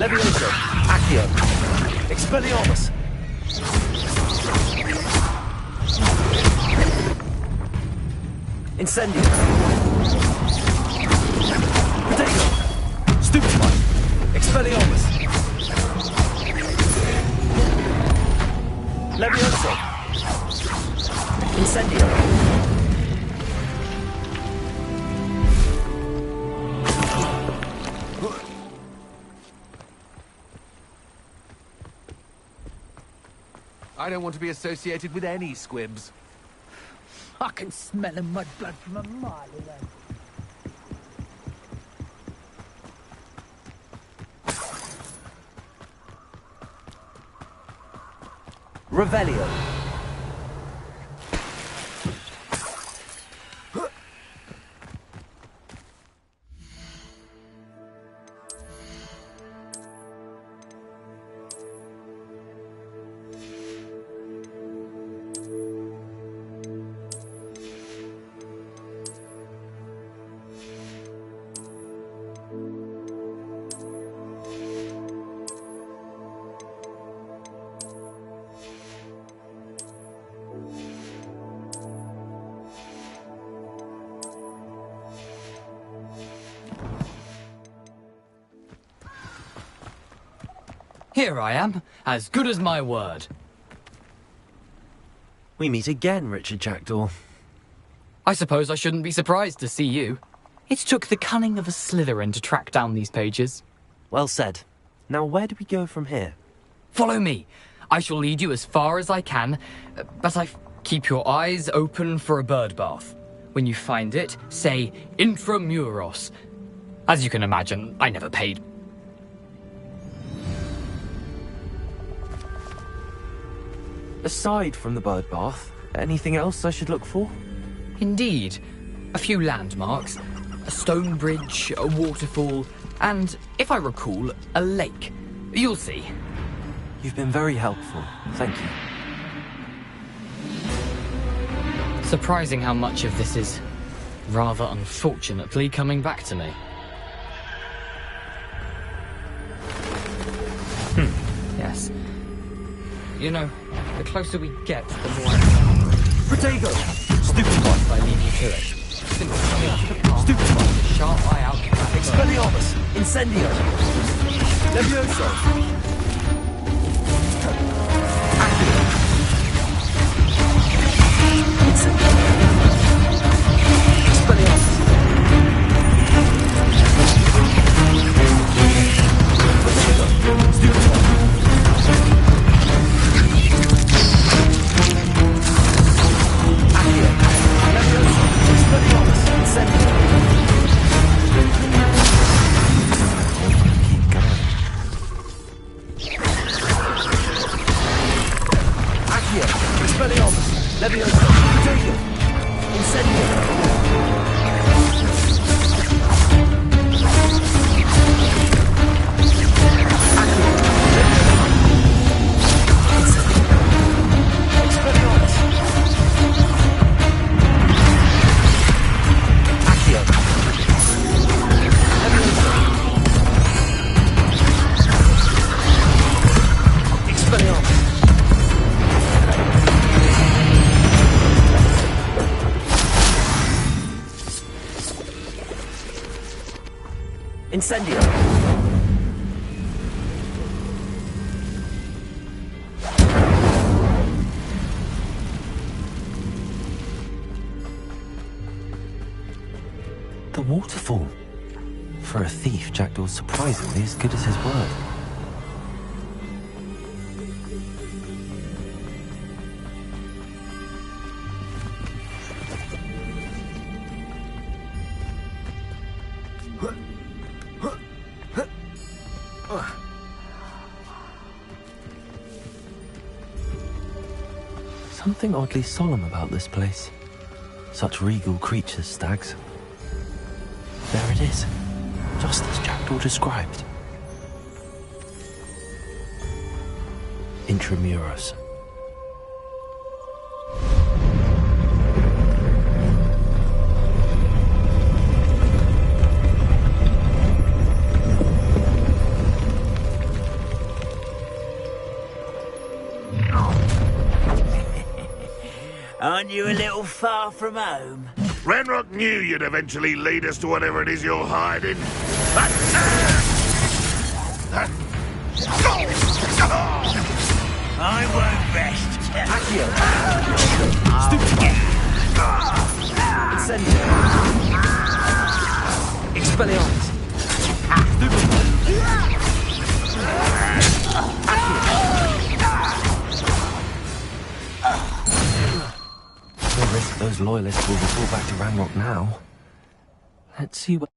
Levioso! Accio! Expelliarmus! Incendio! Potato! Stupefy! Expelliarmus! Levioso! Incendio! I don't want to be associated with any squibs. I can smell a mudblood from a mile away. Revelio. Here I am, as good as my word. We meet again, Richard Jackdaw. I suppose I shouldn't be surprised to see you. It took the cunning of a Slytherin to track down these pages. Well said. Now where do we go from here? Follow me. I shall lead you as far as I can, but keep your eyes open for a bird bath. When you find it, say Intramuros. As you can imagine, I never paid. Aside from the bird bath, anything else I should look for? Indeed. A few landmarks, a stone bridge, a waterfall, and, if I recall, a lake. You'll see. You've been very helpful. Thank you. Surprising how much of this is, rather unfortunately, coming back to me. Yes. You know, the closer we get, the more Protego! Stupefy if I leave you to it. Simply coming off the path, Stupefy! Sharp eye out. Expelliarmus! Incendio! Levioso! Incendio! The waterfall. For a thief, Jackdaw's surprisingly as good as his word. Something oddly solemn about this place. Such regal creatures, stags. There it is, just as Jackdaw described. Intramuros. Aren't you a little far from home? Ranrock knew you'd eventually lead us to whatever it is you're hiding. I won't rest. Accio! Stupid! Incendio! Expelliarmus! Stupid! No risk those loyalists will report back to Ranrock now. Let's see what...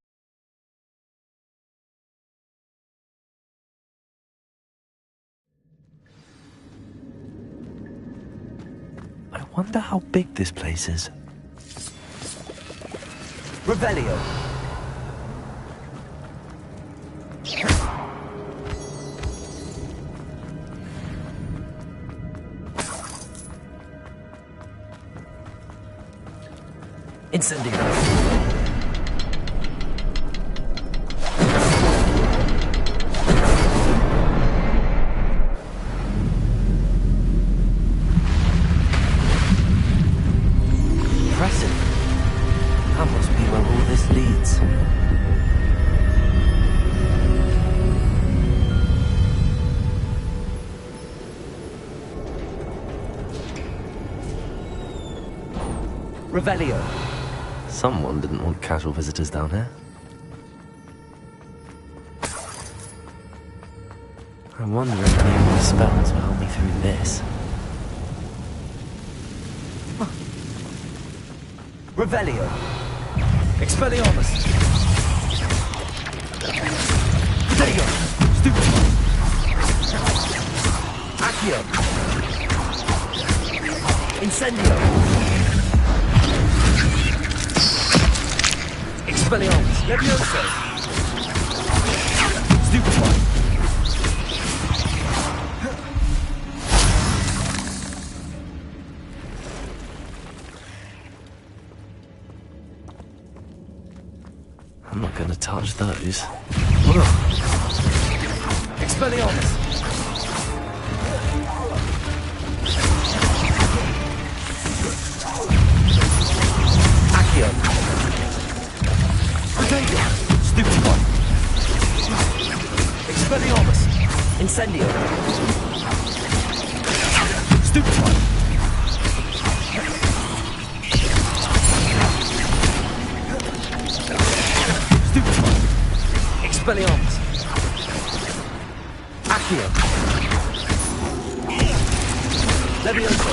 I wonder how big this place is. Revelio! Incendio! Impressive. That must be where all this leads. Revelio! Someone didn't want casual visitors down here. I wonder if any of my spells will help me through this. Revelio! Expelliarmus! Protego! Stupid! Accio! Incendio! Expelliarmus! Levioso! Stupid one! I'm not going to touch those. Expelliarmus! Accio! Protego! Stupid one! Expelliarmus! Incendio! Stupid one! Expelliarmus! Accio! Levioso!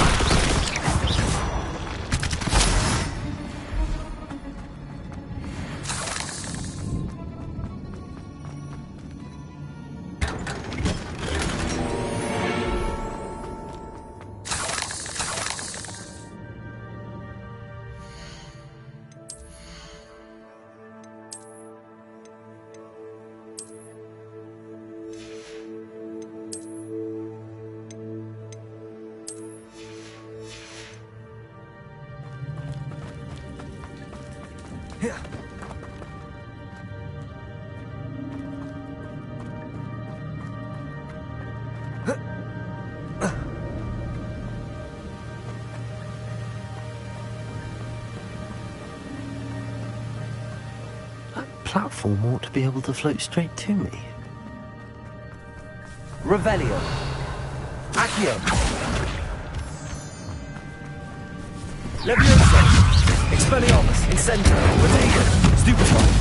Platform ought to be able to float straight to me. Revelio! Accio! Levioso! Expelliarmus! Incendio! Protego! Stupid one!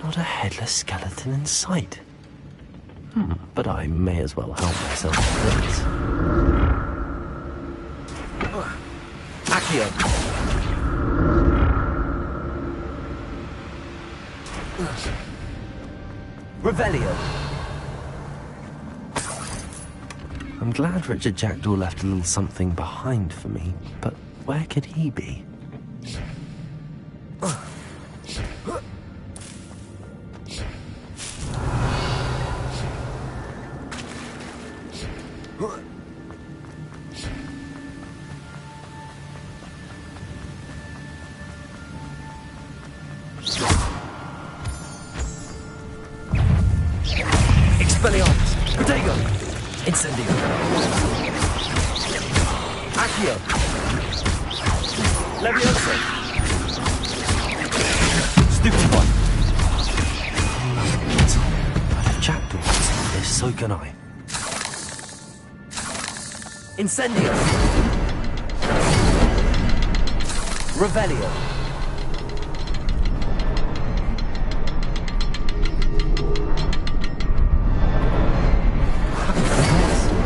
Not a headless skeleton in sight. But I may as well help myself to this. Accio! Revelio! I'm glad Richard Jackdaw left a little something behind for me, but where could he be? Expelliarmus! Protego! Incendio! Accio! Levioso! Stupefy! But if Jackdaw can see this, so can I. Incendio! Revelio!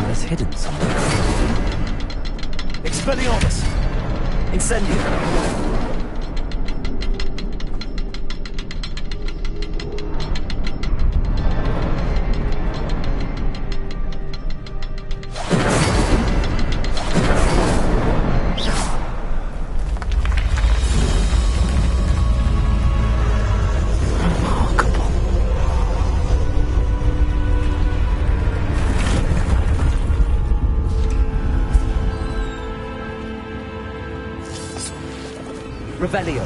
It's hidden somewhere. Expelliarmus! Incendio! Revelio.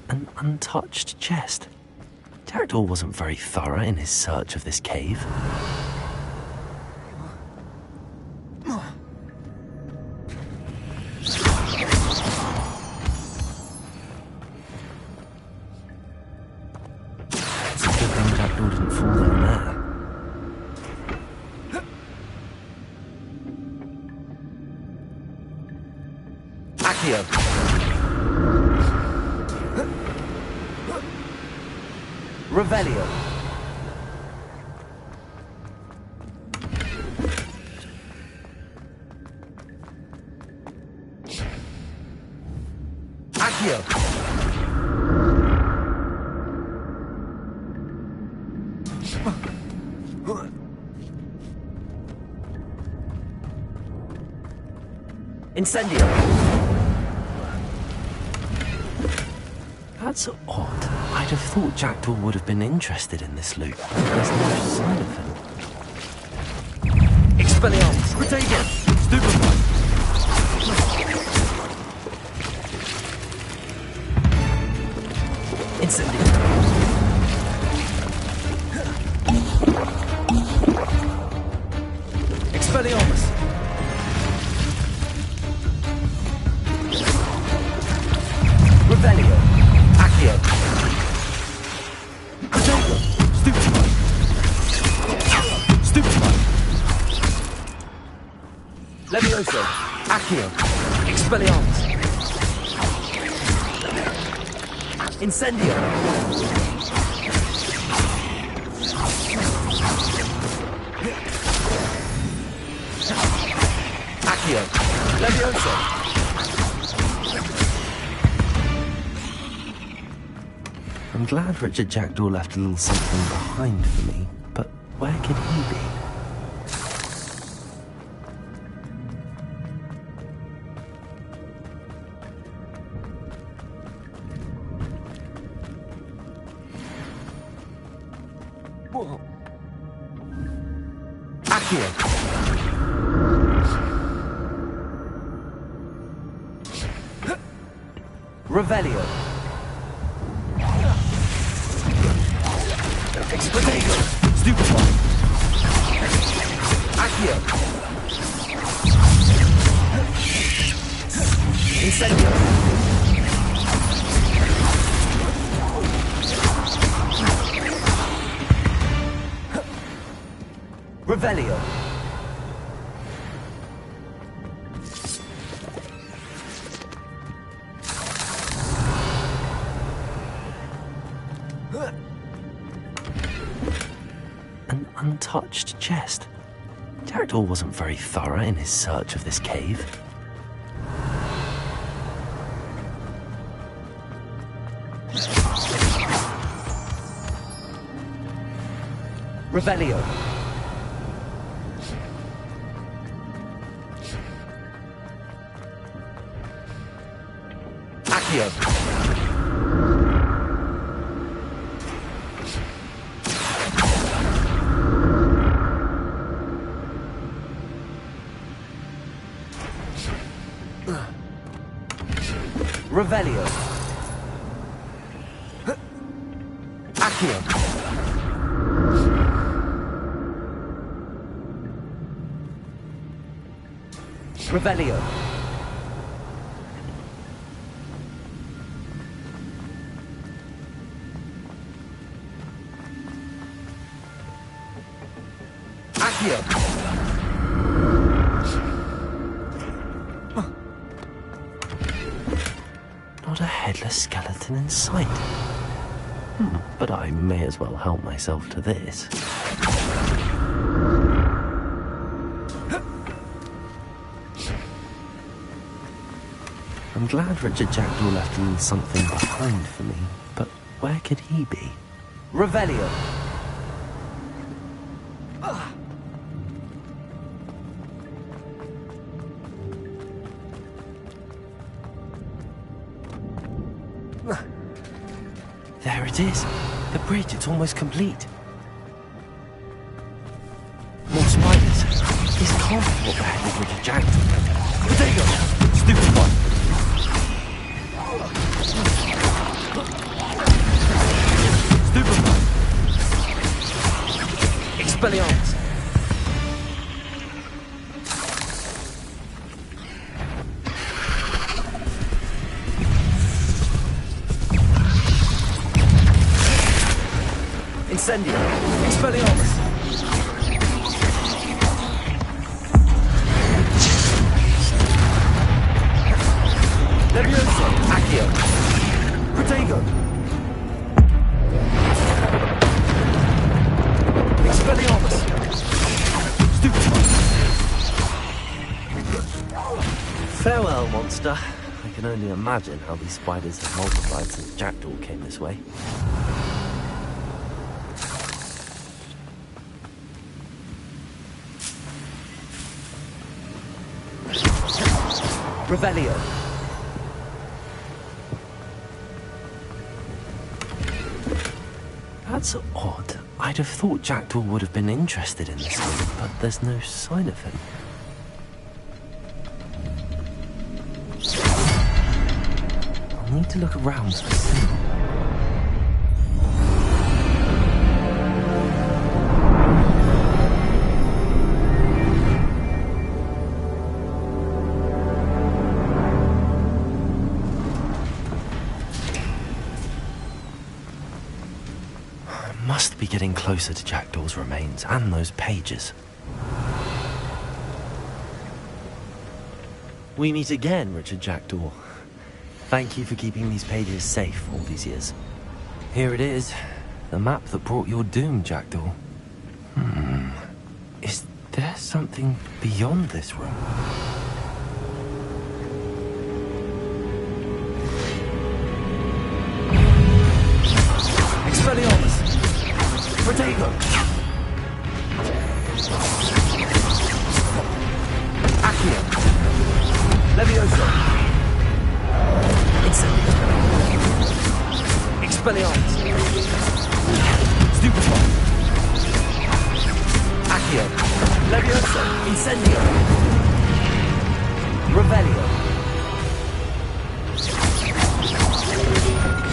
An untouched chest. Jackdaw wasn't very thorough in his search of this cave. It's a good thing Jackdaw didn't fall down there. Accio! Revelio. Accio. Incendio. That's odd. I'd have thought Jackdaw would have been interested in this loot, but there's no sign of him. Expelliarmus! Protego! Stupefy! Incendio! Expelliarmus! Revelio! Accio! Protego! Stupefy! Stupefy! Levioso! Accio! Expelliarmus! Incendio! Accio! Levioso! I'm glad Richard Jackdaw left a little something behind for me, but where can he be? Whoa. Accio! Revelio! Protego! Stupefy! Accio! Incendio! Revelio! An untouched chest. Jackdaw wasn't very thorough in his search of this cave. Revelio. Accio. Revelio. Accio. Revelio. Accio. Not a headless skeleton in sight. But I may as well help myself to this. I'm glad Richard Jackdaw left a little something behind for me, but where could he be? Revelio! There it is. The bridge, it's almost complete. More spiders. This can't be what beheaded Richard Jackdaw. There you go. Stupid one. Stupid one. Expelliarmus. Incendio. Expelliarmus. Levioso. Accio. Protego. Expelliarmus. Stupid. Farewell, monster. I can only imagine how these spiders have multiplied since Jackdaw came this way. Revelio. That's odd. I'd have thought Jackdaw would have been interested in this one, but there's no sign of him. I'll need to look around for Sim. Must be getting closer to Jackdaw's remains and those pages. We meet again, Richard Jackdaw. Thank you for keeping these pages safe all these years. Here it is, the map that brought your doom, Jackdaw. Is there something beyond this room? Expelliarmus! Protego! Accio! Levioso! Incendio! Expelliarmus! Stupefy! Accio! Levioso! Incendio! Revelio!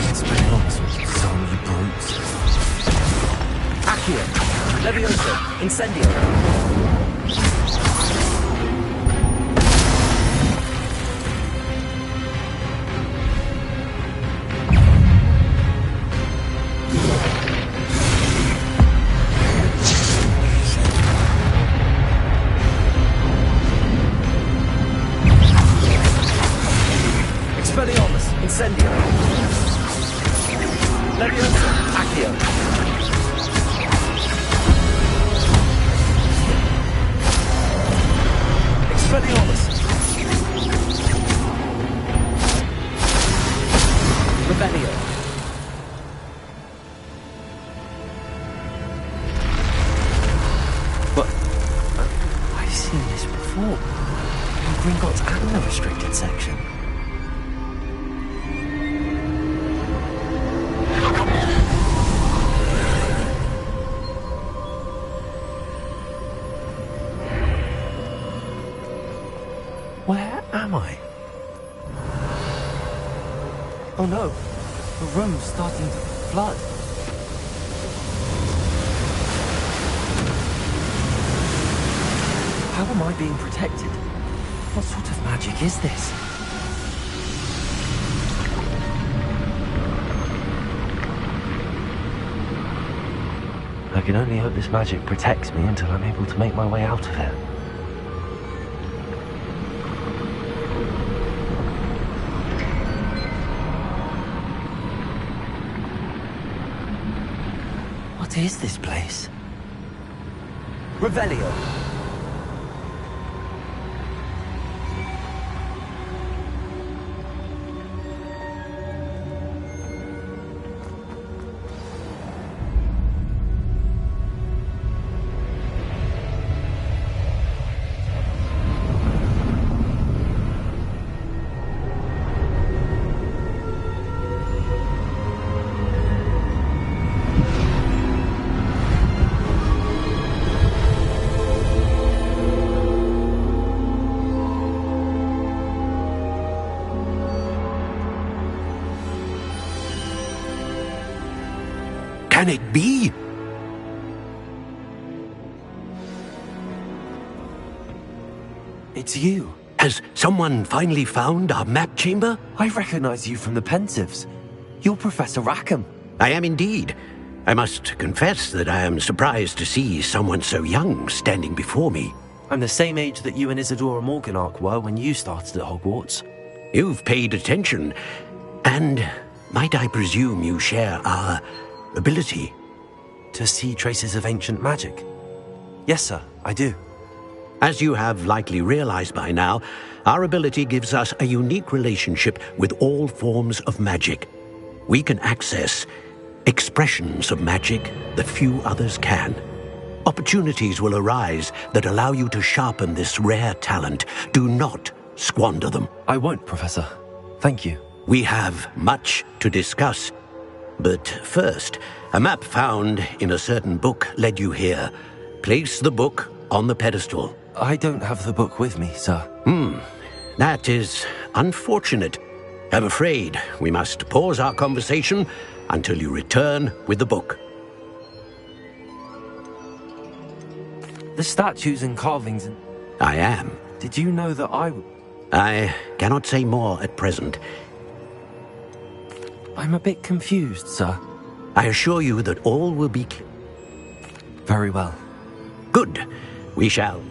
Expelliarmus was so many brutes. Accio! Levioso! Incendio! Expelliarmus! Incendio! Levioso! Accio! Expelliarmus! Revelio! What? I've seen this before. In Gringotts and the restricted section. no, the room's starting to flood. How am I being protected? What sort of magic is this? I can only hope this magic protects me until I'm able to make my way out of here. What is this place? Revelio. Can it be? It's you. Has someone finally found our map chamber? I recognize you from the Pensieves. You're Professor Rackham. I am indeed. I must confess that I am surprised to see someone so young standing before me. I'm the same age that you and Isadora Morganach were when you started at Hogwarts. You've paid attention, and might I presume you share our ability? To see traces of ancient magic? Yes, sir, I do. As you have likely realized by now, our ability gives us a unique relationship with all forms of magic. We can access expressions of magic that few others can. Opportunities will arise that allow you to sharpen this rare talent. Do not squander them. I won't, Professor. Thank you. We have much to discuss. But first, a map found in a certain book led you here. Place the book on the pedestal. I don't have the book with me, sir. That is unfortunate. I'm afraid we must pause our conversation until you return with the book. The statues and carvings... I am. Did you know that I cannot say more at present. I'm a bit confused, sir. I assure you that all will be clear. Very well. Good. We shall.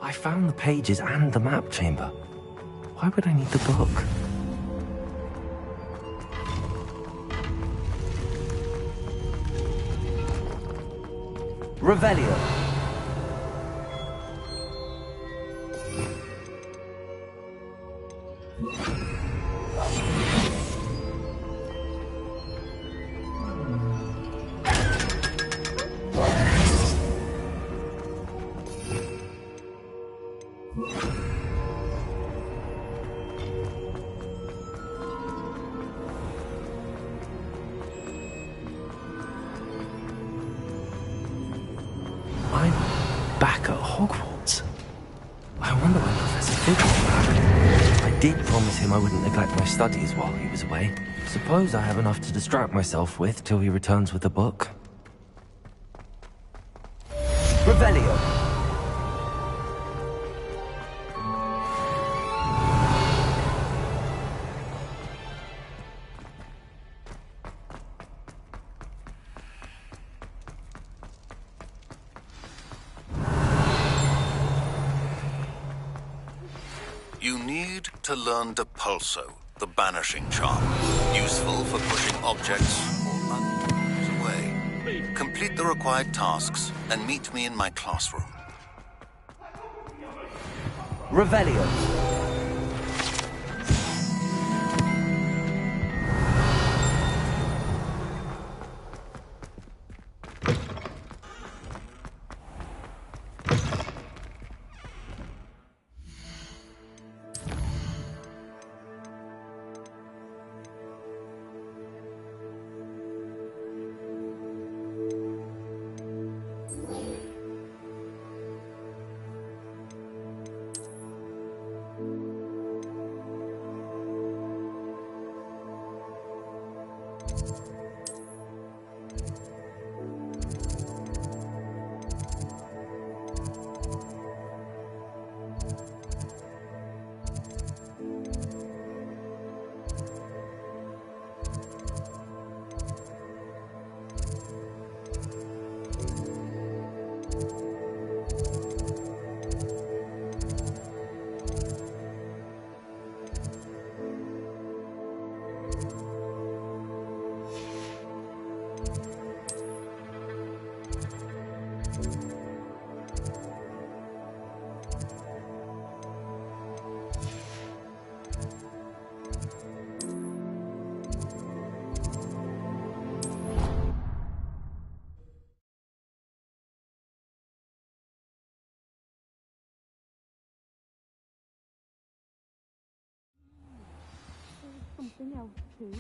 I found the pages and the map chamber. Why would I need the book? Revelio. I'm back at Hogwarts. I wonder when Professor Fig will be back. I did promise him I wouldn't neglect my studies while he was away. Suppose I have enough to distract myself with till he returns with the book. Revelio. You need to learn Depulso, the banishing charm. Useful for pushing objects or unknowns away. Complete the required tasks and meet me in my classroom. Revelio. Something else too.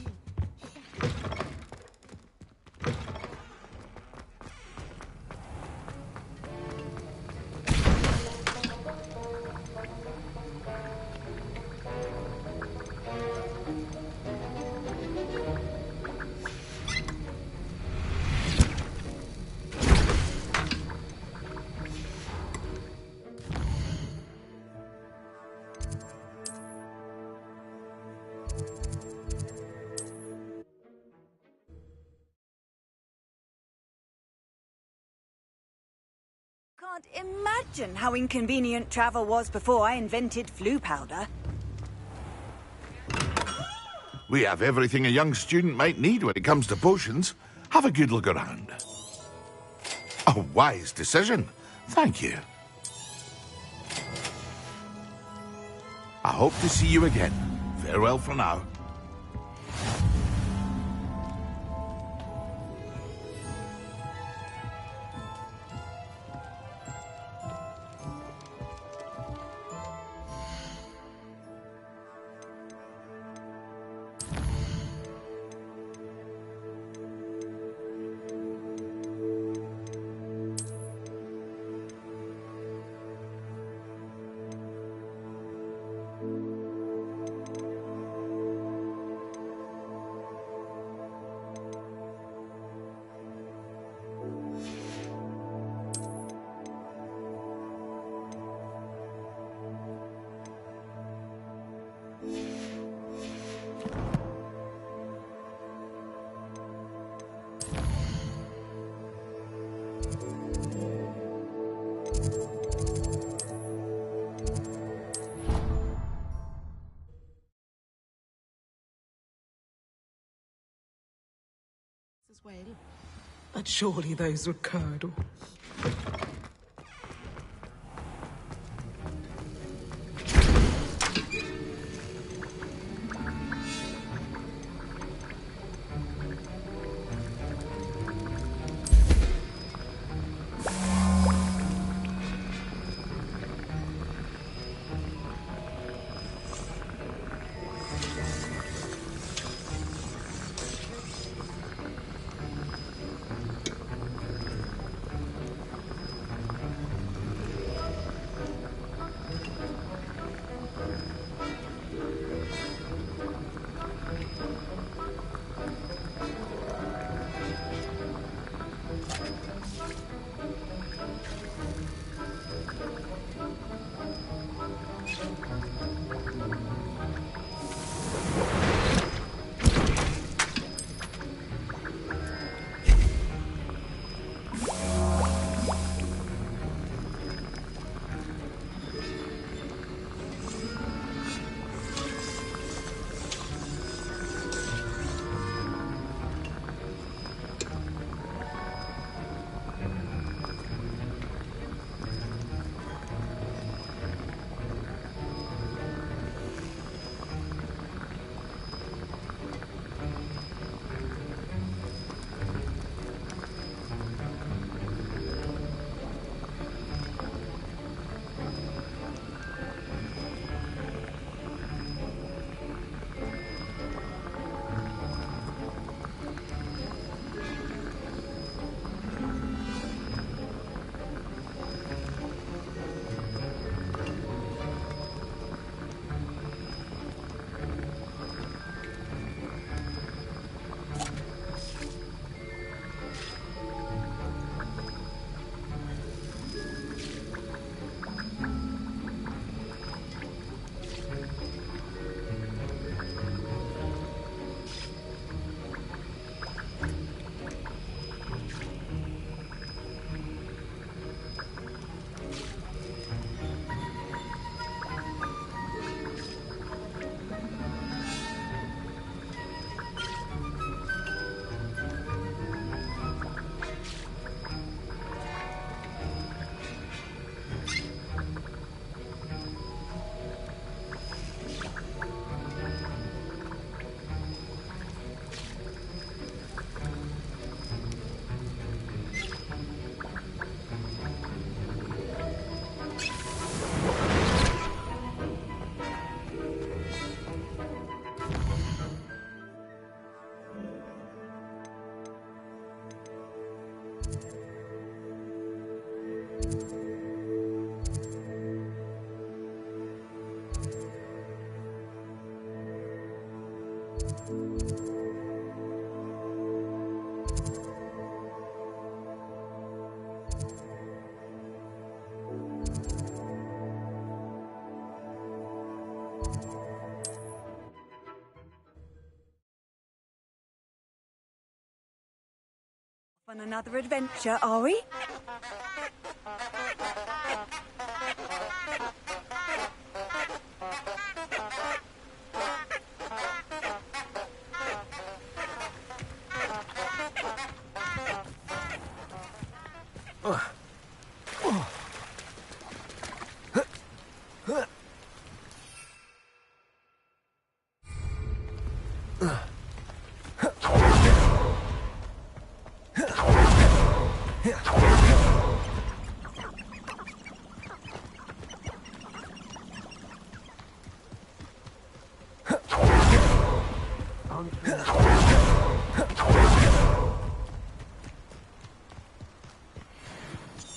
Can't imagine how inconvenient travel was before I invented flu powder. We have everything a young student might need when it comes to potions. Have a good look around. A wise decision. Thank you. I hope to see you again. Farewell for now. well. But surely those were curdles. On another adventure, are we?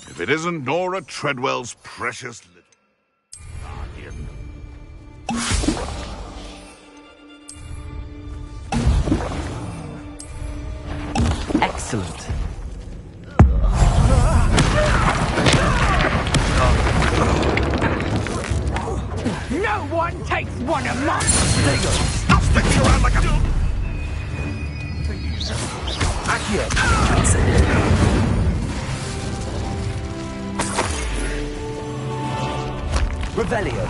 If it isn't Nora Treadwell's precious little guardian. Excellent. No one takes one of mine! I'll stick you around like a... Accio. That's it. Revelio.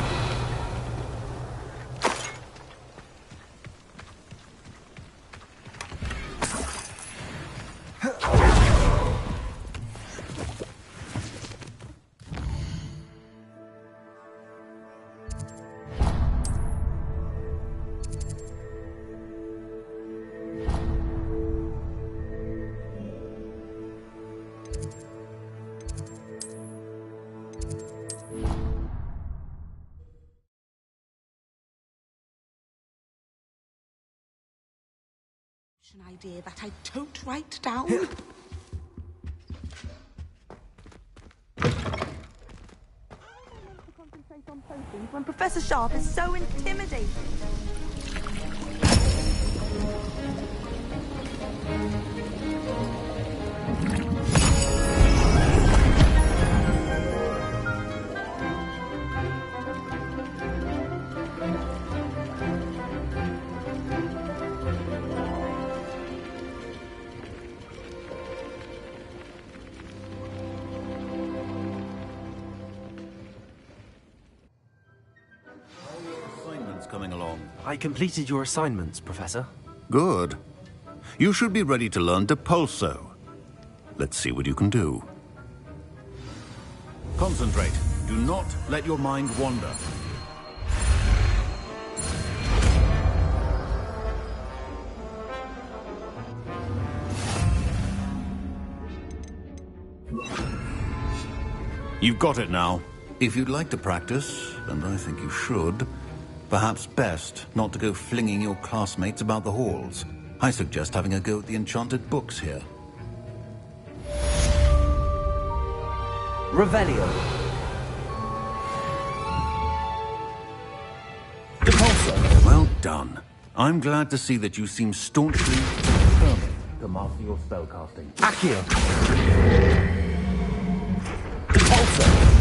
An idea that I don't write down. Concentrate on potions when Professor Sharp is so intimidating. Coming along. I completed your assignments, Professor. Good. You should be ready to learn Depulso. Let's see what you can do. Concentrate. Do not let your mind wander. You've got it now. If you'd like to practice, and I think you should, perhaps best not to go flinging your classmates about the halls. I suggest having a go at the enchanted books here. Revelio. Depulso. Well done. I'm glad to see that you seem staunchly determined to master your spellcasting. Accio. Depulso.